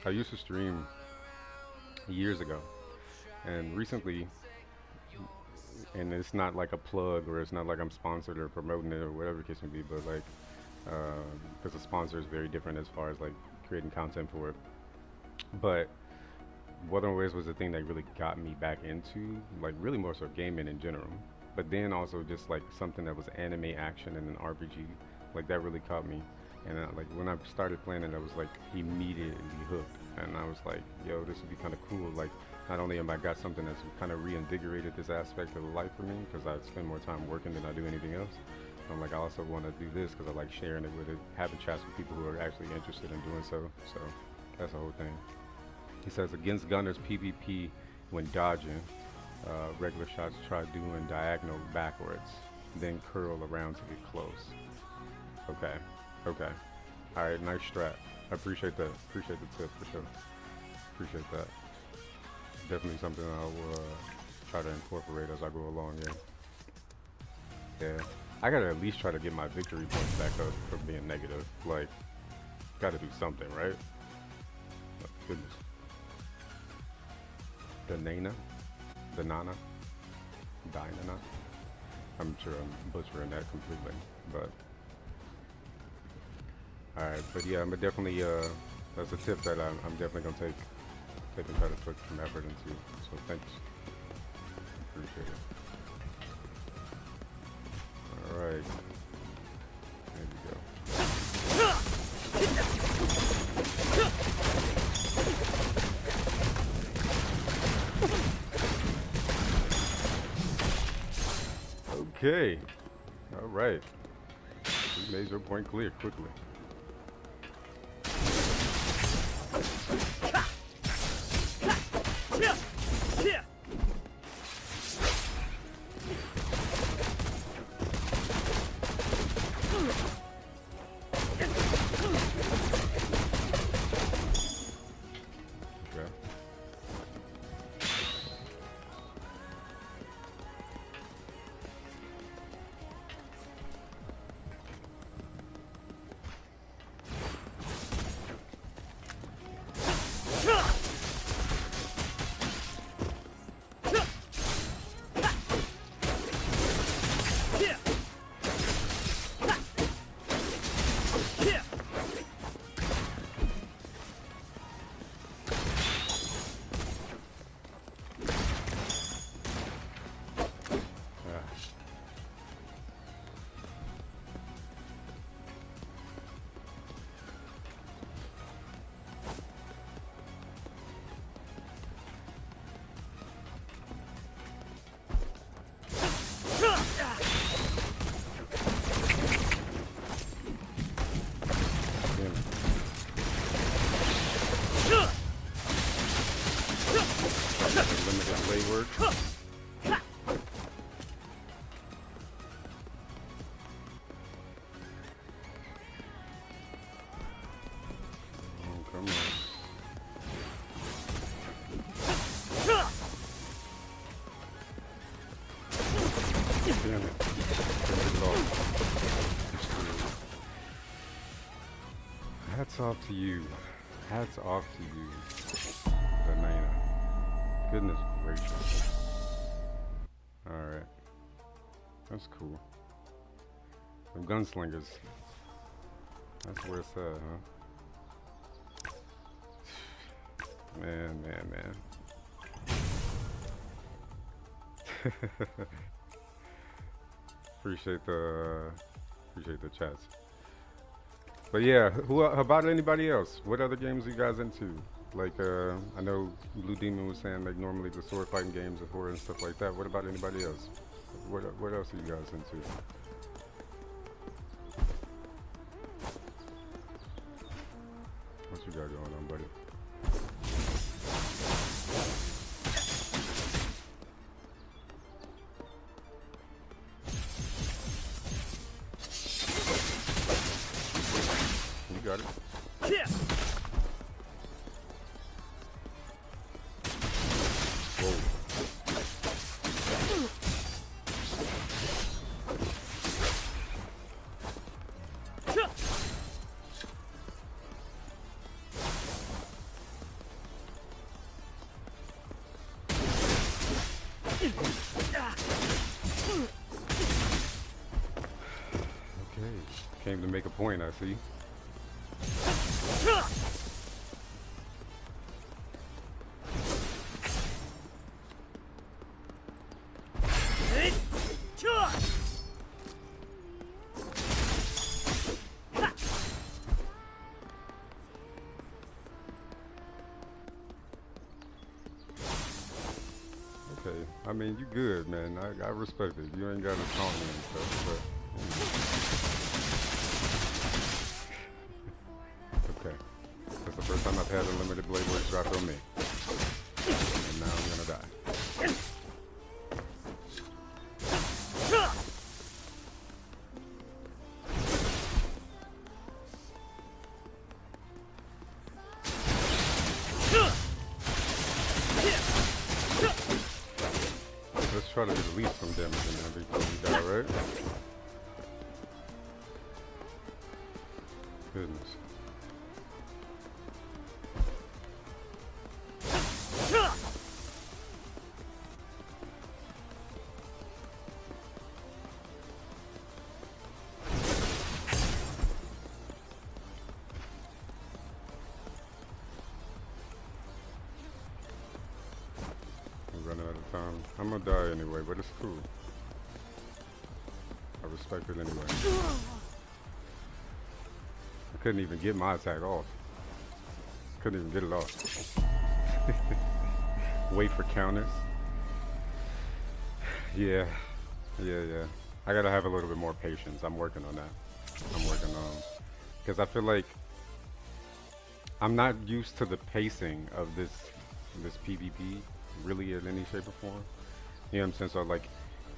I used to stream years ago, and recently, and it's not like a plug, or it's not like I'm sponsored or promoting it or whatever the case may be, but like, because the sponsor is very different as far as like creating content for it. But Wuthering Waves was the thing that really got me back into, like, really more so gaming in general. But then also just like something that was anime action and an RPG, like that really caught me. And like when I started playing it, I was like immediately hooked. And I was like, yo, this would be kind of cool. Like, not only am I got something that's kind of reinvigorated this aspect of life for me, because I spend more time working than I do anything else. I'm like, I also want to do this because I like sharing it with it, having chats with people who are actually interested in doing so. So that's the whole thing. He says, against gunners PvP when dodging, regular shots try doing diagonal backwards, then curl around to get close. Okay. Alright, nice strat. I appreciate that. Appreciate the tip for sure. Appreciate that. Definitely something I will try to incorporate as I go along, yeah. I gotta at least try to get my victory points back up from being negative. Like, gotta do something, right? Oh, goodness. Dinana? I'm sure I'm butchering that completely, but alright, but yeah, I'm definitely, that's a tip that I'm definitely gonna take and try to put some effort into, so thanks. Appreciate it. Alright. There we go. Okay. Alright. You made your point clear quickly. Hats off to you. Hats off to you, Banana. Goodness gracious. Alright. That's cool. Some gunslingers. That's where it's at, huh? Man. Appreciate the chats. But yeah, who about anybody else? What other games are you guys into? Like, I know Blue Demon was saying like normally the sword fighting games are horror and stuff like that. What about anybody else? What else are you guys into? What you got going on, buddy? You got it. Yeah. Whoa. Okay, came to make a point, I see. Okay, I mean, you good, man. I respect it. You ain't got to taunt me and stuff, but... Okay. That's the first time I've had a limited blade work dropped on me. And now I'm gonna die. Let's try to get at least some damage in there before we die, right? Goodness. I'm running out of time. I'm gonna die anyway, but it's cool. I respect it anyway. I couldn't even get my attack off. Couldn't even get it off. Wait for counters. Yeah. I gotta have a little bit more patience. I'm working on that. Because I feel like I'm not used to the pacing of this PvP really in any shape or form. You know what I'm saying? So like,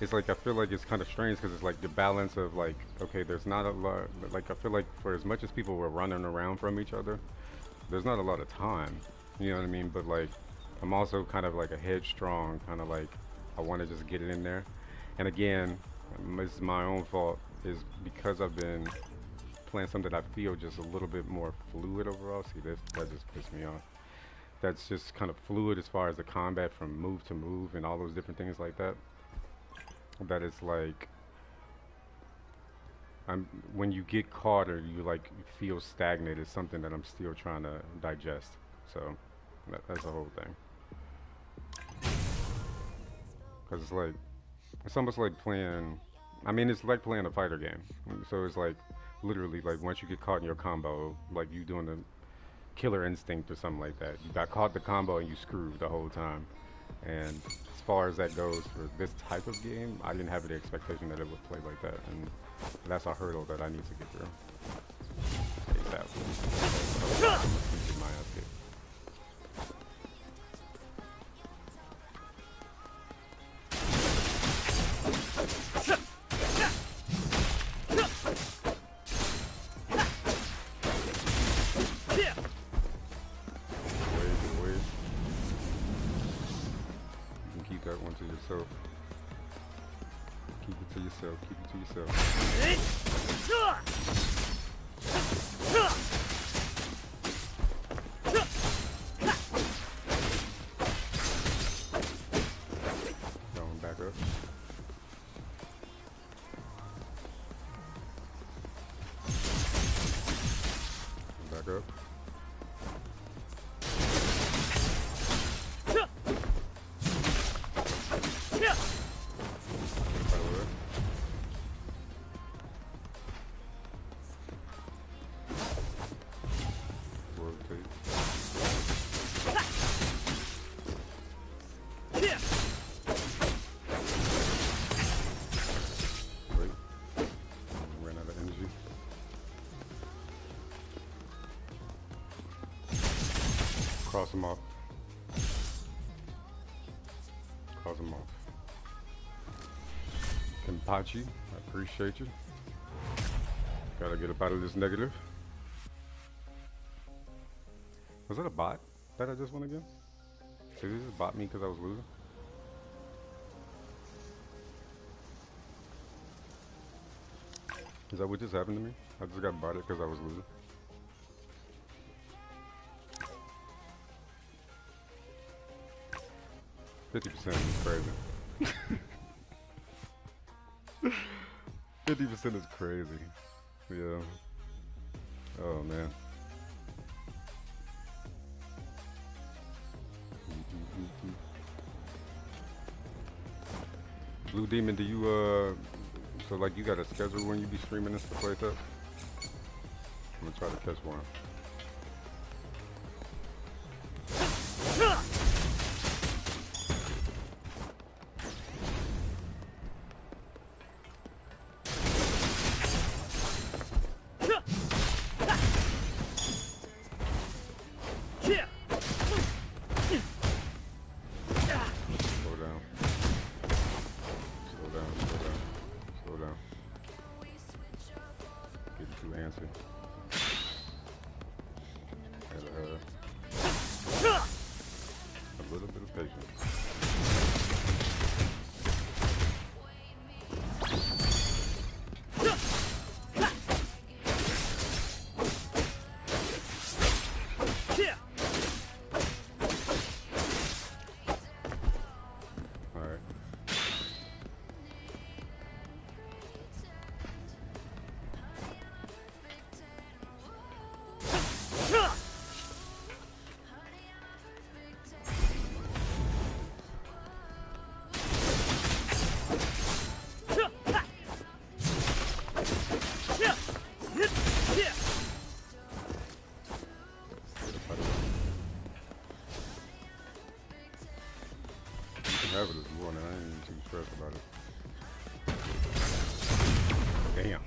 it's like I feel like it's kind of strange because it's like the balance of like, okay, there's not a lot. Like I feel like for as much as people were running around from each other, there's not a lot of time. You know what I mean? But like, I'm also kind of like a headstrong, kind of like I want to just get it in there. And again, it's my own fault is because I've been playing something that I feel just a little bit more fluid overall. See, that just pissed me off. That's just kind of fluid as far as the combat from move to move and all those different things like that. That it's like I'm when you get caught or you like feel stagnant is something that I'm still trying to digest. So that's the whole thing. Cause it's like it's almost like playing. I mean, it's like playing a fighter game. So it's like literally like once you get caught in your combo, like you doing the killer instinct or something like that. You got caught the combo and you screwed the whole time. And as far as that goes for this type of game, I didn't have the expectation that it would play like that, and that's a hurdle that I need to get through. ASAP. My ass kicked. That one to yourself. Keep it to yourself. Keep it to yourself. Going back up. Back up. Cross them off. Cross them off. Kenpachi, I appreciate you. Gotta get up out of this negative. Was that a bot that I just won again? Did it just bot me because I was losing? Is that what just happened to me? I just got botted because I was losing. $50% is crazy. 50% is crazy. Yeah. Oh man. Blue Demon, do you so like you got a schedule when you be streaming and stuff like that? I'm gonna try to catch one. Have it this morning. I ain't even too stressed about it. Damn.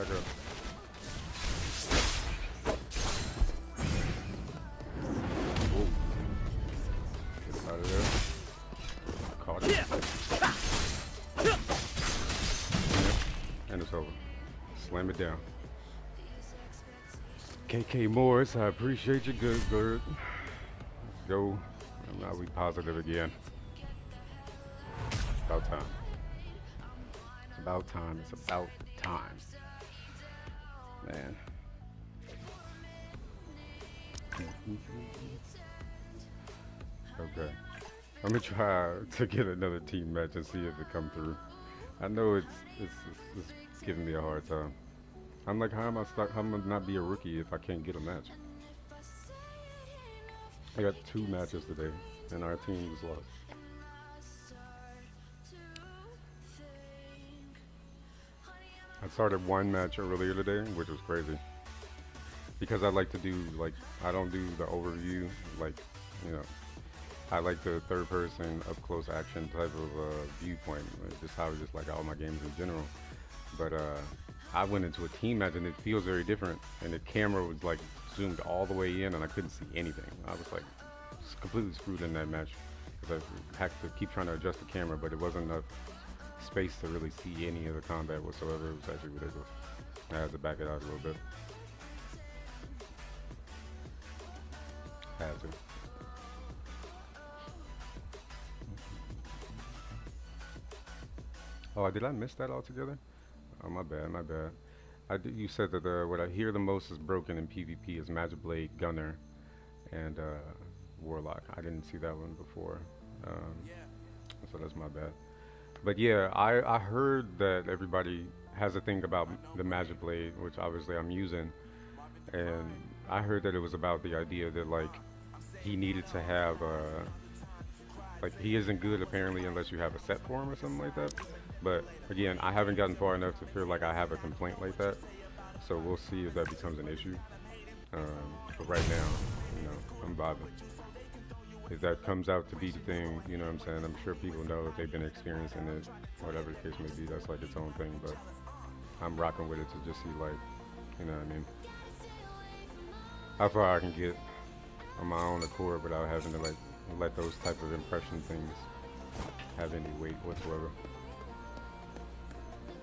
back up. Whoa. Get out of there. Caught it. And it's over. Slam it down. KK Morris, I appreciate you. Good. Let's go. Now we positive again. About time. It's about time. It's about time. Man. Okay. I'm gonna try to get another team match and see if it come through. I know it's giving me a hard time. I'm like, how am I stuck? How am I not be a rookie if I can't get a match? I got 2 matches today, and our team was lost. I started 1 match earlier today, which was crazy. Because I like to do, like, I don't do the overview, like, you know, I like the third person, up close action type of viewpoint. Just how I just like all my games in general. But I went into a team match and it feels very different. And the camera was like zoomed all the way in and I couldn't see anything. I was like completely screwed in that match because I had to keep trying to adjust the camera, but it wasn't enough space to really see any of the combat whatsoever. It was actually ridiculous. I had to back it out a little bit. Had to. Oh, did I miss that altogether? Oh, my bad, my bad. You said that what I hear the most is broken in PvP is Magic Blade, Gunner, and Warlock. I didn't see that one before, so that's my bad. But yeah, I heard that everybody has a thing about the Magic Blade, which obviously I'm using, and I heard that it was about the idea that like he needed to have like he isn't good apparently unless you have a set for him or something like that. But again, I haven't gotten far enough to feel like I have a complaint like that. So we'll see if that becomes an issue. But right now, you know, I'm vibing. If that comes out to be the thing, you know what I'm saying? I'm sure people know if they've been experiencing it, whatever the case may be, that's like its own thing. But I'm rocking with it to just see like, you know what I mean? How far I can get on my own accord without having to like let those type of impression things have any weight whatsoever.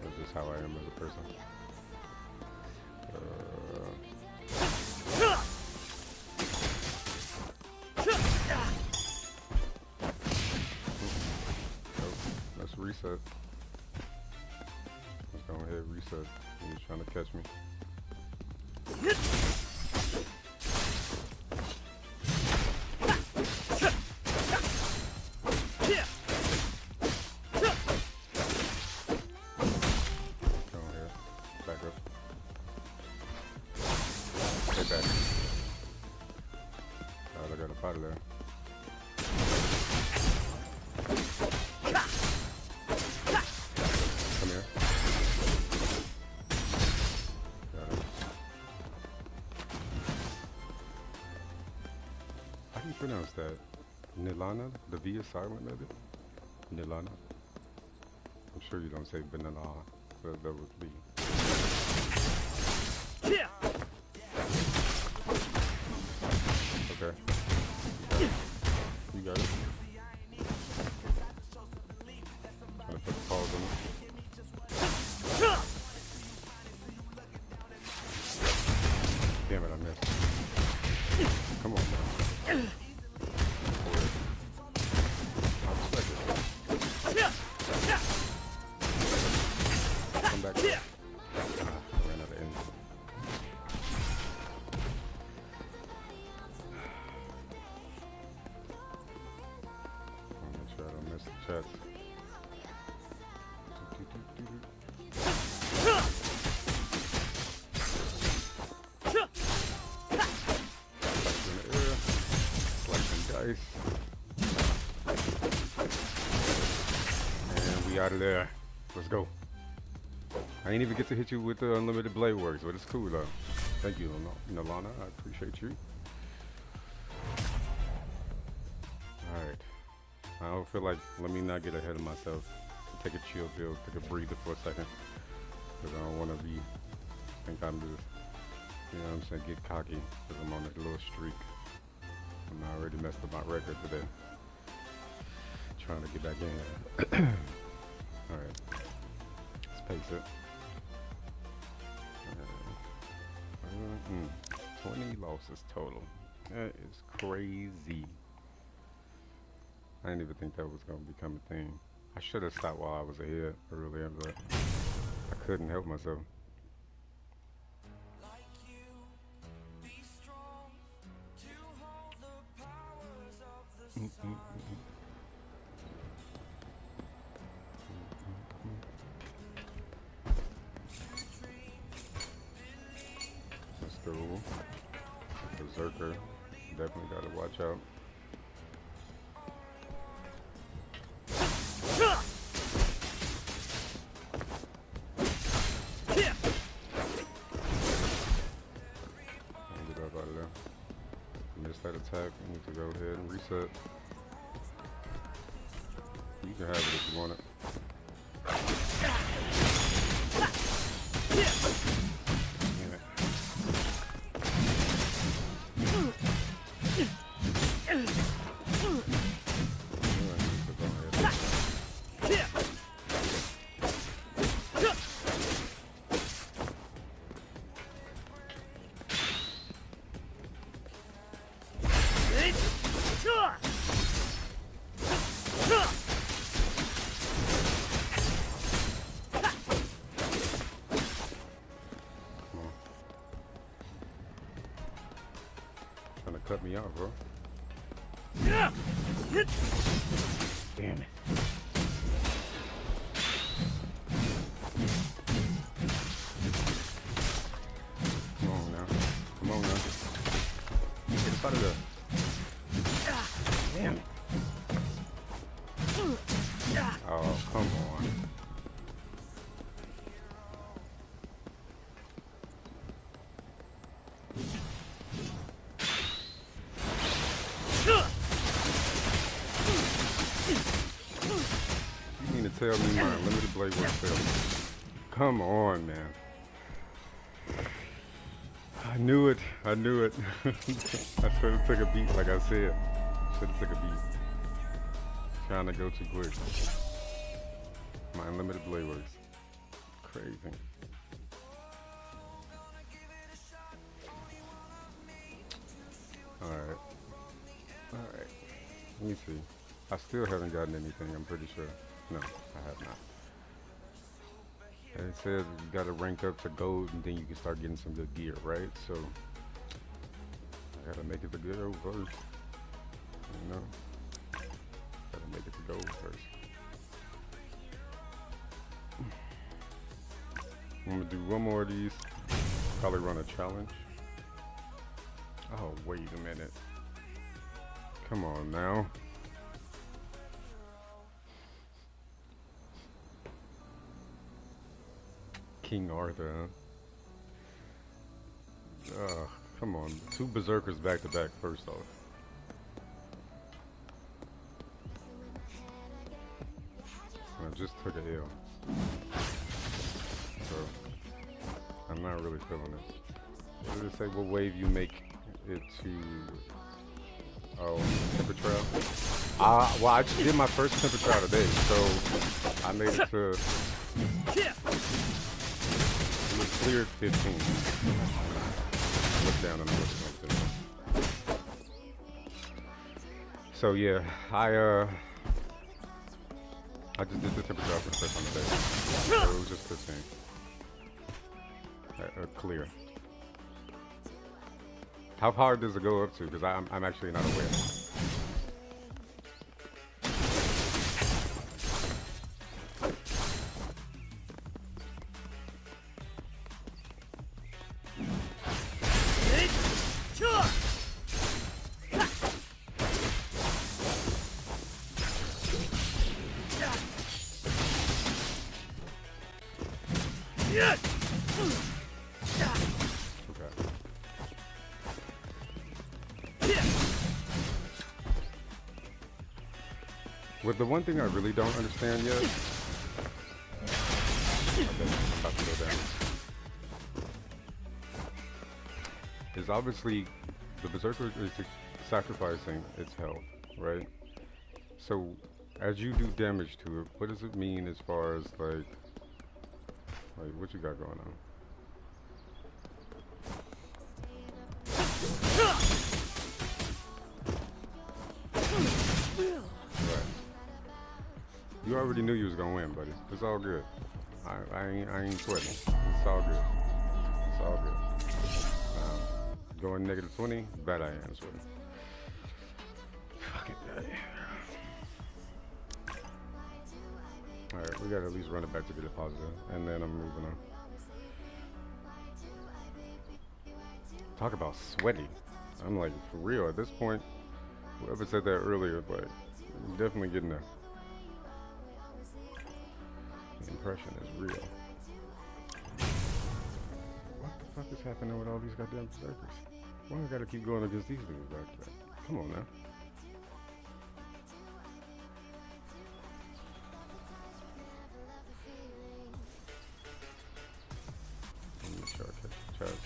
That's just how I am as a person. Let's reset. Let's go ahead and reset. He's trying to catch me. Pronounce that Nilana? The V is silent, maybe? Nilana? I'm sure you don't say banana, but that would be. Okay. You got it. Trying to put the pause on it. Damn it, I missed. Come on, man. Come back. I ran out of energy. I'll make sure I don't miss the chest. And we out of there. Let's go. I didn't even get to hit you with the unlimited blade works, but it's cool though. Thank you, Nalana. I appreciate you. Alright. I don't feel like, let me not get ahead of myself. Take a chill pill, take a breather for a second. Because I don't want to be think I'm just, you know what I'm saying, get cocky because I'm on a little streak. I already messed up my record today. Trying to get back in. Alright. Let's pace it. 20 losses total. That is crazy. I didn't even think that was going to become a thing. I should have stopped while I was ahead earlier, but I couldn't help myself. Let's go. Berserker. Definitely got to watch out. Get up out of there. Missed that attack. We need to go ahead and reset. You can have it if you want it. Cut me out, bro. Damn it. Come on now. Come on now. Get us out of there. Damn it. Oh, come on. Tell me my unlimited blade work failed. Come on, man. I knew it. I knew it. I should have took a beat, like I said. Should have took a beat. Trying to go too quick. My unlimited blade works. Crazy. Alright. Alright. Let me see. I still haven't gotten anything, I'm pretty sure. No, I have not. And it says you gotta rank up to gold and then you can start getting some good gear, right? So I gotta make it to gold first. You know? Gotta make it to gold first. I'm gonna do one more of these. Probably run a challenge. Oh, wait a minute. Come on now. King Arthur, huh? Come on. 2 berserkers back to back, first off. I just took a L. So, I'm not really feeling it. What did it say? What wave you make it to? Oh, temper trial? Well, I just did my first temper trial today, so I made it to... Cleared 15. Look down on the list. So yeah, I just did the temperature for the first time today. So it was just 15. Clear. How hard does it go up to? Because I'm actually not aware. But the one thing I really don't understand yet. Okay, I'm about to go down. is obviously the berserker is sacrificing its health, right? So as you do damage to it, what does it mean as far as like what you got going on? Right. You already knew you was gonna win, buddy. It's all good. I ain't sweating. It's all good. It's all good. Going negative 20, bet I am sweating. Fucking alright, we gotta at least run it back to get it positive, and then I'm moving on. Talk about sweaty. I'm like, for real, at this point, whoever said that earlier, but definitely getting there. The impression is real. What the fuck is happening with all these goddamn berserkers? Why I gotta keep going against these dudes back to back? Come on now. Charge.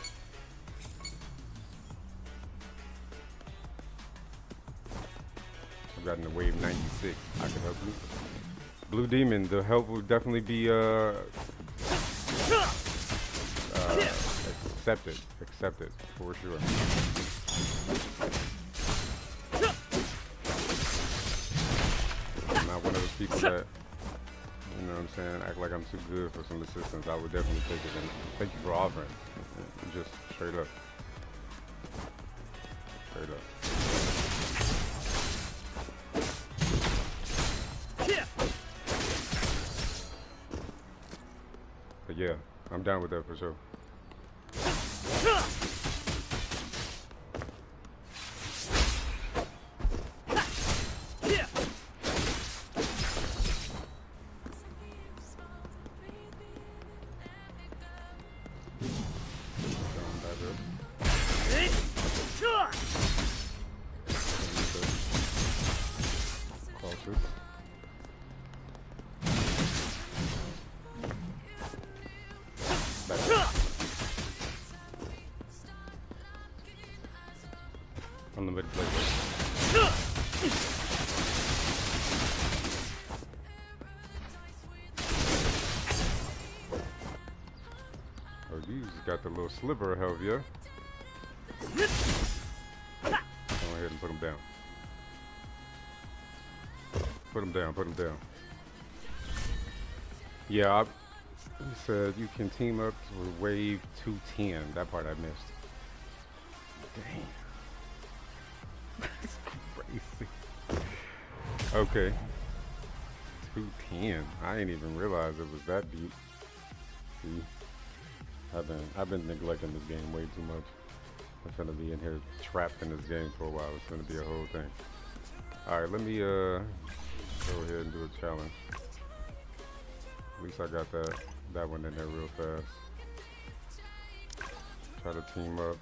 I've gotten to wave 96. I can help you. Blue Demon, the help will definitely be accepted for sure. I'm not one of those people that, you know what I'm saying, act like I'm too good for some assistance. I would definitely take it, and thank you for offering. Just straight up. Straight up. But yeah, I'm down with that for sure. Unlimited play. Oh, you just got the little sliver of health, yeah? Go ahead and put him down. Put him down, put him down. Yeah, he said you can team up with wave 210. That part I missed. Dang. That's crazy. Okay. 210. I didn't even realize it was that deep. See, I've been neglecting this game way too much. I'm gonna be in here trapped in this game for a while. It's gonna be a whole thing. All right, let me go ahead and do a challenge. At least I got that one in there real fast. Try to team up.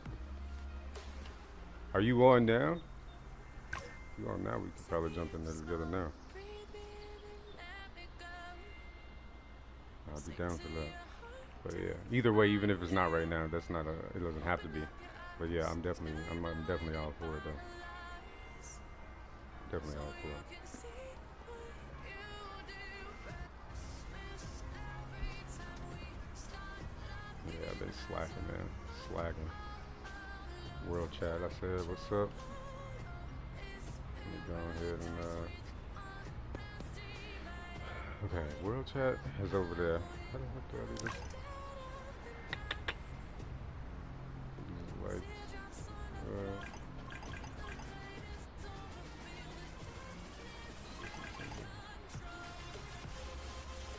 Are you on now? If you on now, we could probably jump in there together now. I'll be down for that. But yeah, either way, even if it's not right now, that's not it doesn't have to be. But yeah, I'm definitely all for it though. Definitely all for it. Yeah, they slacking, man. Slacking. World chat, I said, what's up? Let me go ahead and okay, world chat is over there. How the heck do I do this? These lights.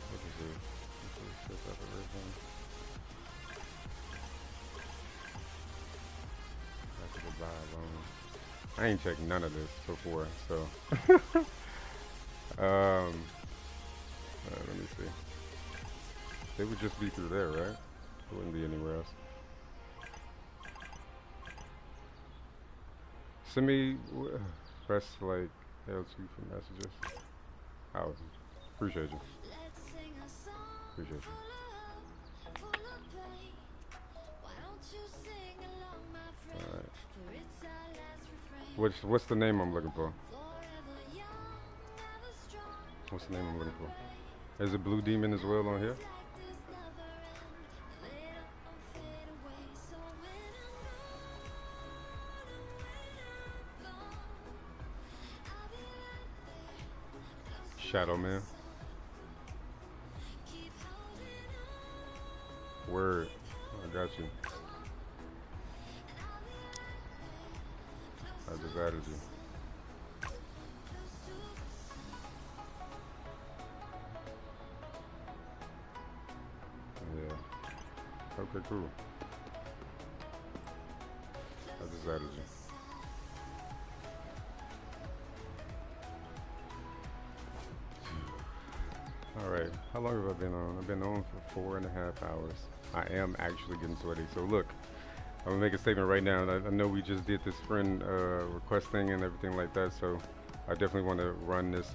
What is it? This is set up everything. I ain't checked none of this before, so let me see. They would just be through there, right? It wouldn't be anywhere else. Send me press like L2 for messages. Oh, appreciate you. Appreciate you. What's the name I'm looking for? What's the name I'm looking for? There's a blue demon as well on here. Shadow Man. Word. I got you. I just added you. Yeah. Okay, cool. I just added you. Alright, how long have I been on? I've been on for 4.5 hours. I am actually getting sweaty. So look, I'm gonna make a statement right now. I know we just did this friend request thing and everything like that, so I definitely want to run this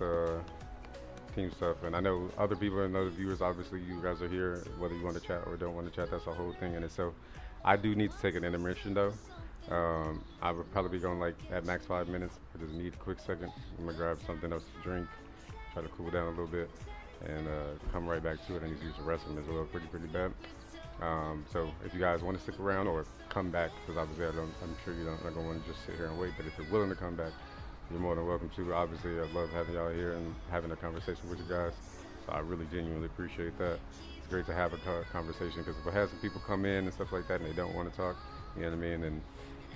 team stuff. And I know other people and other viewers, obviously you guys are here, whether you want to chat or don't want to chat, that's the whole thing in itself. I do need to take an intermission though. I would probably be going like at max 5 minutes. I just need a quick second. I'm gonna grab something else to drink, try to cool down a little bit, and come right back to it. I need to use the restroom as well, pretty bad. So if you guys want to stick around or come back, because obviously I'm sure you're not gonna want to just sit here and wait, but if you're willing to come back, you're more than welcome to. Obviously I love having y'all here and having a conversation with you guys, so I really genuinely appreciate that. It's great to have a conversation, because if I have some people come in and stuff like that and they don't want to talk, you know what I mean, and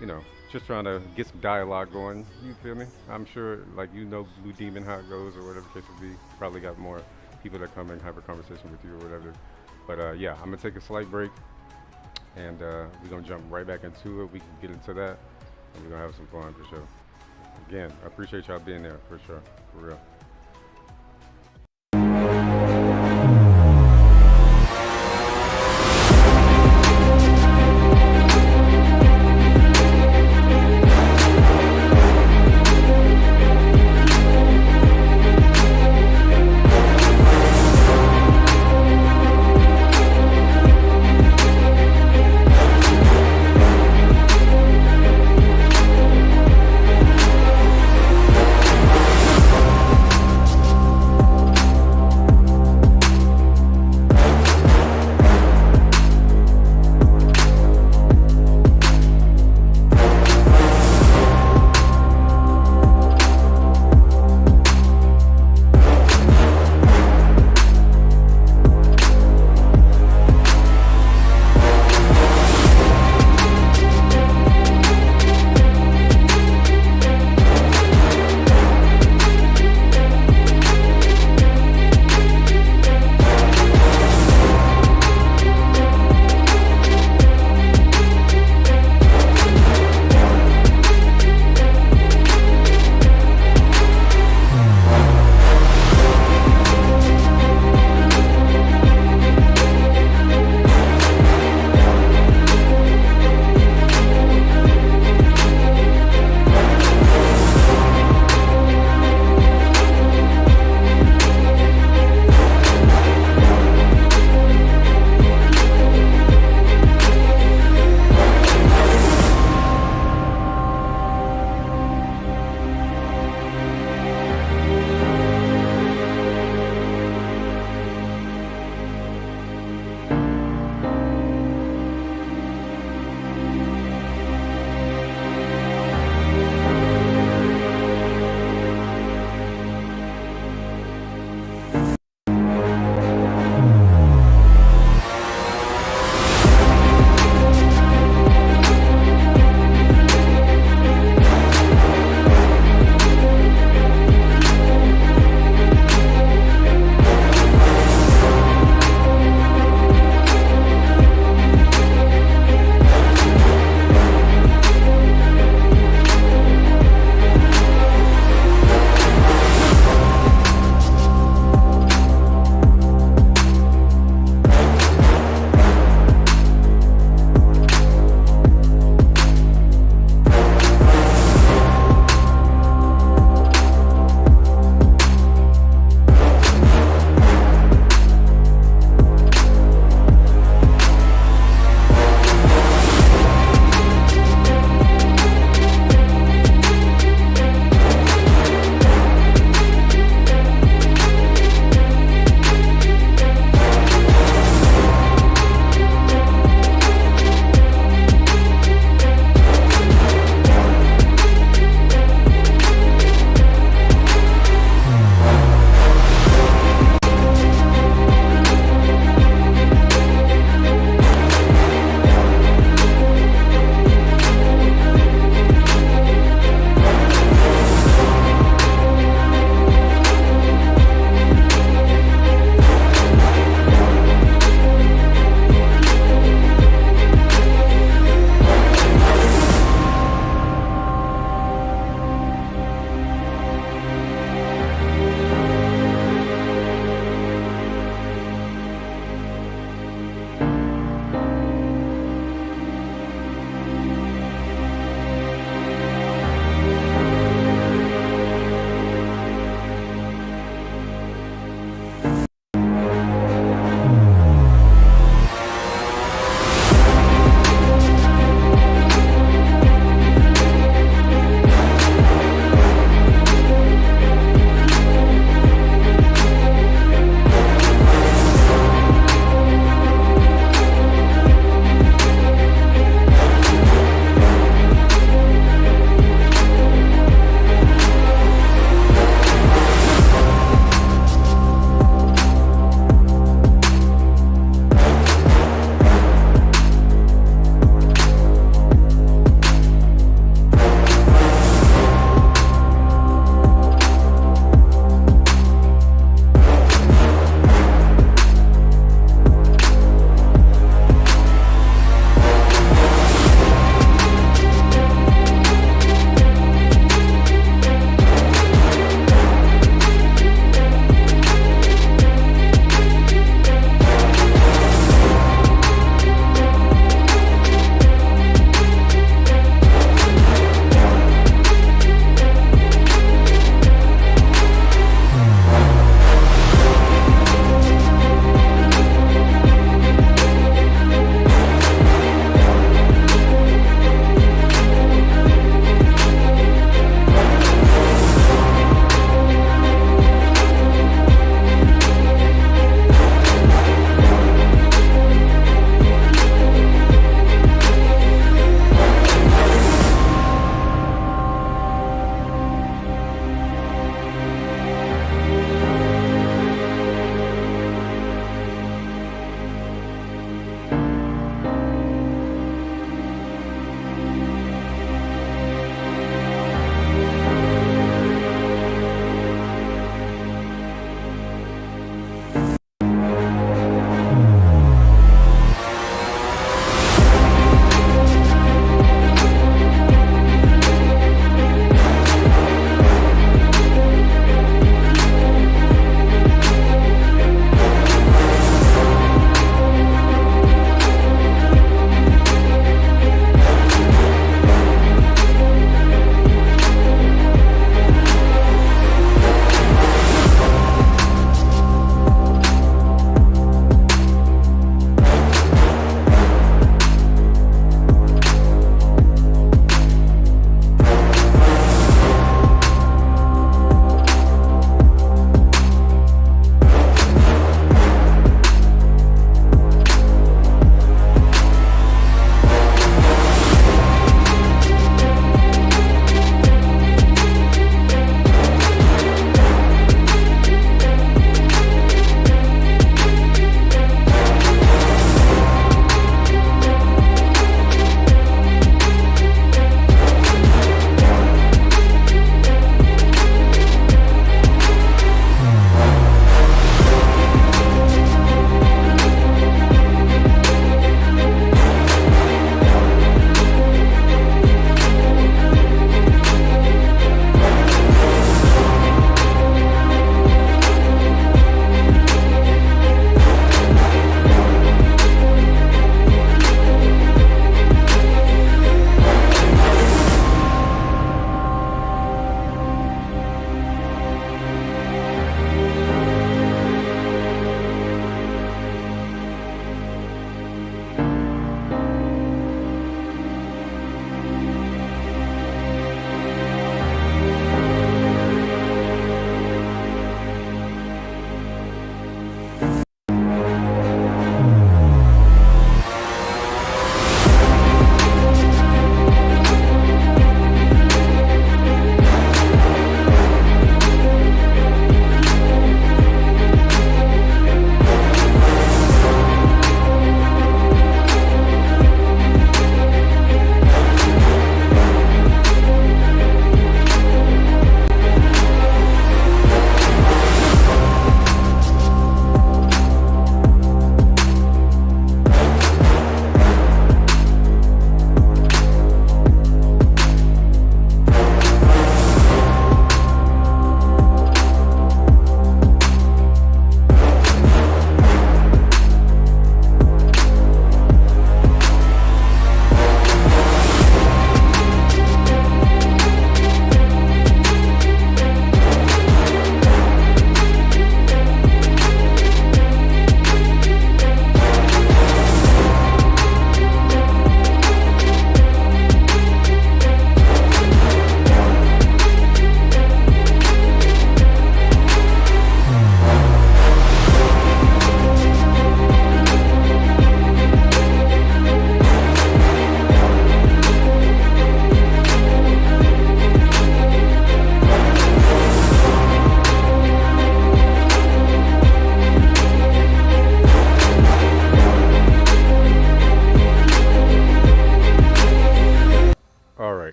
you know, just trying to get some dialogue going, you feel me? I'm sure, like, you know Blue Demon, how it goes, or whatever the case would be. Probably got more people that come and have a conversation with you or whatever. But yeah, I'm gonna take a slight break, and we're gonna jump right back into it. We can get into that, and we're gonna have some fun for sure. Again, I appreciate y'all being there for sure, for real.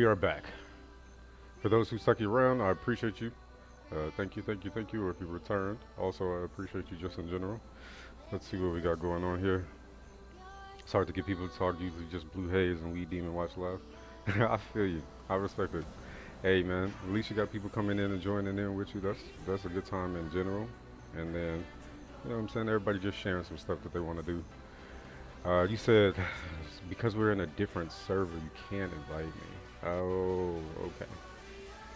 are back. For those who stuck around, I appreciate you. Thank you, thank you, thank you. Or if you returned, also I appreciate you just in general. Let's see what we got going on here. It's hard to get people to talk. Usually just Blue Haze and We Demon watch live. I feel you. I respect it. Hey man, at least you got people coming in and joining in with you. That's a good time in general. And then, you know what I'm saying, everybody just sharing some stuff that they want to do. You said because we're in a different server, you can't invite me. Oh, okay.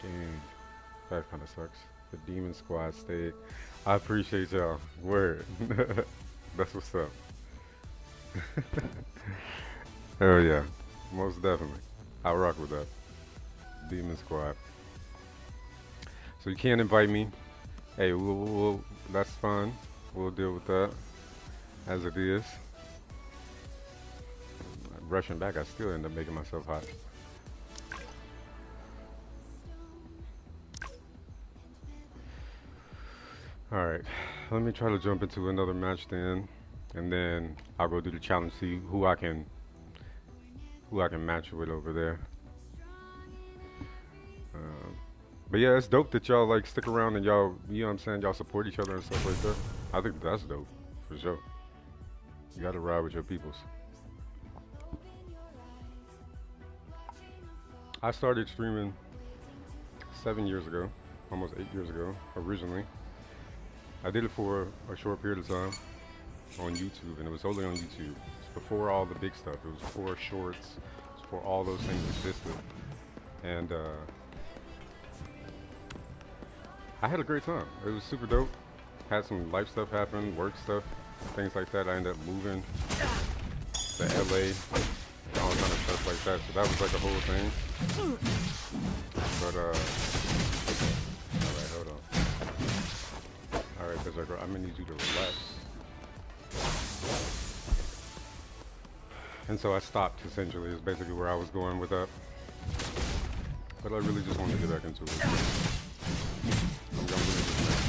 Dang, that kind of sucks. The Demon Squad stayed. I appreciate y'all. Word. That's what's up. Hell yeah, most definitely. I'll rock with that. Demon Squad. So you can't invite me. Hey, that's fine. We'll deal with that as it is. Rushing back, I still end up making myself hot. Alright, let me try to jump into another match then, and then I'll go do the challenge, see who I can match with over there. But yeah, it's dope that y'all like stick around and y'all, you know what I'm saying, y'all support each other and stuff like that. I think that's dope, for sure. You gotta ride with your peoples. I started streaming 7 years ago, almost 8 years ago, originally. I did it for a short period of time on YouTube, and it was only on YouTube. It's before all the big stuff. It was before shorts, it was before all those things existed. And I had a great time. It was super dope. Had some life stuff happen, work stuff, things like that. I ended up moving to LA and all kind of stuff like that. So that was like a whole thing. But alright, hold on. Alright, Berserker, I'm gonna need you to relax. And so I stopped, essentially, is basically where I was going with that. But I really just want to get back into it. I'm gonna win this match.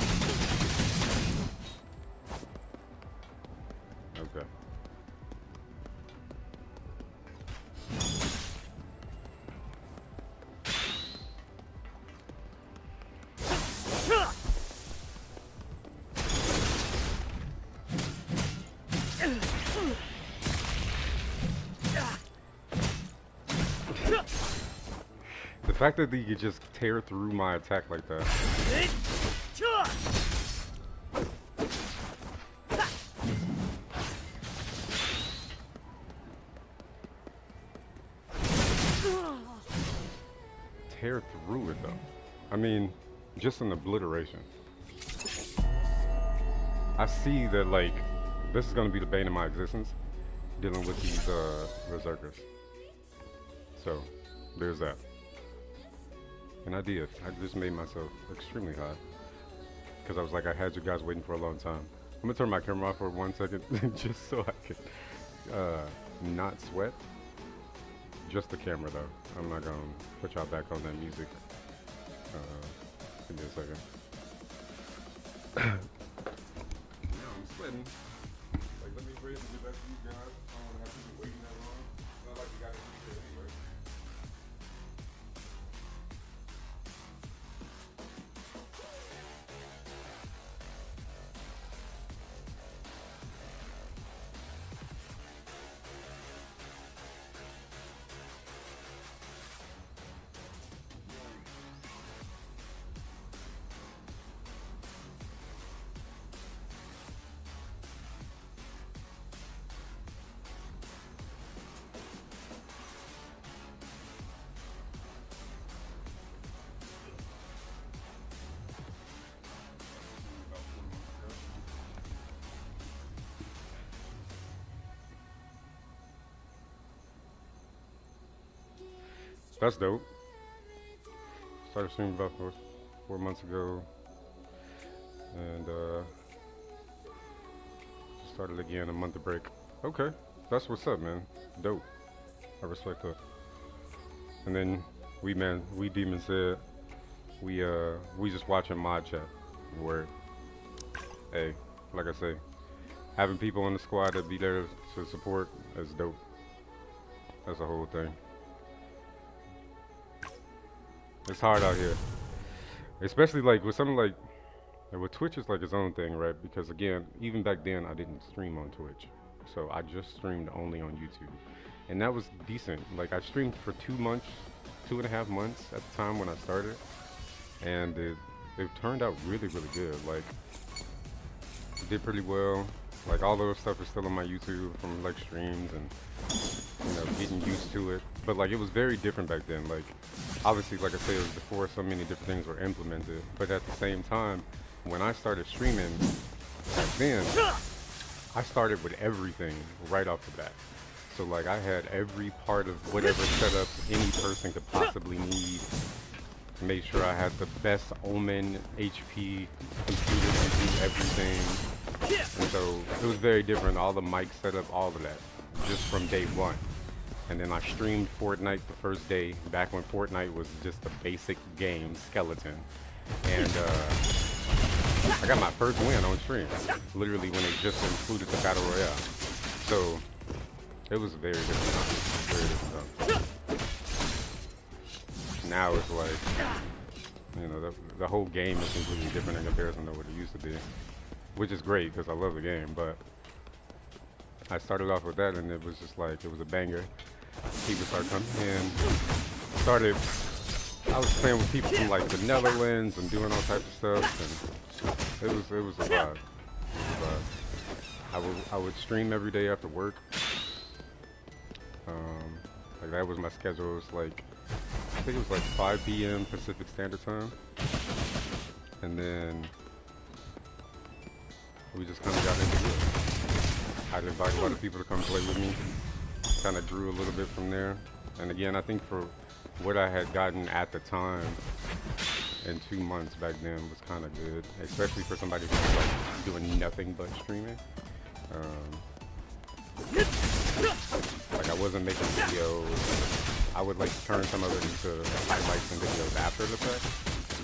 Okay. The fact that you could just tear through my attack like that. Tear through it though. I mean, just an obliteration. I see that like, this is gonna be the bane of my existence, dealing with these berserkers. So, there's that. And I did. I just made myself extremely hot. Because I was like, I had you guys waiting for a long time. I'm gonna turn my camera off for 1 second, just so I could not sweat. Just the camera though. I'm not gonna put y'all back on that music. Give me a second. Now I'm sweating. Like, let me wait and get back to you guys. I don't wanna have people waiting that long. It's not like you gotta be here anyway. That's dope. Started streaming about 4 months ago, and started again a month of break. Okay, that's what's up, man. Dope. I respect that. And then we Demon said we just watching mod chat. Word. Hey, like I say, having people on the squad that be there to support is dope. That's the whole thing. It's hard out here, especially like with something like with Twitch is like its own thing, right? Because again, even back then I didn't stream on Twitch, so I just streamed only on YouTube, and that was decent. Like I streamed for 2 months, 2.5 months at the time when I started, and it turned out really really good. Like it did pretty well. Like all those stuff is still on my YouTube from like streams and getting used to it. But like it was very different back then. Like obviously, like I said, it was before so many different things were implemented. But at the same time, when I started streaming back then, I started with everything right off the bat. So like I had every part of whatever setup any person could possibly need. Made sure I had the best Omen HP computer to do everything. And so it was very different. All the mic setup, all of that, just from day one. And then I streamed Fortnite the first day, back when Fortnite was just a basic game, skeleton. And I got my first win on stream, literally when they just included the Battle Royale. So it was very different time. Very different time. Now it's like, the whole game is completely different in comparison to what it used to be. Which is great because I love the game, but I started off with that and it was just like, it was a banger. People started coming in, I was playing with people from like the Netherlands and doing all types of stuff, and it was a vibe. It was a vibe. I would stream every day after work. Like that was my schedule. It was like, I think it was like 5 p.m. Pacific Standard Time, and then we just kind of got into it. I'd invite a lot of people to come play with me. Kind of grew a little bit from there. And again, I think for what I had gotten at the time in 2 months back then was kind of good, especially for somebody who was like doing nothing but streaming. Like I wasn't making videos. I would like turn some of it into highlights and videos after the fact.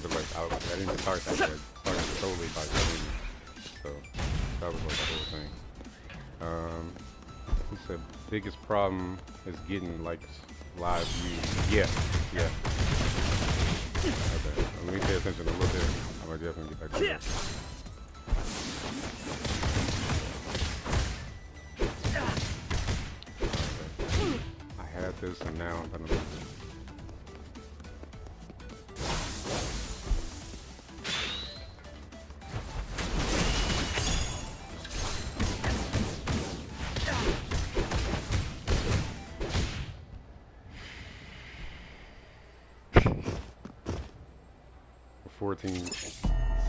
But like I didn't start that way. I started solely by streaming. So that was like the whole thing. He said biggest problem is getting like live views. Yeah. Okay, let me pay attention a little bit. I'm gonna definitely get back to that. Okay. I had this and now I'm gonna lose it.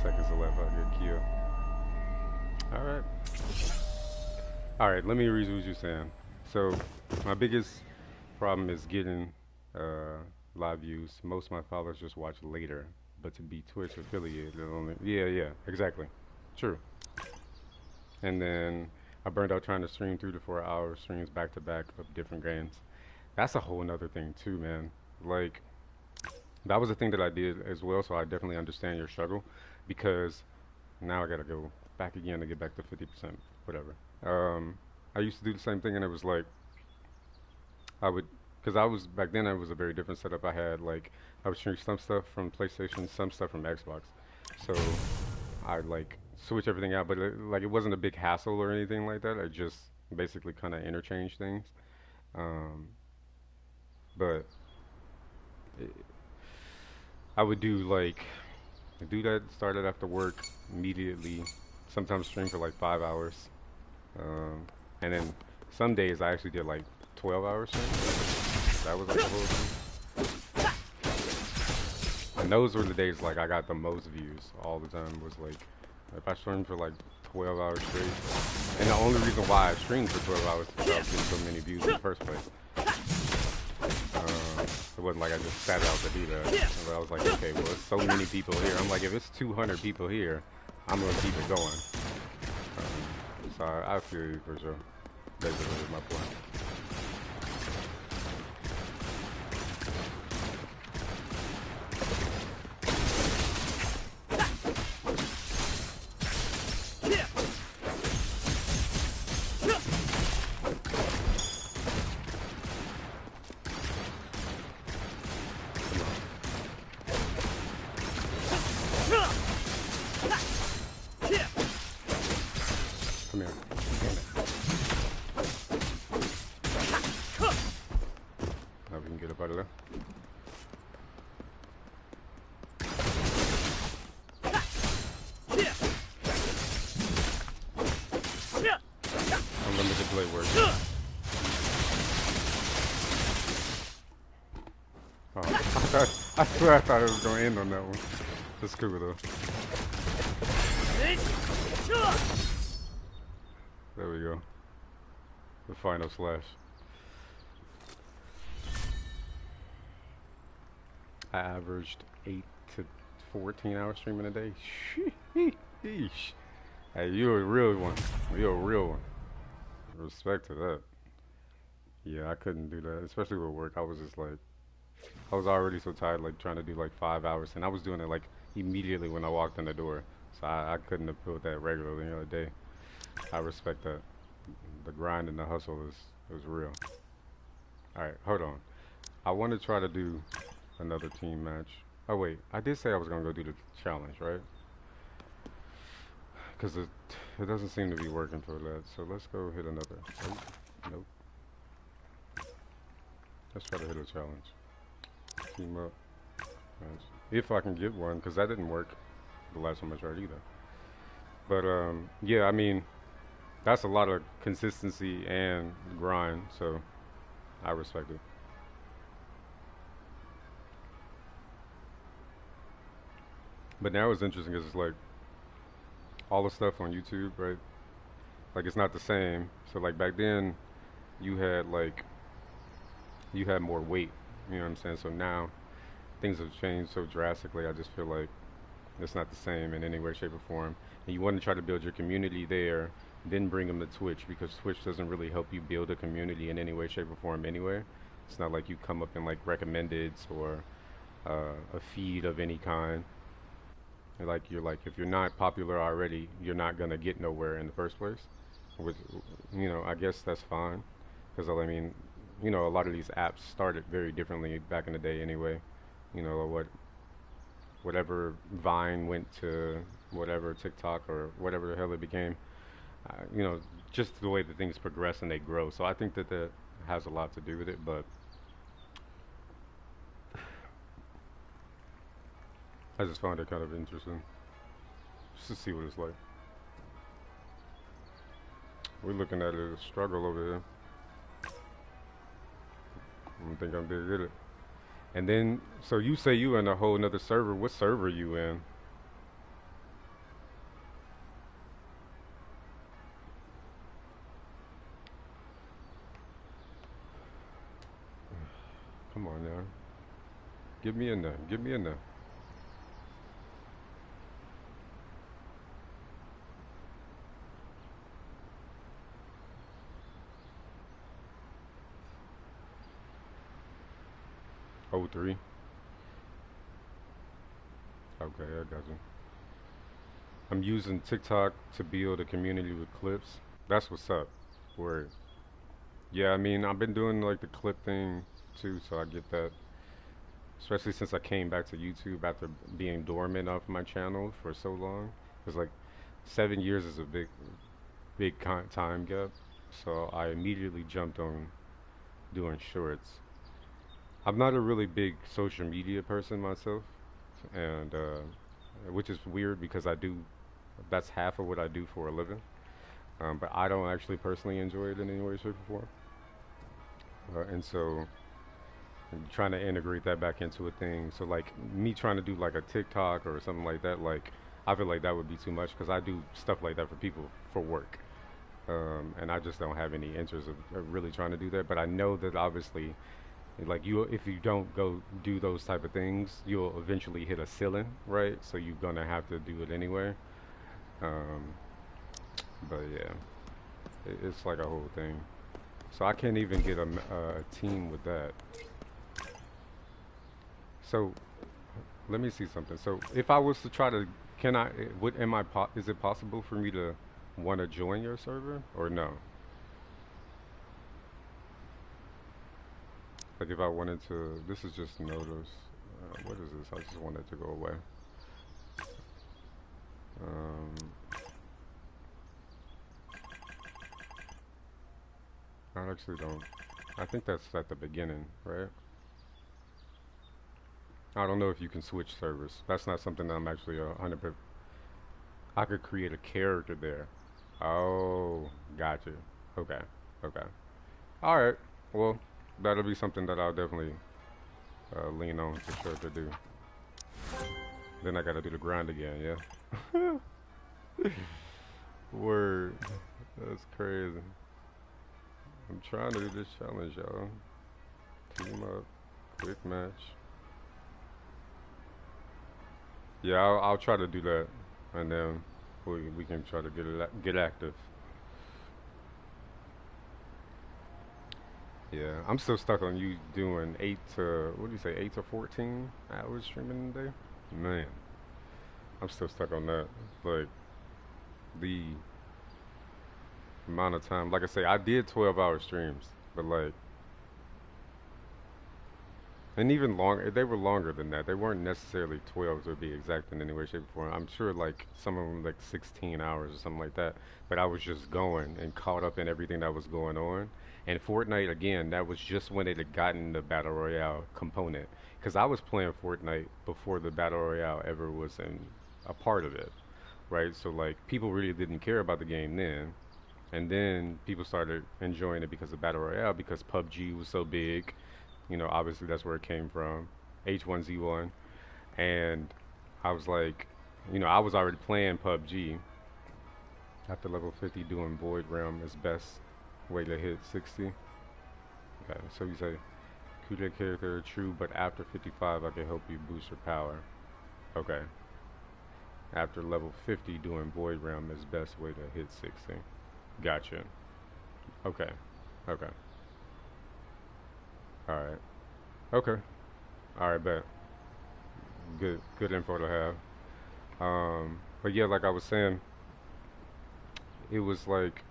Seconds left, I'll get killed. Alright, let me read what you're saying. So, my biggest problem is getting live views. Most of my followers just watch later, but to be Twitch affiliated, only. Yeah, exactly. True. And then I burned out trying to stream 3 to 4 hour streams back to back of different games. That's a whole nother thing too, man. Like, that was a thing that I did as well, so I definitely understand your struggle, because now I gotta go back again to get back to 50%, whatever. I used to do the same thing, and it was like, because back then I was a very different setup. I had like, I would stream some stuff from PlayStation, some stuff from Xbox. So I'd like switch everything out, but it wasn't a big hassle or anything like that. I just basically kind of interchange things. But I would do that, started after work immediately, sometimes stream for like 5 hours. And then some days I actually did like 12 hours stream. That was like the whole thing. And those were the days like I got the most views all the time. Was like, if I streamed for like 12 hours straight. And the only reason why I streamed for 12 hours is because I was getting so many views in the first place. It wasn't like I just sat out to do that. But I was like, okay, well, there's so many people here. I'm like, if it's 200 people here, I'm going to keep it going. So I feel you for sure. Basically, was my point. up out of there. Unlimited blade work. Oh, I swear I thought it was going to end on that one. That's cool though. There we go. The final slash. I averaged 8 to 14 hours streaming a day. Sheesh. Hey, you're a real one. You're a real one. Respect to that. Yeah, I couldn't do that, especially with work. I was just like, I was already so tired, like trying to do like 5 hours, and I was doing it like immediately when I walked in the door. So I couldn't have pulled that regularly in a day. I respect that. The grind and the hustle is real. All right, hold on. I want to try to do another team match. Oh wait, I did say I was gonna go do the challenge, right? Because it doesn't seem to be working for that. So let's go hit another. Oh, nope. Let's try to hit a challenge. Team up. Nice. If I can get one, because that didn't work the last time I tried either. But yeah, I mean, that's a lot of consistency and grind, so I respect it. But now it's interesting because it's like all the stuff on YouTube, right? Like it's not the same. So like back then, you had like you had more weight. You know what I'm saying? So now things have changed so drastically. I just feel like it's not the same in any way, shape, or form. And you want to try to build your community there, then bring them to Twitch because Twitch doesn't really help you build a community in any way, shape, or form anyway. It's not like you come up in like recommendeds or a feed of any kind. Like you're like if you're not popular already, you're not gonna get nowhere in the first place. Which, you know, I guess that's fine because I mean, you know, a lot of these apps started very differently back in the day anyway. You know, whatever Vine went to whatever TikTok or whatever the hell it became. You know, just the way that things progress and they grow. So I think that that has a lot to do with it. But I just found it kind of interesting just to see what it's like. We're looking at it as a struggle over here. I don't think I'm big at it. And then, so you say you in a whole nother server. What server you in? Come on now. Get me in there. Get me in there. Oh, 03. Okay, I got you. I'm using TikTok to build a community with clips. That's what's up. Word. Yeah, I mean, I've been doing like the clip thing too, so I get that. Especially since I came back to YouTube after being dormant off my channel for so long. It's like 7 years is a big time gap. So I immediately jumped on doing shorts. I'm not a really big social media person myself, and which is weird because that's half of what I do for a living. But I don't actually personally enjoy it in any way, shape, or form. And so trying to integrate that back into a thing. So like me trying to do like a TikTok or something like that, like I feel like that would be too much because I do stuff like that for people for work. And I just don't have any interest of really trying to do that. But I know that obviously, like you, if you don't go do those type of things, you'll eventually hit a ceiling, right? So you're gonna have to do it anyway. Um, but yeah, it's like a whole thing. So I can't even get a team with that. So let me see something. So if I was to try to, can I? Would am I? Is it possible for me to want to join your server or no? Like if I wanted to, this is just notice. What is this? I just want it to go away. Um, I actually don't. I think that's at the beginning, right? I don't know if you can switch servers. That's not something that I'm actually 100%. I could create a character there. Oh, gotcha. Okay, okay. All right. Well, that'll be something that I'll definitely lean on for sure to do. Then I gotta do the grind again, yeah? Word. That's crazy. I'm trying to do this challenge, y'all. Team up. Quick match. Yeah, I'll try to do that. And then we can try to get active. Yeah, I'm still stuck on you doing 8 to, what do you say, 8 to 14 hours streaming a day? Man, I'm still stuck on that. Like, the amount of time, like I say, I did 12-hour streams, but like, and even longer, they were longer than that. They weren't necessarily 12 to be exact in any way, shape, or form. I'm sure like some of them like 16 hours or something like that. But I was just going and caught up in everything that was going on. And Fortnite, again, that was just when it had gotten the Battle Royale component. Because I was playing Fortnite before the Battle Royale ever was a part of it, right? So like people really didn't care about the game then. And then people started enjoying it because of Battle Royale because PUBG was so big. You know, obviously that's where it came from, H1Z1. And I was like, you know, I was already playing PUBG after level 50 doing Void Realm is best way to hit 60. Okay, so you say, Kuda character true, but after 55 I can help you boost your power. Okay. After level 50 doing Void Realm is best way to hit 60. Gotcha. Okay. Okay. Alright. Okay. Alright, bet. Good info to have. But yeah, like I was saying, it was like,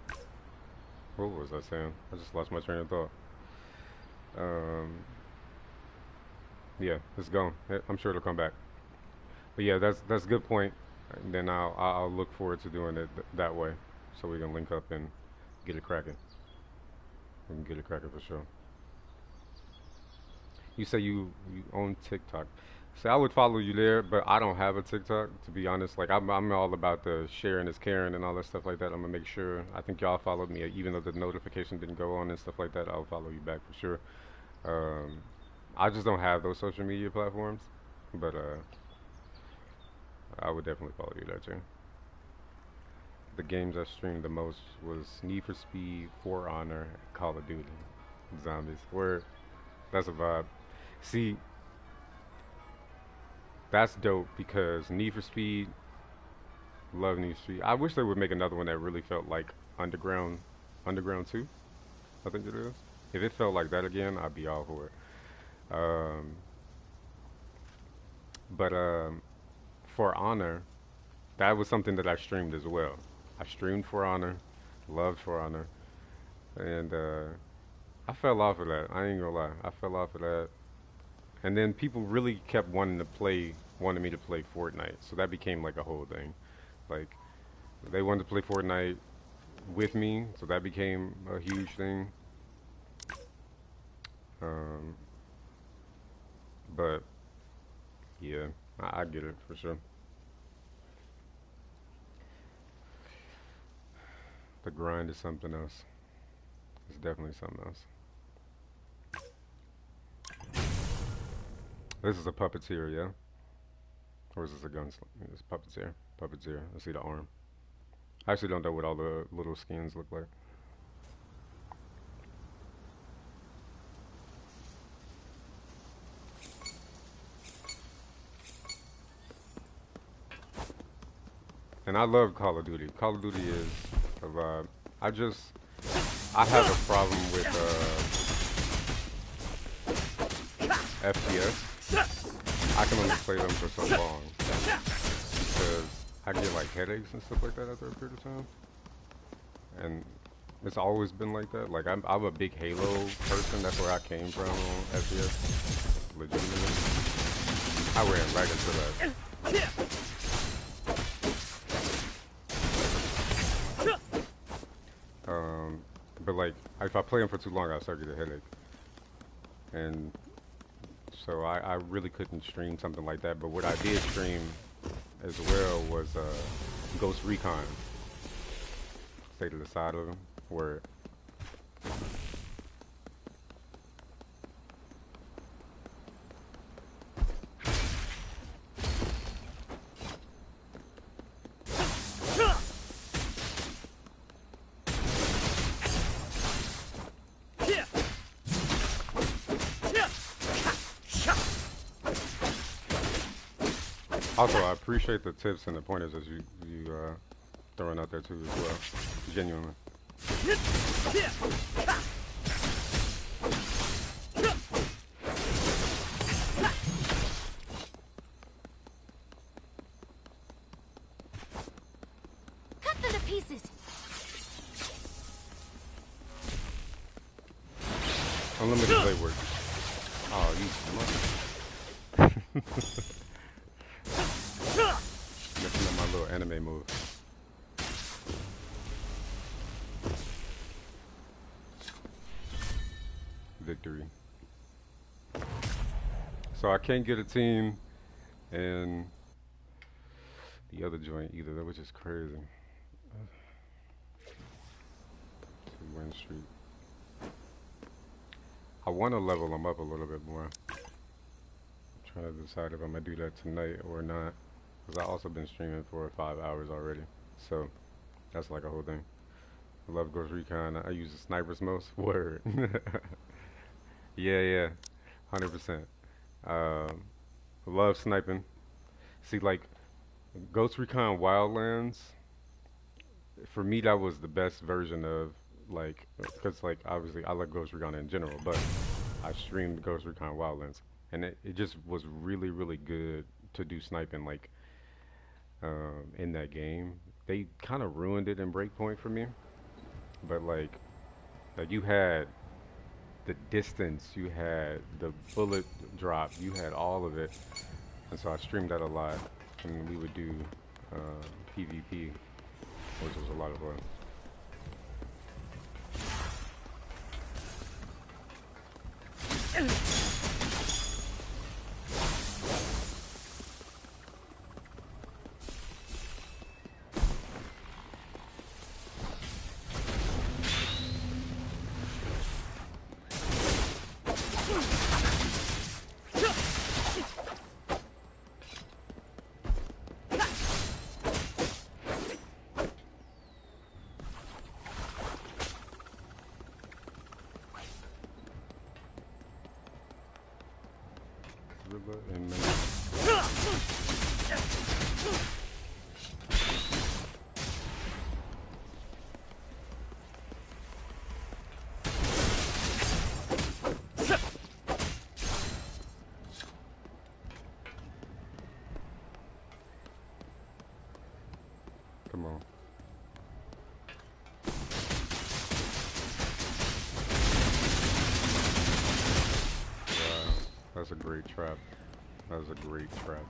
what was I saying? I just lost my train of thought. Um, yeah, it's gone. I'm sure it'll come back. But yeah, that's a good point. And then I'll look forward to doing it that way, so we can link up and get it cracking. We can get it cracking for sure. You say you own TikTok. See, I would follow you there, but I don't have a TikTok to be honest. Like I'm all about the sharing is caring and all that stuff like that. I'm gonna make sure. I think y'all followed me, even though the notification didn't go on and stuff like that. I'll follow you back for sure. Um, I just don't have those social media platforms, but I would definitely follow you there too. The games I streamed the most was Need for Speed, For Honor, Call of Duty, Zombies. Where that's a vibe. See, that's dope because Need for Speed, love Need for Speed. I wish they would make another one that really felt like Underground 2, I think it is. If it felt like that again, I'd be all for it. Um, but For Honor, that was something that I streamed as well. I streamed For Honor, loved For Honor, and I fell off of that. I ain't gonna lie, I fell off of that. And then people really kept wanting me to play Fortnite, so that became like a whole thing. Like they wanted to play Fortnite with me, so that became a huge thing. Um, but yeah, I get it for sure. The grind is something else. It's definitely something else. This is a puppeteer, yeah? Or is this a gunslinger? It's puppeteer. Puppeteer. I see the arm. I actually don't know what all the little skins look like. And I love Call of Duty. Call of Duty is a vibe. I have a problem with FPS. I can only play them for so long because I get like headaches and stuff like that after a period of time. And it's always been like that. Like I'm a big Halo person. That's where I came from on FPS. Legitimately, I ran right into that. But like, if I play them for too long, I'll start getting a headache. And so I really couldn't stream something like that. But what I did stream as well was Ghost Recon. Stay to the side of him, where also, I appreciate the tips and the pointers that you throwing out there too as well. Genuinely. Cut them to pieces. Unlimited blade work. Oh, you mother. Messing up my little anime move. Victory. So I can't get a team in the other joint either, which is crazy. 2-win streak. I want to level them up a little bit more. I'm trying to decide if I'm gonna do that tonight or not, because I've also been streaming for 5 hours already, so that's like a whole thing. I love Ghost Recon. I use the snipers most. Word. Yeah, 100%. Love sniping. See, like Ghost Recon Wildlands, for me that was the best version of, like, because like obviously I like Ghost Recon in general, but I streamed Ghost Recon Wildlands, and it just was really, really good to do sniping, like, in that game. They kind of ruined it in Breakpoint for me, but like you had the distance, you had the bullet drop, you had all of it, and so I streamed that a lot, and we would do PvP, which was a lot of fun. And come on. Wow, that's a great trap. That was a great trap.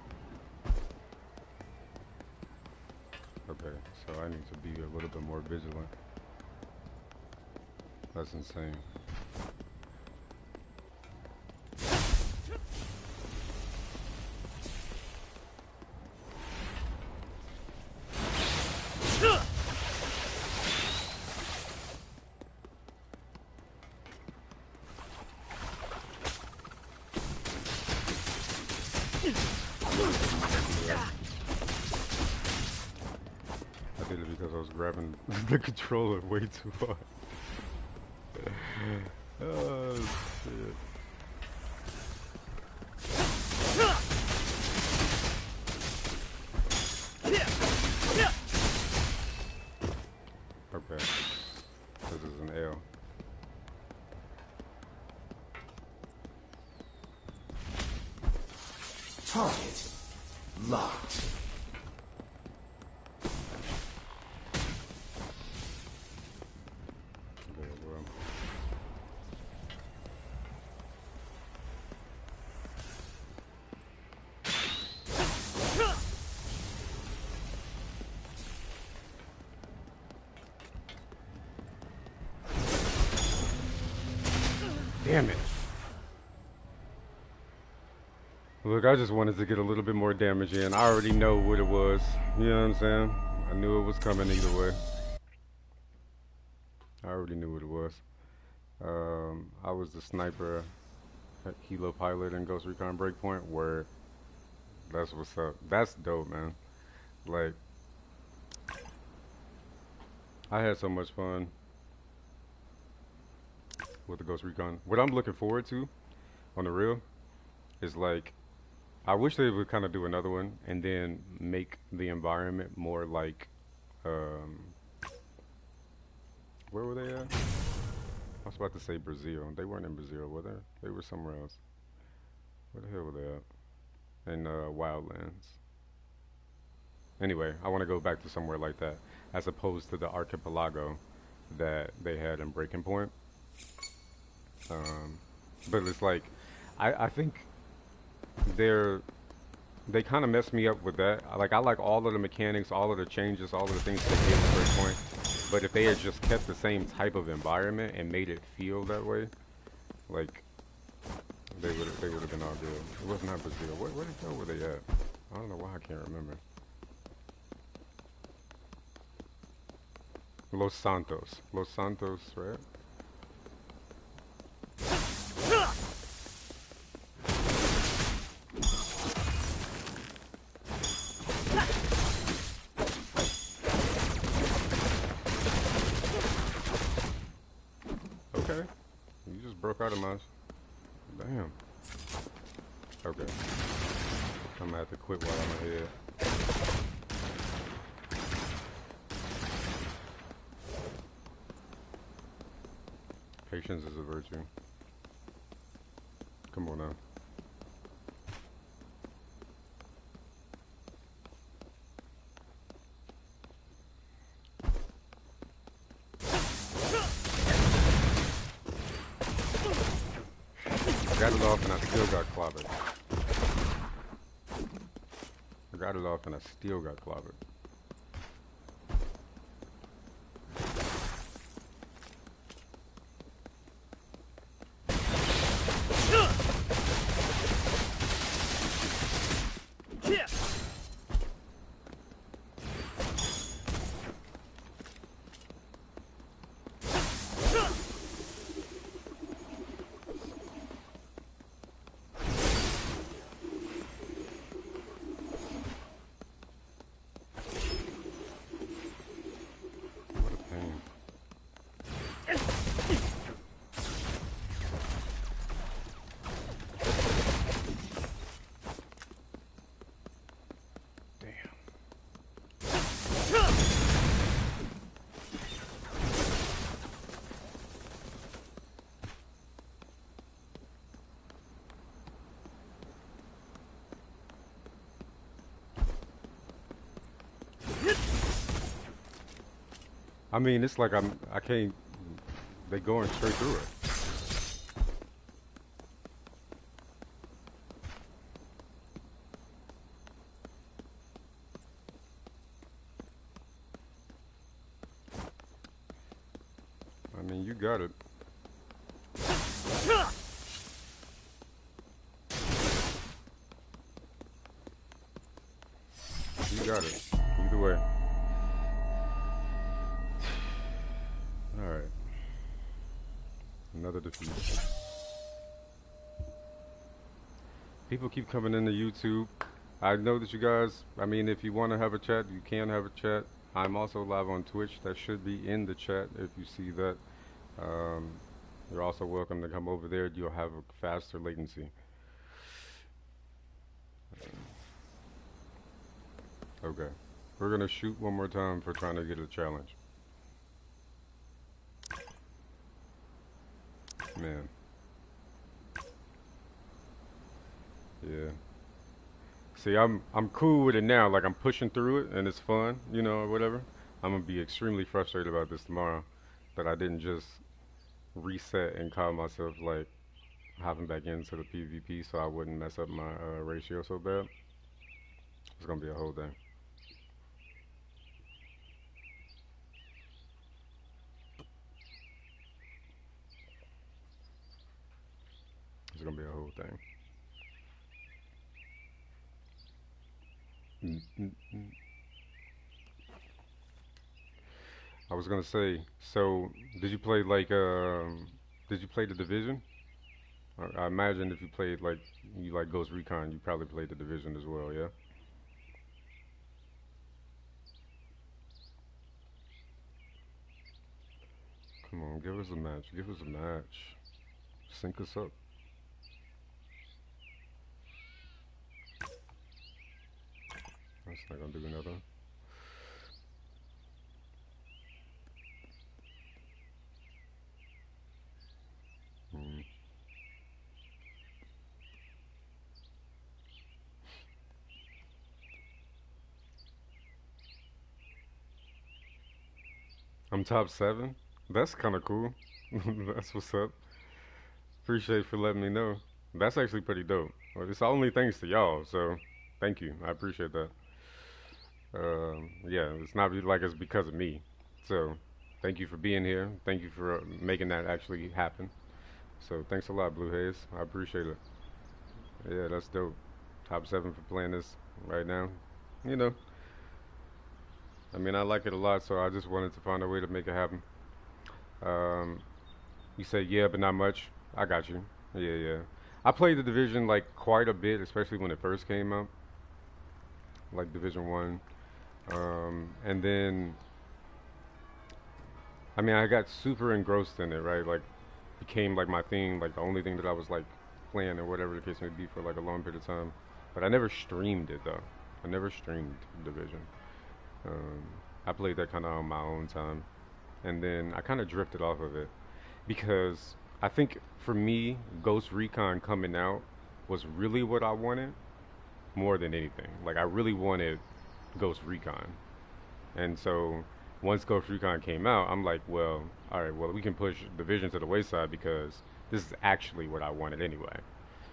Okay, so I need to be a little bit more vigilant. That's insane. I did it because I was grabbing the controller way too hard. Oh shit. Okay. This is an L. Target locked. Very well. Damn it. Look, I just wanted to get a little bit more damage in. I already know what it was. You know what I'm saying? I knew it was coming either way. I already knew what it was. I was the sniper at Kilo Pilot and Ghost Recon Breakpoint, where that's what's up. That's dope, man. Like, I had so much fun with the Ghost Recon. What I'm looking forward to, on the real, is like, I wish they would kind of do another one and then make the environment more like, um, where were they at? I was about to say Brazil. They weren't in Brazil, were they? They were somewhere else. Where the hell were they at? In Wildlands. Anyway, I want to go back to somewhere like that, as opposed to the archipelago that they had in Breaking Point. Um, but it's like, I think they're they kind of messed me up with that. Like I like all of the mechanics, all of the changes, all of the things they did at Breakpoint. But if they had just kept the same type of environment and made it feel that way, like they would have been all good. It was not Brazil. Where the hell were they at? I don't know why I can't remember. Los Santos. Los Santos, right? Okay. You just broke out of my... Damn. Okay. I'm gonna have to quit while I'm ahead. Patience is a virtue. Come on now. I got it off and I still got clobbered. I got it off and I still got clobbered. What a pain. Damn. I mean, it's like I can't, they going straight through it. I mean, you got it. You got it. Either way. Alright. Another defeat. People keep coming into YouTube. I know that you guys, I mean, if you want to have a chat, you can have a chat. I'm also live on Twitch. That should be in the chat if you see that. Um, you're also welcome to come over there. You'll have a faster latency. Okay. We're going to shoot one more time for trying to get a challenge. Man. Yeah. See, I'm cool with it now. Like I'm pushing through it and it's fun, you know, or whatever. I'm gonna be extremely frustrated about this tomorrow, that I didn't just reset and call myself like hopping back into the PvP so I wouldn't mess up my ratio so bad. It's gonna be a whole thing. It's gonna be a whole thing. Mm, mm, mm. I was gonna say, so did you play like did you play the Division? I imagine if you played like you like Ghost Recon, you probably played the Division as well, yeah? Come on, give us a match. Give us a match. Sync us up. That's not gonna do another. Hmm. I'm top 7? That's kind of cool. That's what's up. Appreciate for letting me know. That's actually pretty dope. Well, it's only thanks to y'all, so thank you. I appreciate that. Yeah, it's not like it's because of me. So thank you for being here. Thank you for making that actually happen. So thanks a lot, Blue Haze. I appreciate it. Yeah, that's dope. Top 7 for playing this right now. You know, I mean, I like it a lot, so I just wanted to find a way to make it happen. Um, you said yeah, but not much. I got you. Yeah, yeah. I played the Division like quite a bit, especially when it first came out, like Division One. And then, I mean, I got super engrossed in it, right? Like, became like my thing, like the only thing that I was like playing or whatever the case may be for like a long period of time. But I never streamed it though. I never streamed Division. Um, I played that kind of on my own time, and then I kind of drifted off of it because I think for me, Ghost Recon coming out was really what I wanted more than anything. Like I really wanted Ghost Recon, and so once Ghost Recon came out, I'm like, well, all right, well we can push Division to the wayside because this is actually what I wanted anyway.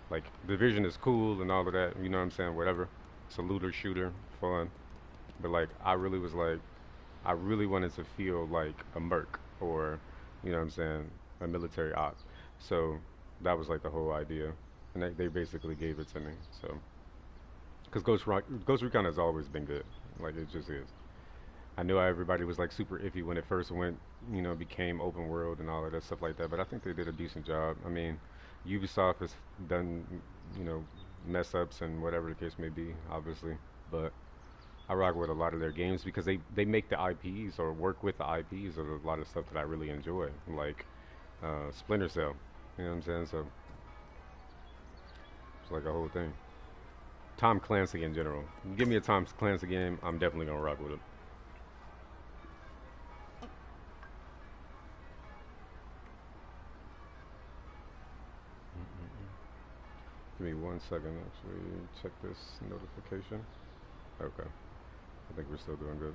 Like Division is cool and all of that, you know what I'm saying? Whatever. It's a looter shooter, fun. But like I really was like I really wanted to feel like a merc or, you know what I'm saying, a military op. So that was like the whole idea, and they basically gave it to me. So because Ghost Recon has always been good, like it just is. I knew everybody was like super iffy when it first went, you know, became open world and all of that stuff like that. But I think they did a decent job. I mean, Ubisoft has done, you know, mess ups and whatever the case may be, obviously. But I rock with a lot of their games because they make the IPs or work with the IPs of a lot of stuff that I really enjoy, like Splinter Cell. You know what I'm saying? So it's like a whole thing. Tom Clancy in general. Give me a Tom Clancy game, I'm definitely gonna rock with it. Give me 1 second, actually check this notification. Okay, I think we're still doing good.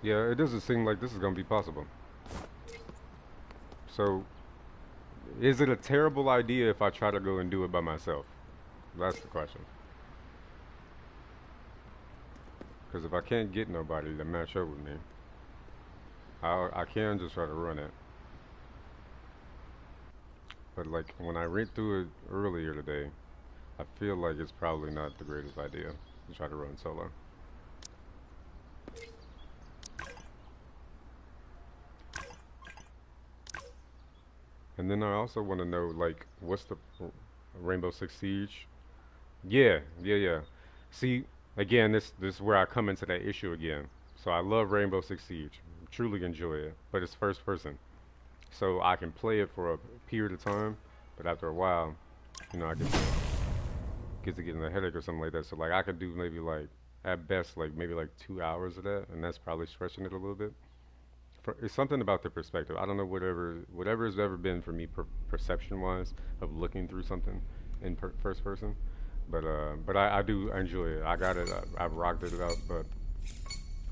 Yeah, it doesn't seem like this is gonna be possible. So, is it a terrible idea if I try to go and do it by myself? That's the question. Because if I can't get nobody to match up with me, I can just try to run it. But like when I read through it earlier today, I feel like it's probably not the greatest idea to try to run solo. And then I also want to know like what's the Rainbow Six Siege? Yeah, yeah, yeah. See, again, this is where I come into that issue again. So I love Rainbow Six Siege, truly enjoy it, but it's first person, so I can play it for a period of time, but after a while, you know, I get to getting a headache or something like that. So like I could do maybe like at best like maybe like 2 hours of that, and that's probably stretching it a little bit. It's something about the perspective. I don't know whatever has ever been for me perception wise of looking through something in first person. But I do enjoy it. I got it. I've rocked it out, but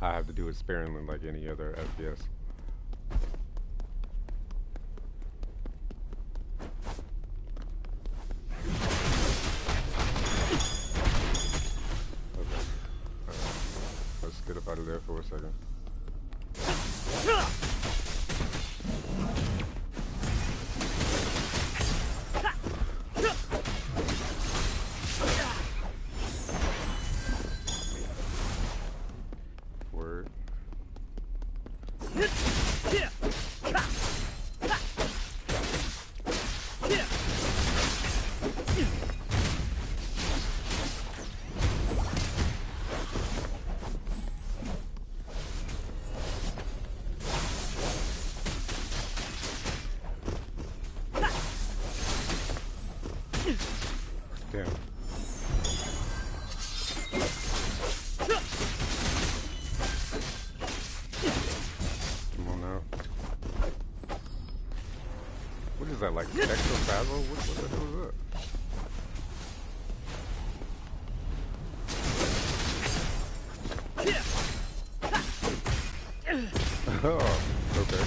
I have to do it sparingly like any other FPS. Okay. Let's get up out of there for a second. Damn. Come on now. What is that, like Ectoplasm? What the hell is that? Oh, okay.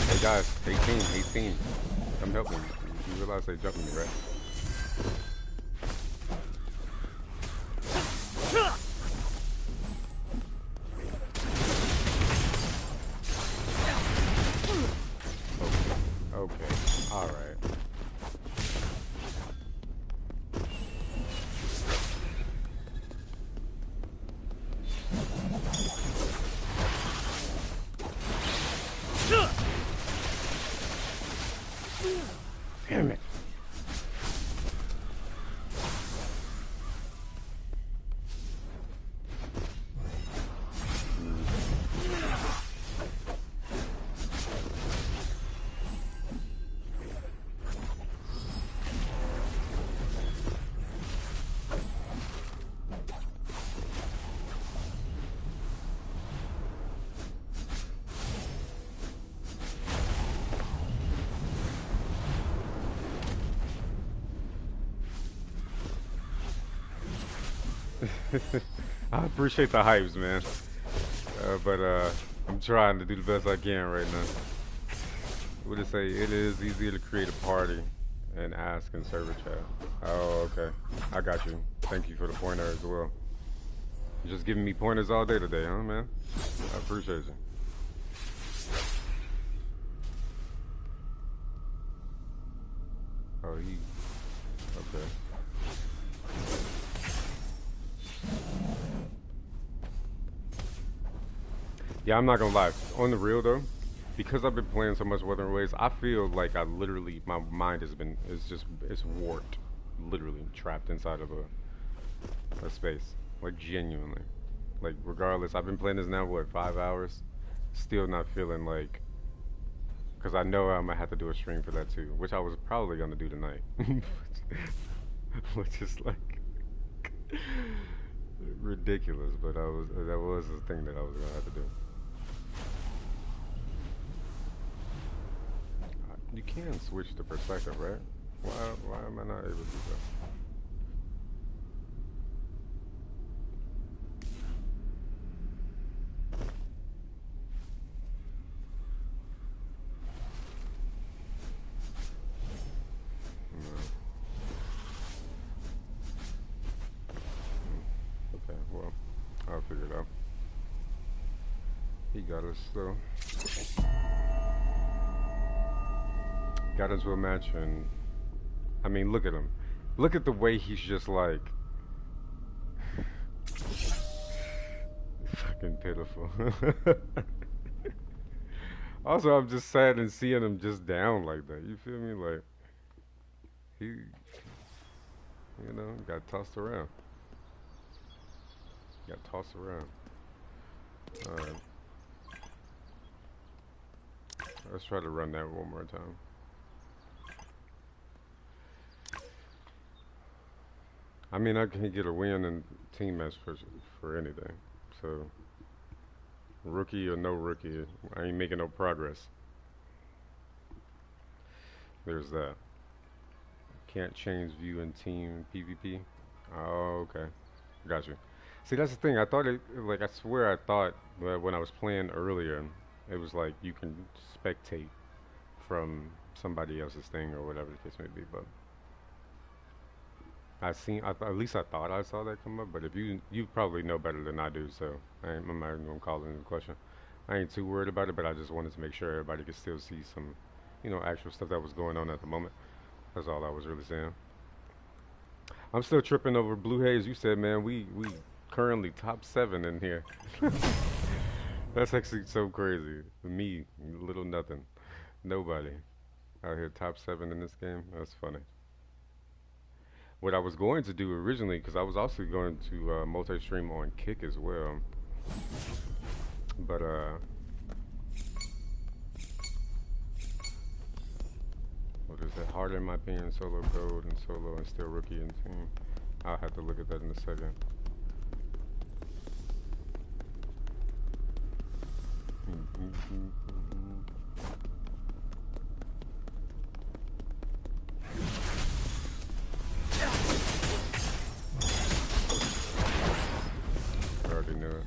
Hey guys, 18. I'm helping you. You realize they jumping me, right? Okay. Alright. Damn it. I appreciate the hypes, man. But I'm trying to do the best I can right now. What did it say? It is easier to create a party and ask in server chat. Oh, okay. I got you. Thank you for the pointer as well. You're just giving me pointers all day today, huh, man? I appreciate you. Oh, he... Okay. Yeah, I'm not gonna lie. On the real though, because I've been playing so much Wuthering Waves, I feel like I literally, my mind it's warped, literally trapped inside of a space, like genuinely, like regardless. I've been playing this now, what, 5 hours, still not feeling like, because I know I'm gonna have to do a stream for that too, which I was probably gonna do tonight, which is like ridiculous, but that was the thing that I was gonna have to do. You can switch the perspective, right? Why am I not able to do that? No. Okay, well, I'll figure it out. He got us, so. Got into a match, and I mean, look at him. Look at the way he's just like fucking pitiful. Also, I'm just sad in seeing him just down like that. You feel me? Like he, got tossed around. Got tossed around. All right. Let's try to run that one more time. I mean, I can get a win in team match for anything. So, rookie or no rookie, I ain't making no progress. There's that. Can't change view in team PvP. Oh, okay. Got you. See, that's the thing. I thought I swear I thought that when I was playing earlier, it was like you can spectate from somebody else's thing or whatever the case may be, but at least I thought I saw that come up, but if you probably know better than I do, so I'm not even gonna call it into question. I ain't too worried about it, but I just wanted to make sure everybody could still see some, actual stuff that was going on at the moment. That's all I was really saying. I'm still tripping over Blue Haze. You said, man, we currently top 7 in here. That's actually so crazy. Me, little nothing. Nobody. Out here top 7 in this game. That's funny. What I was going to do originally, because I was also going to multi-stream on Kick as well, but what is it? Harder in my opinion, solo code and solo and still rookie and team. I'll have to look at that in a second. I already knew it.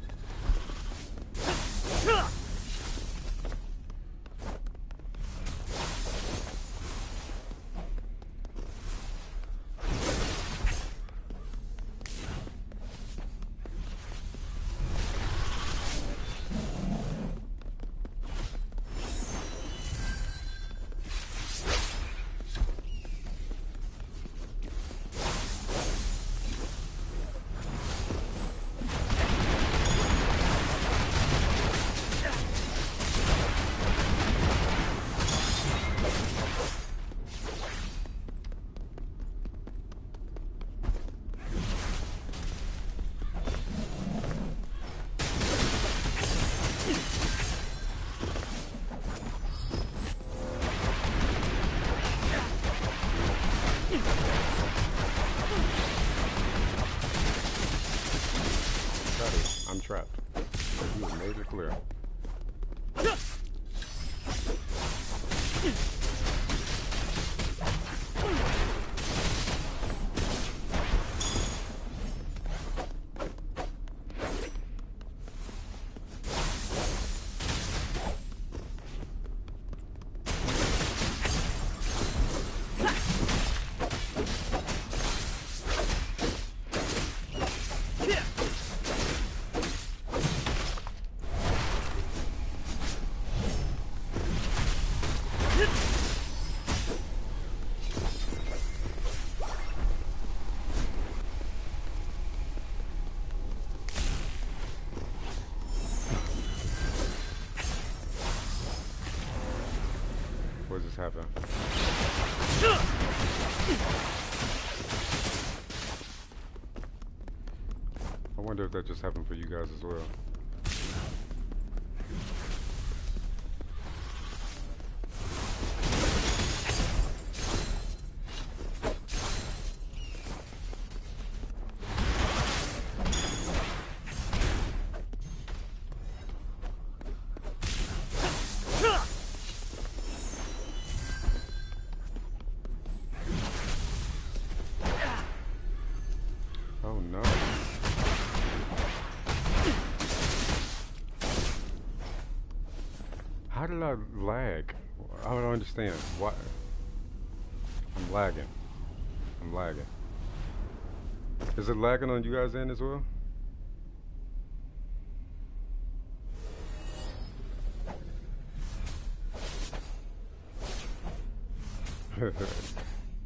I'm trapped. You made it clear. What just happened? I wonder if that just happened for you guys as well. Oh no. How did I lag? I don't understand. Why? I'm lagging. I'm lagging. Is it lagging on you guys' end as well?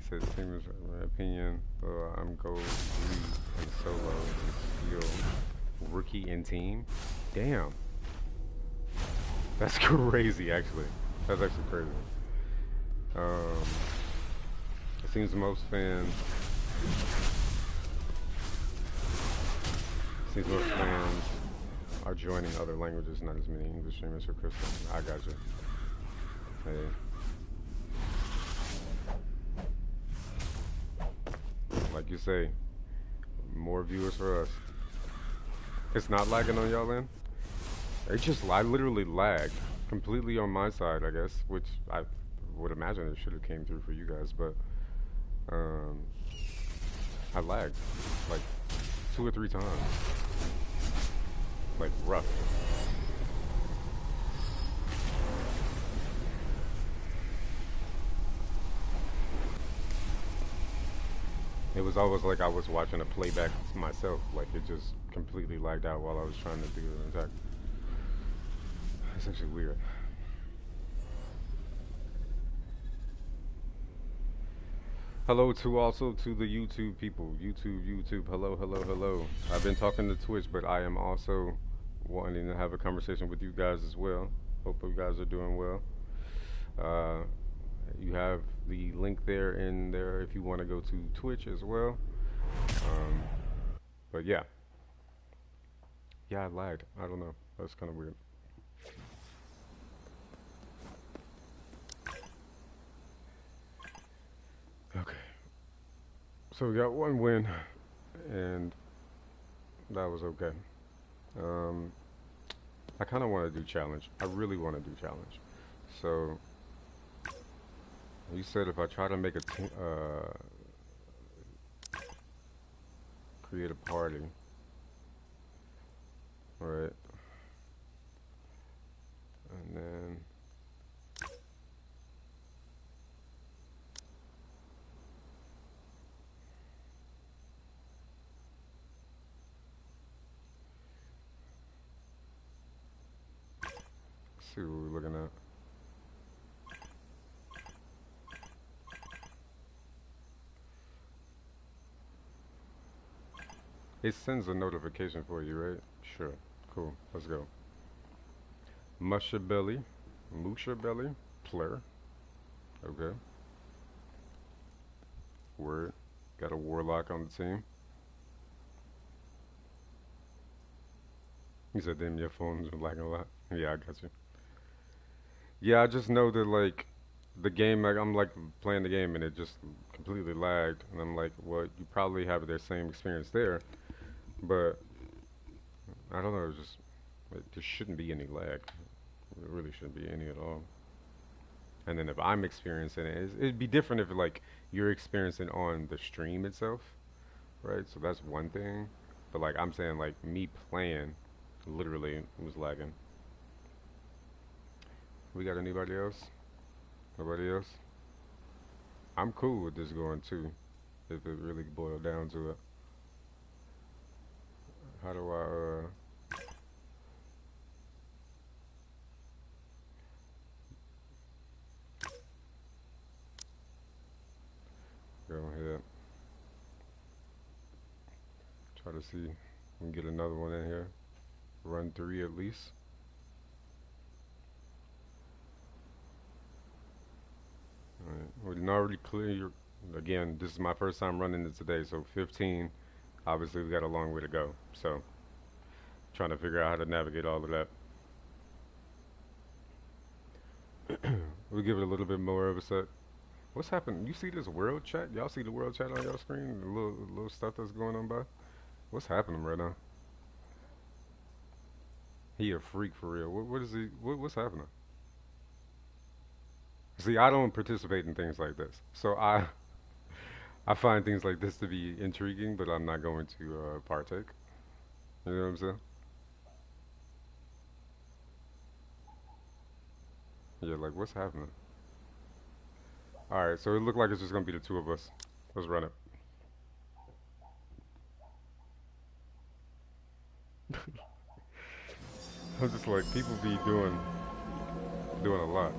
Says team is my opinion. I'm gold 3 and solo and steel rookie and team. Damn. That's crazy actually. That's actually crazy. It seems most fans are joining other languages, not as many English streamers for Crystal. I got you. Hey. Like you say, more viewers for us. It's not lagging on y'all end? I literally lagged completely on my side, I guess, which I would imagine it should have came through for you guys, but I lagged like 2 or 3 times. Like rough. It was always like I was watching a playback myself, like it just completely lagged out while I was trying to do an attack. It's actually weird. Hello also to the YouTube people. YouTube, hello. I've been talking to Twitch, but I am also wanting to have a conversation with you guys as well. Hope you guys are doing well. Uh, you have the link there in there if you want to go to Twitch as well. But yeah. Yeah, I lagged. I don't know. That's kind of weird. Okay. So we got one win, and that was okay. I kind of want to do challenge. I really want to do challenge. So you said if I try to make a create a party, right? And then let's see what we're looking at. It sends a notification for you, right? Sure. Cool. Let's go. Musha Belly. Player. Okay. Word. Got a warlock on the team. He said, damn, your phone's been lagging a lot. Yeah, I got you. Yeah, I just know that, like, the game, like, I'm, like, playing the game and it just completely lagged. And I'm like, well, you probably have the same experience there. But I don't know, there shouldn't be any lag. There really shouldn't be any at all. And then if I'm experiencing it, it'd be different if like you're experiencing on the stream itself, right? So that's one thing. But like I'm saying, like me playing, literally was lagging. We got anybody else? Nobody else? I'm cool with this going too, if it really boiled down to it. How do I, go ahead. Try to see if we can get another one in here. Run 3 at least. Alright, we didn't already clear, again, this is my first time running it today, so 15. Obviously, we got a long way to go, so trying to figure out how to navigate all of that. We'll give it a little bit more of a set. What's happening? You see this world chat? Y'all see the world chat on your screen? The little stuff that's going on by? What's happening right now? He a freak for real. What is he? What's happening? See, I don't participate in things like this, so I find things like this to be intriguing, but I'm not going to partake. You know what I'm saying? Yeah, like what's happening? Alright, so it looked like it's just gonna be the two of us. Let's run it. I'm just like, people be doing a lot.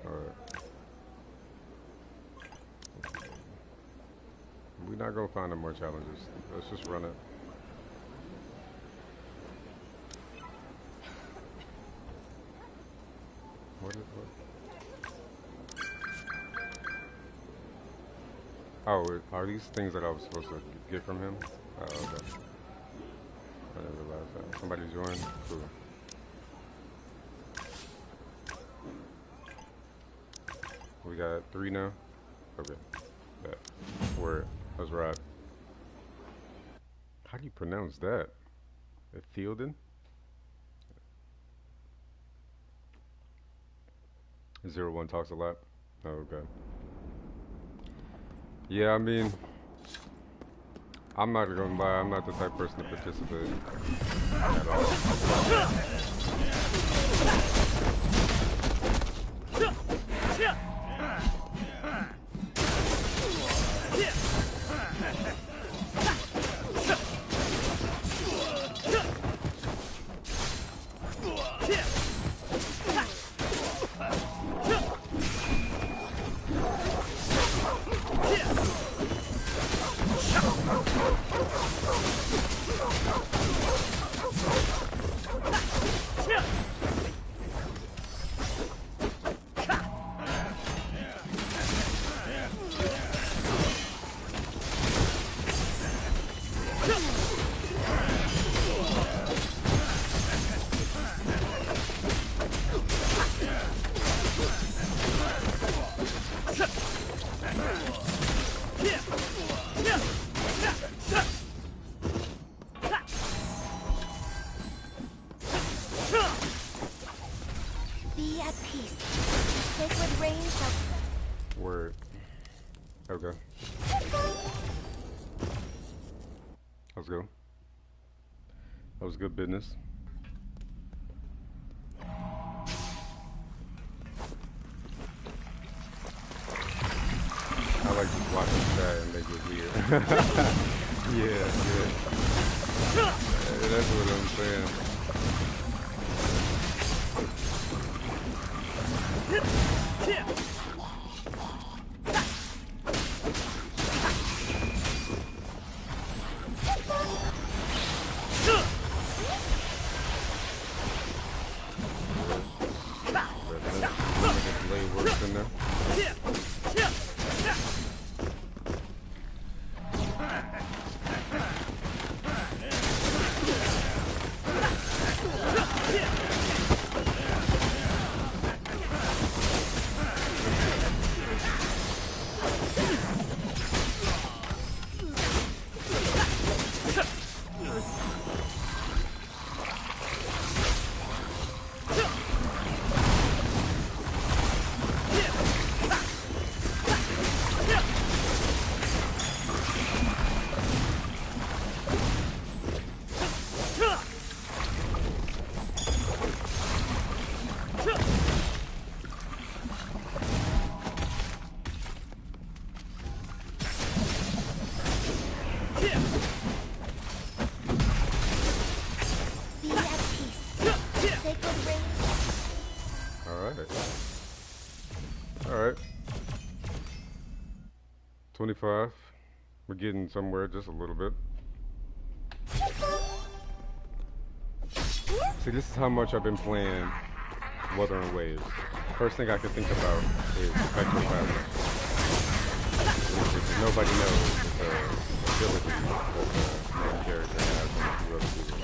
Alright. We're not gonna find no more challenges. Let's just run it. What? Oh, are these things that I was supposed to get from him? Oh, okay. I didn't realize that. Somebody joined? Cool. We got 3 now? Okay. That. Word. That's right. How do you pronounce that? Theoden? 01 talks a lot. Oh, okay. Yeah, I mean, I'm not gonna lie, I'm not the type of person to participate at all. at peace. The sacred rain shall... Word. Okay. Let's go. That was good business. I like just watching chat and they get weird. Yeah, that's what I'm saying. Blade works in there. Alright. 25. We're getting somewhere just a little bit. See, this is how much I've been playing Wuthering Waves. First thing I could think about is Spectral Pattern. Which nobody knows the ability that the main character has on a few other people.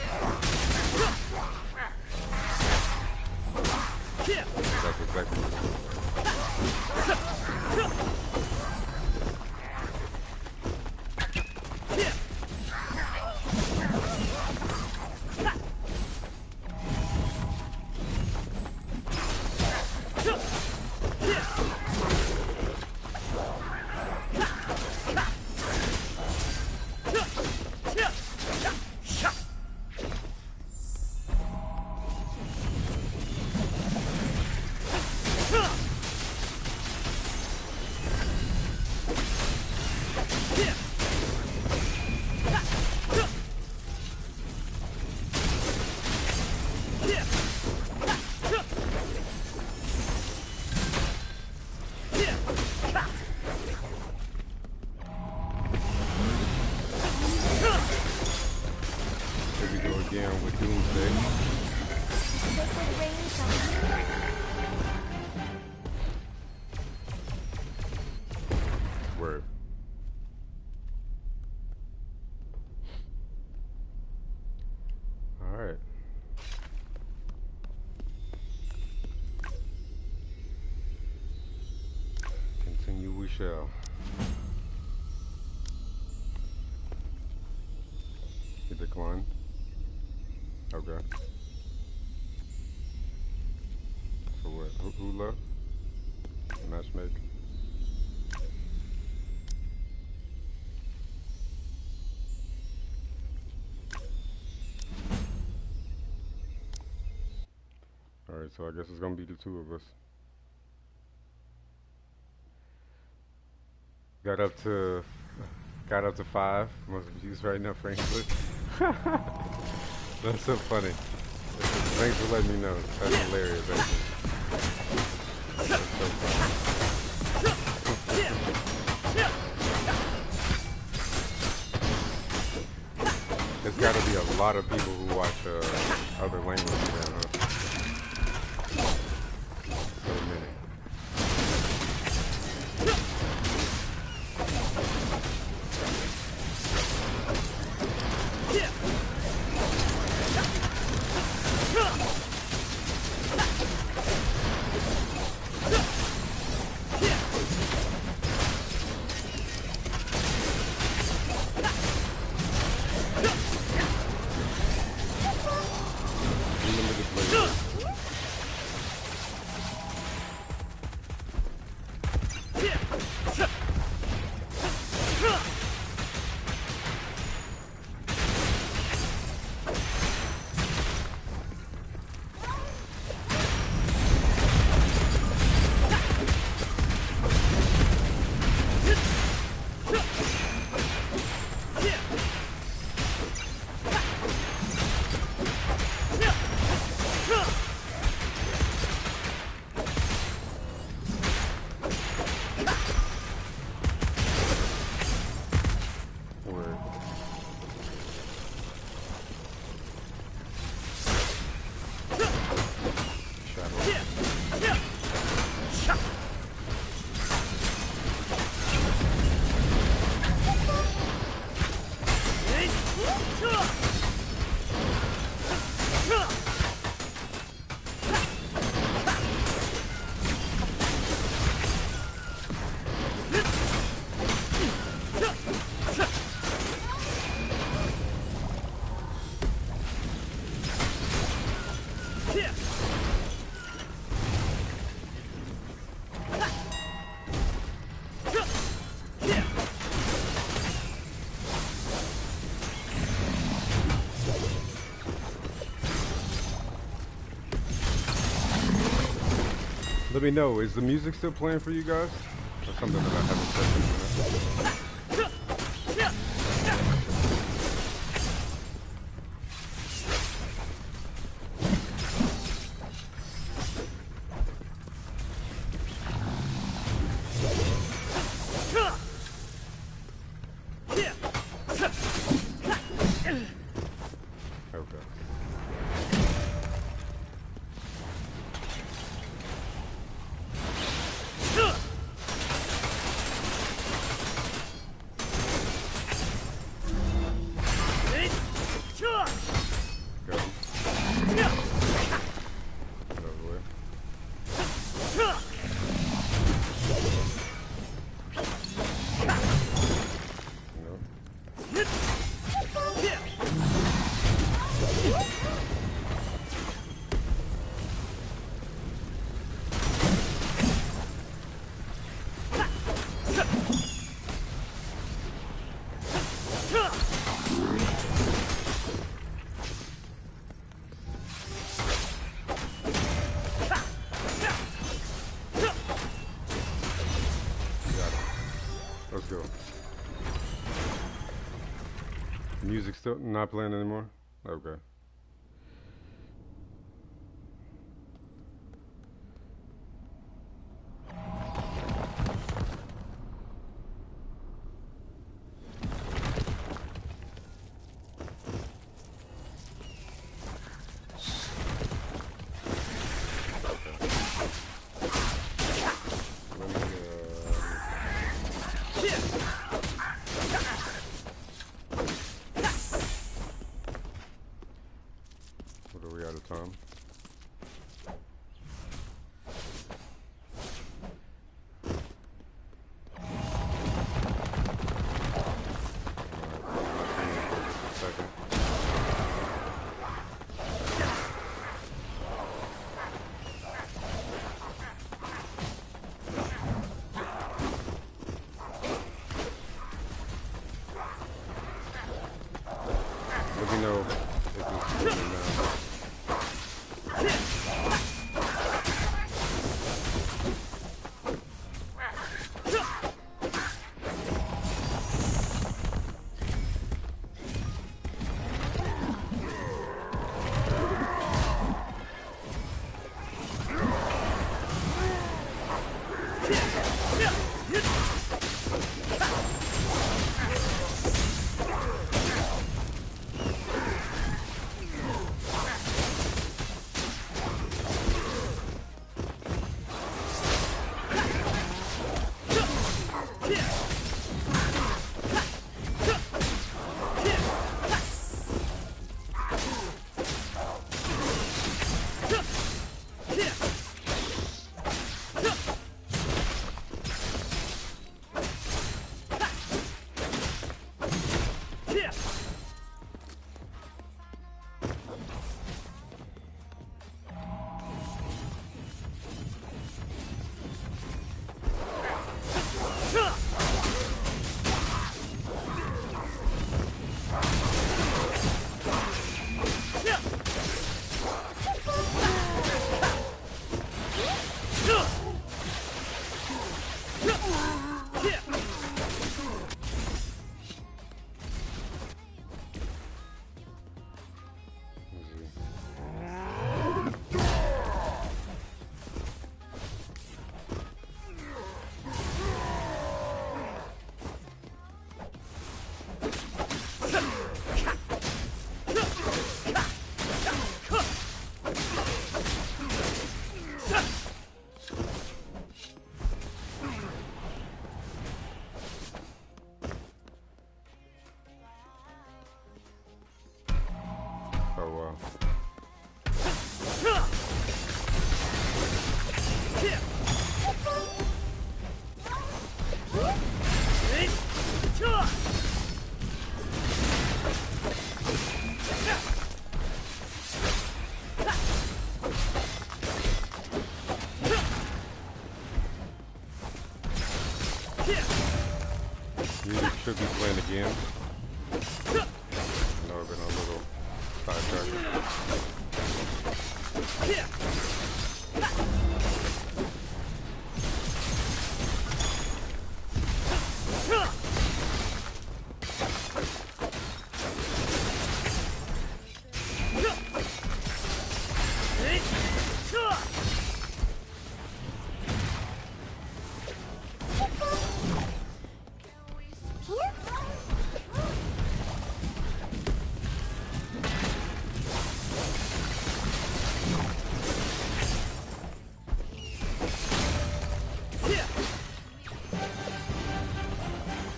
That's exactly what it is. We shall. He declined. Okay. So what? Who left? Matchmake. Alright, so I guess it's gonna be the two of us. Got up to 5. Most of these right now for English. That's so funny. Thanks for letting me know. That's hilarious, actually. That's so funny. There's got to be a lot of people who watch other languages now, huh? So many. Unlimited blade Let me know, is the music still playing for you guys? Or something that I haven't checked in a minute? Okay. Go. Get out of the way. Nope. Let's go. Music still not playing anymore? Okay. What are we out of time? Second. Let me know if it's moving now. Oh wow. should be playing again. I know I've been on a little sidetrack.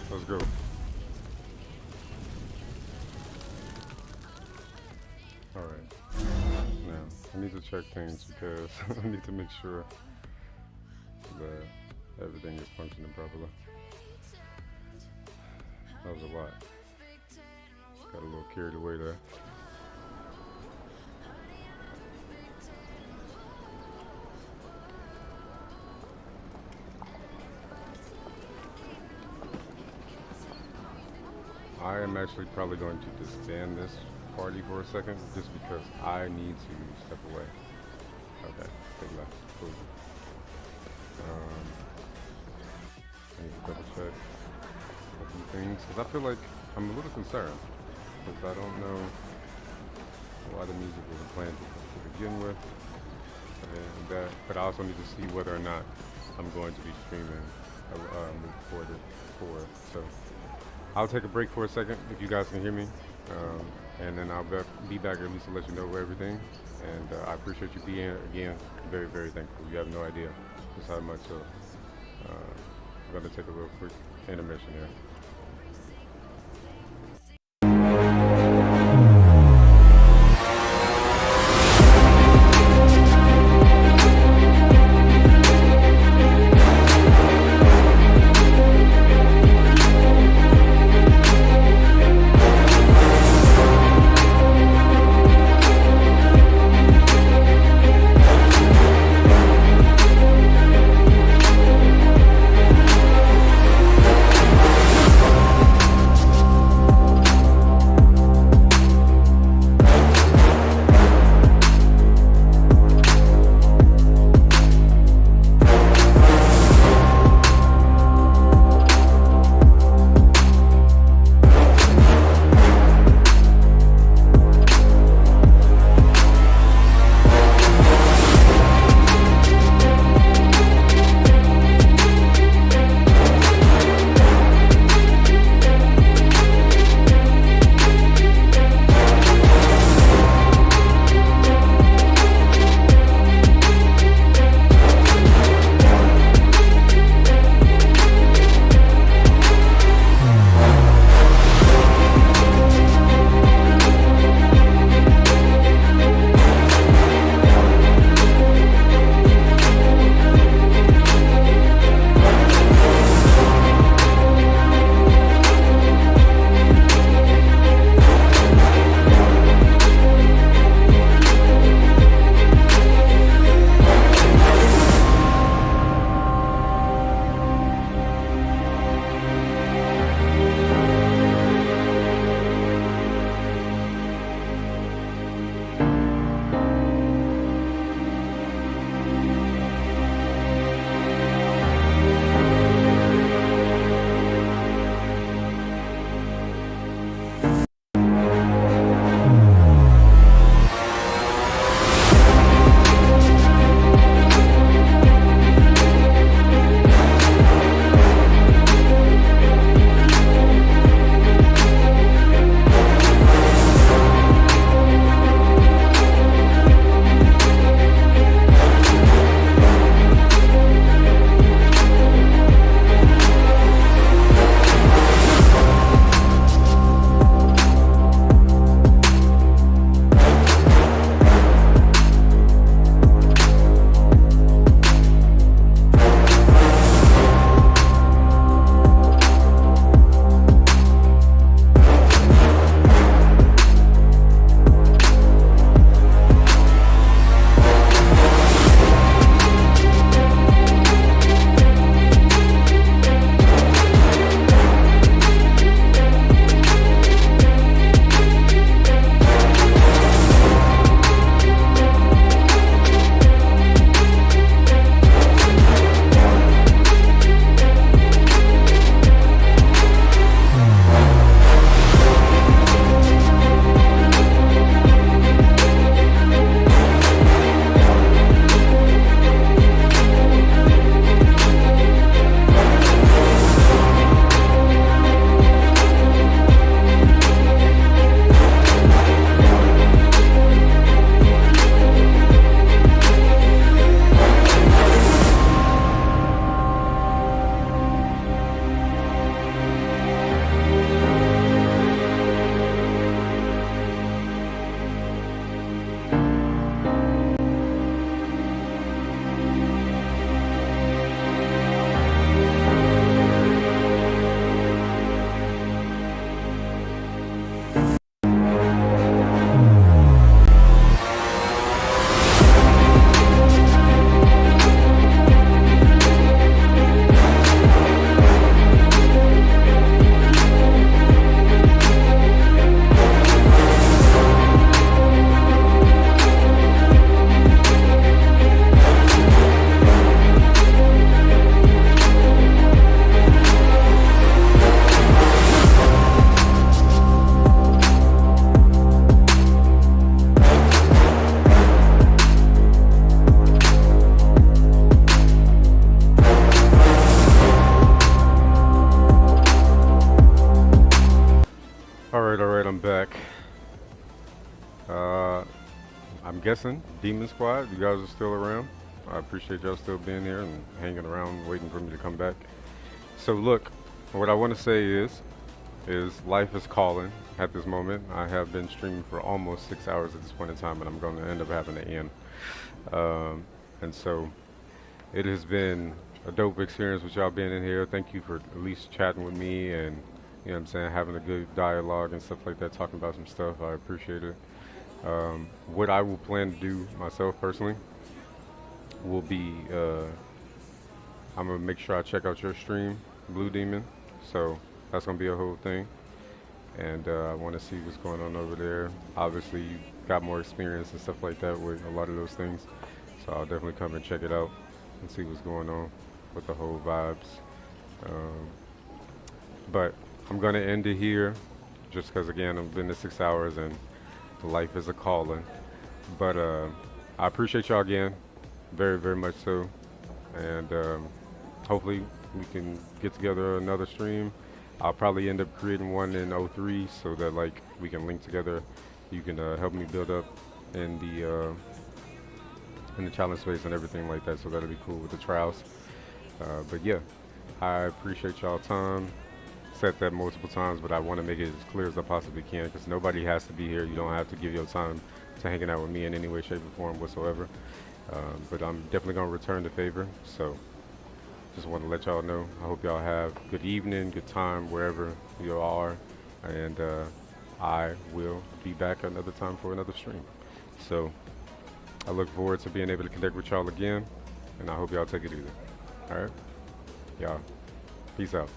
Let's go. Alright. Now, I need to check things because I need to make sure that everything is functioning properly. That was a lot. Got a little carried away there. I am actually probably going to disband this party for a second, just because I need to step away. Okay, take left. Cool. I need to double check a few things, because I feel like I'm a little concerned, because I don't know why the music wasn't playing to begin with, and that, but I also need to see whether or not I'm going to be streaming recorded for it. So I'll take a break for a second if you guys can hear me, and then I'll be back at least to let you know everything. And I appreciate you being here again. Very, very thankful. You have no idea just how much. I'm going to take a real quick intermission here. I'm guessing Demon Squad, you guys are still around. I appreciate y'all still being here and hanging around, waiting for me to come back. So look, what I want to say is life is calling at this moment. I have been streaming for almost 6 hours at this point in time, and I'm going to end up having to end. And so it has been a dope experience with y'all being in here. Thank you for at least chatting with me and, you know what I'm saying, having a good dialogue and stuff like that, talking about some stuff. I appreciate it. What I will plan to do myself personally will be, I'm going to make sure I check out your stream, Blue Demon. So that's going to be a whole thing. And I want to see what's going on over there. Obviously, you got more experience and stuff like that with a lot of those things. So I'll definitely come and check it out and see what's going on with the whole vibes. But I'm going to end it here just because, again, I've been to 6 hours and life is a calling. But I appreciate y'all again, very, very much so. And hopefully we can get together another stream. I'll probably end up creating one in 03 so that like we can link together. You can help me build up in the challenge space and everything like that. So that'll be cool with the trials. But yeah, I appreciate y'all time. Said that multiple times, but I want to make it as clear as I possibly can because nobody has to be here. You don't have to give your time to hanging out with me in any way, shape, or form whatsoever. But I'm definitely gonna return the favor. So. Just want to let y'all know. I hope y'all have good evening, good time, wherever you are. And I will be back another time for another stream. So I look forward to being able to connect with y'all again. And I hope y'all take it easy. All right? Y'all, peace out.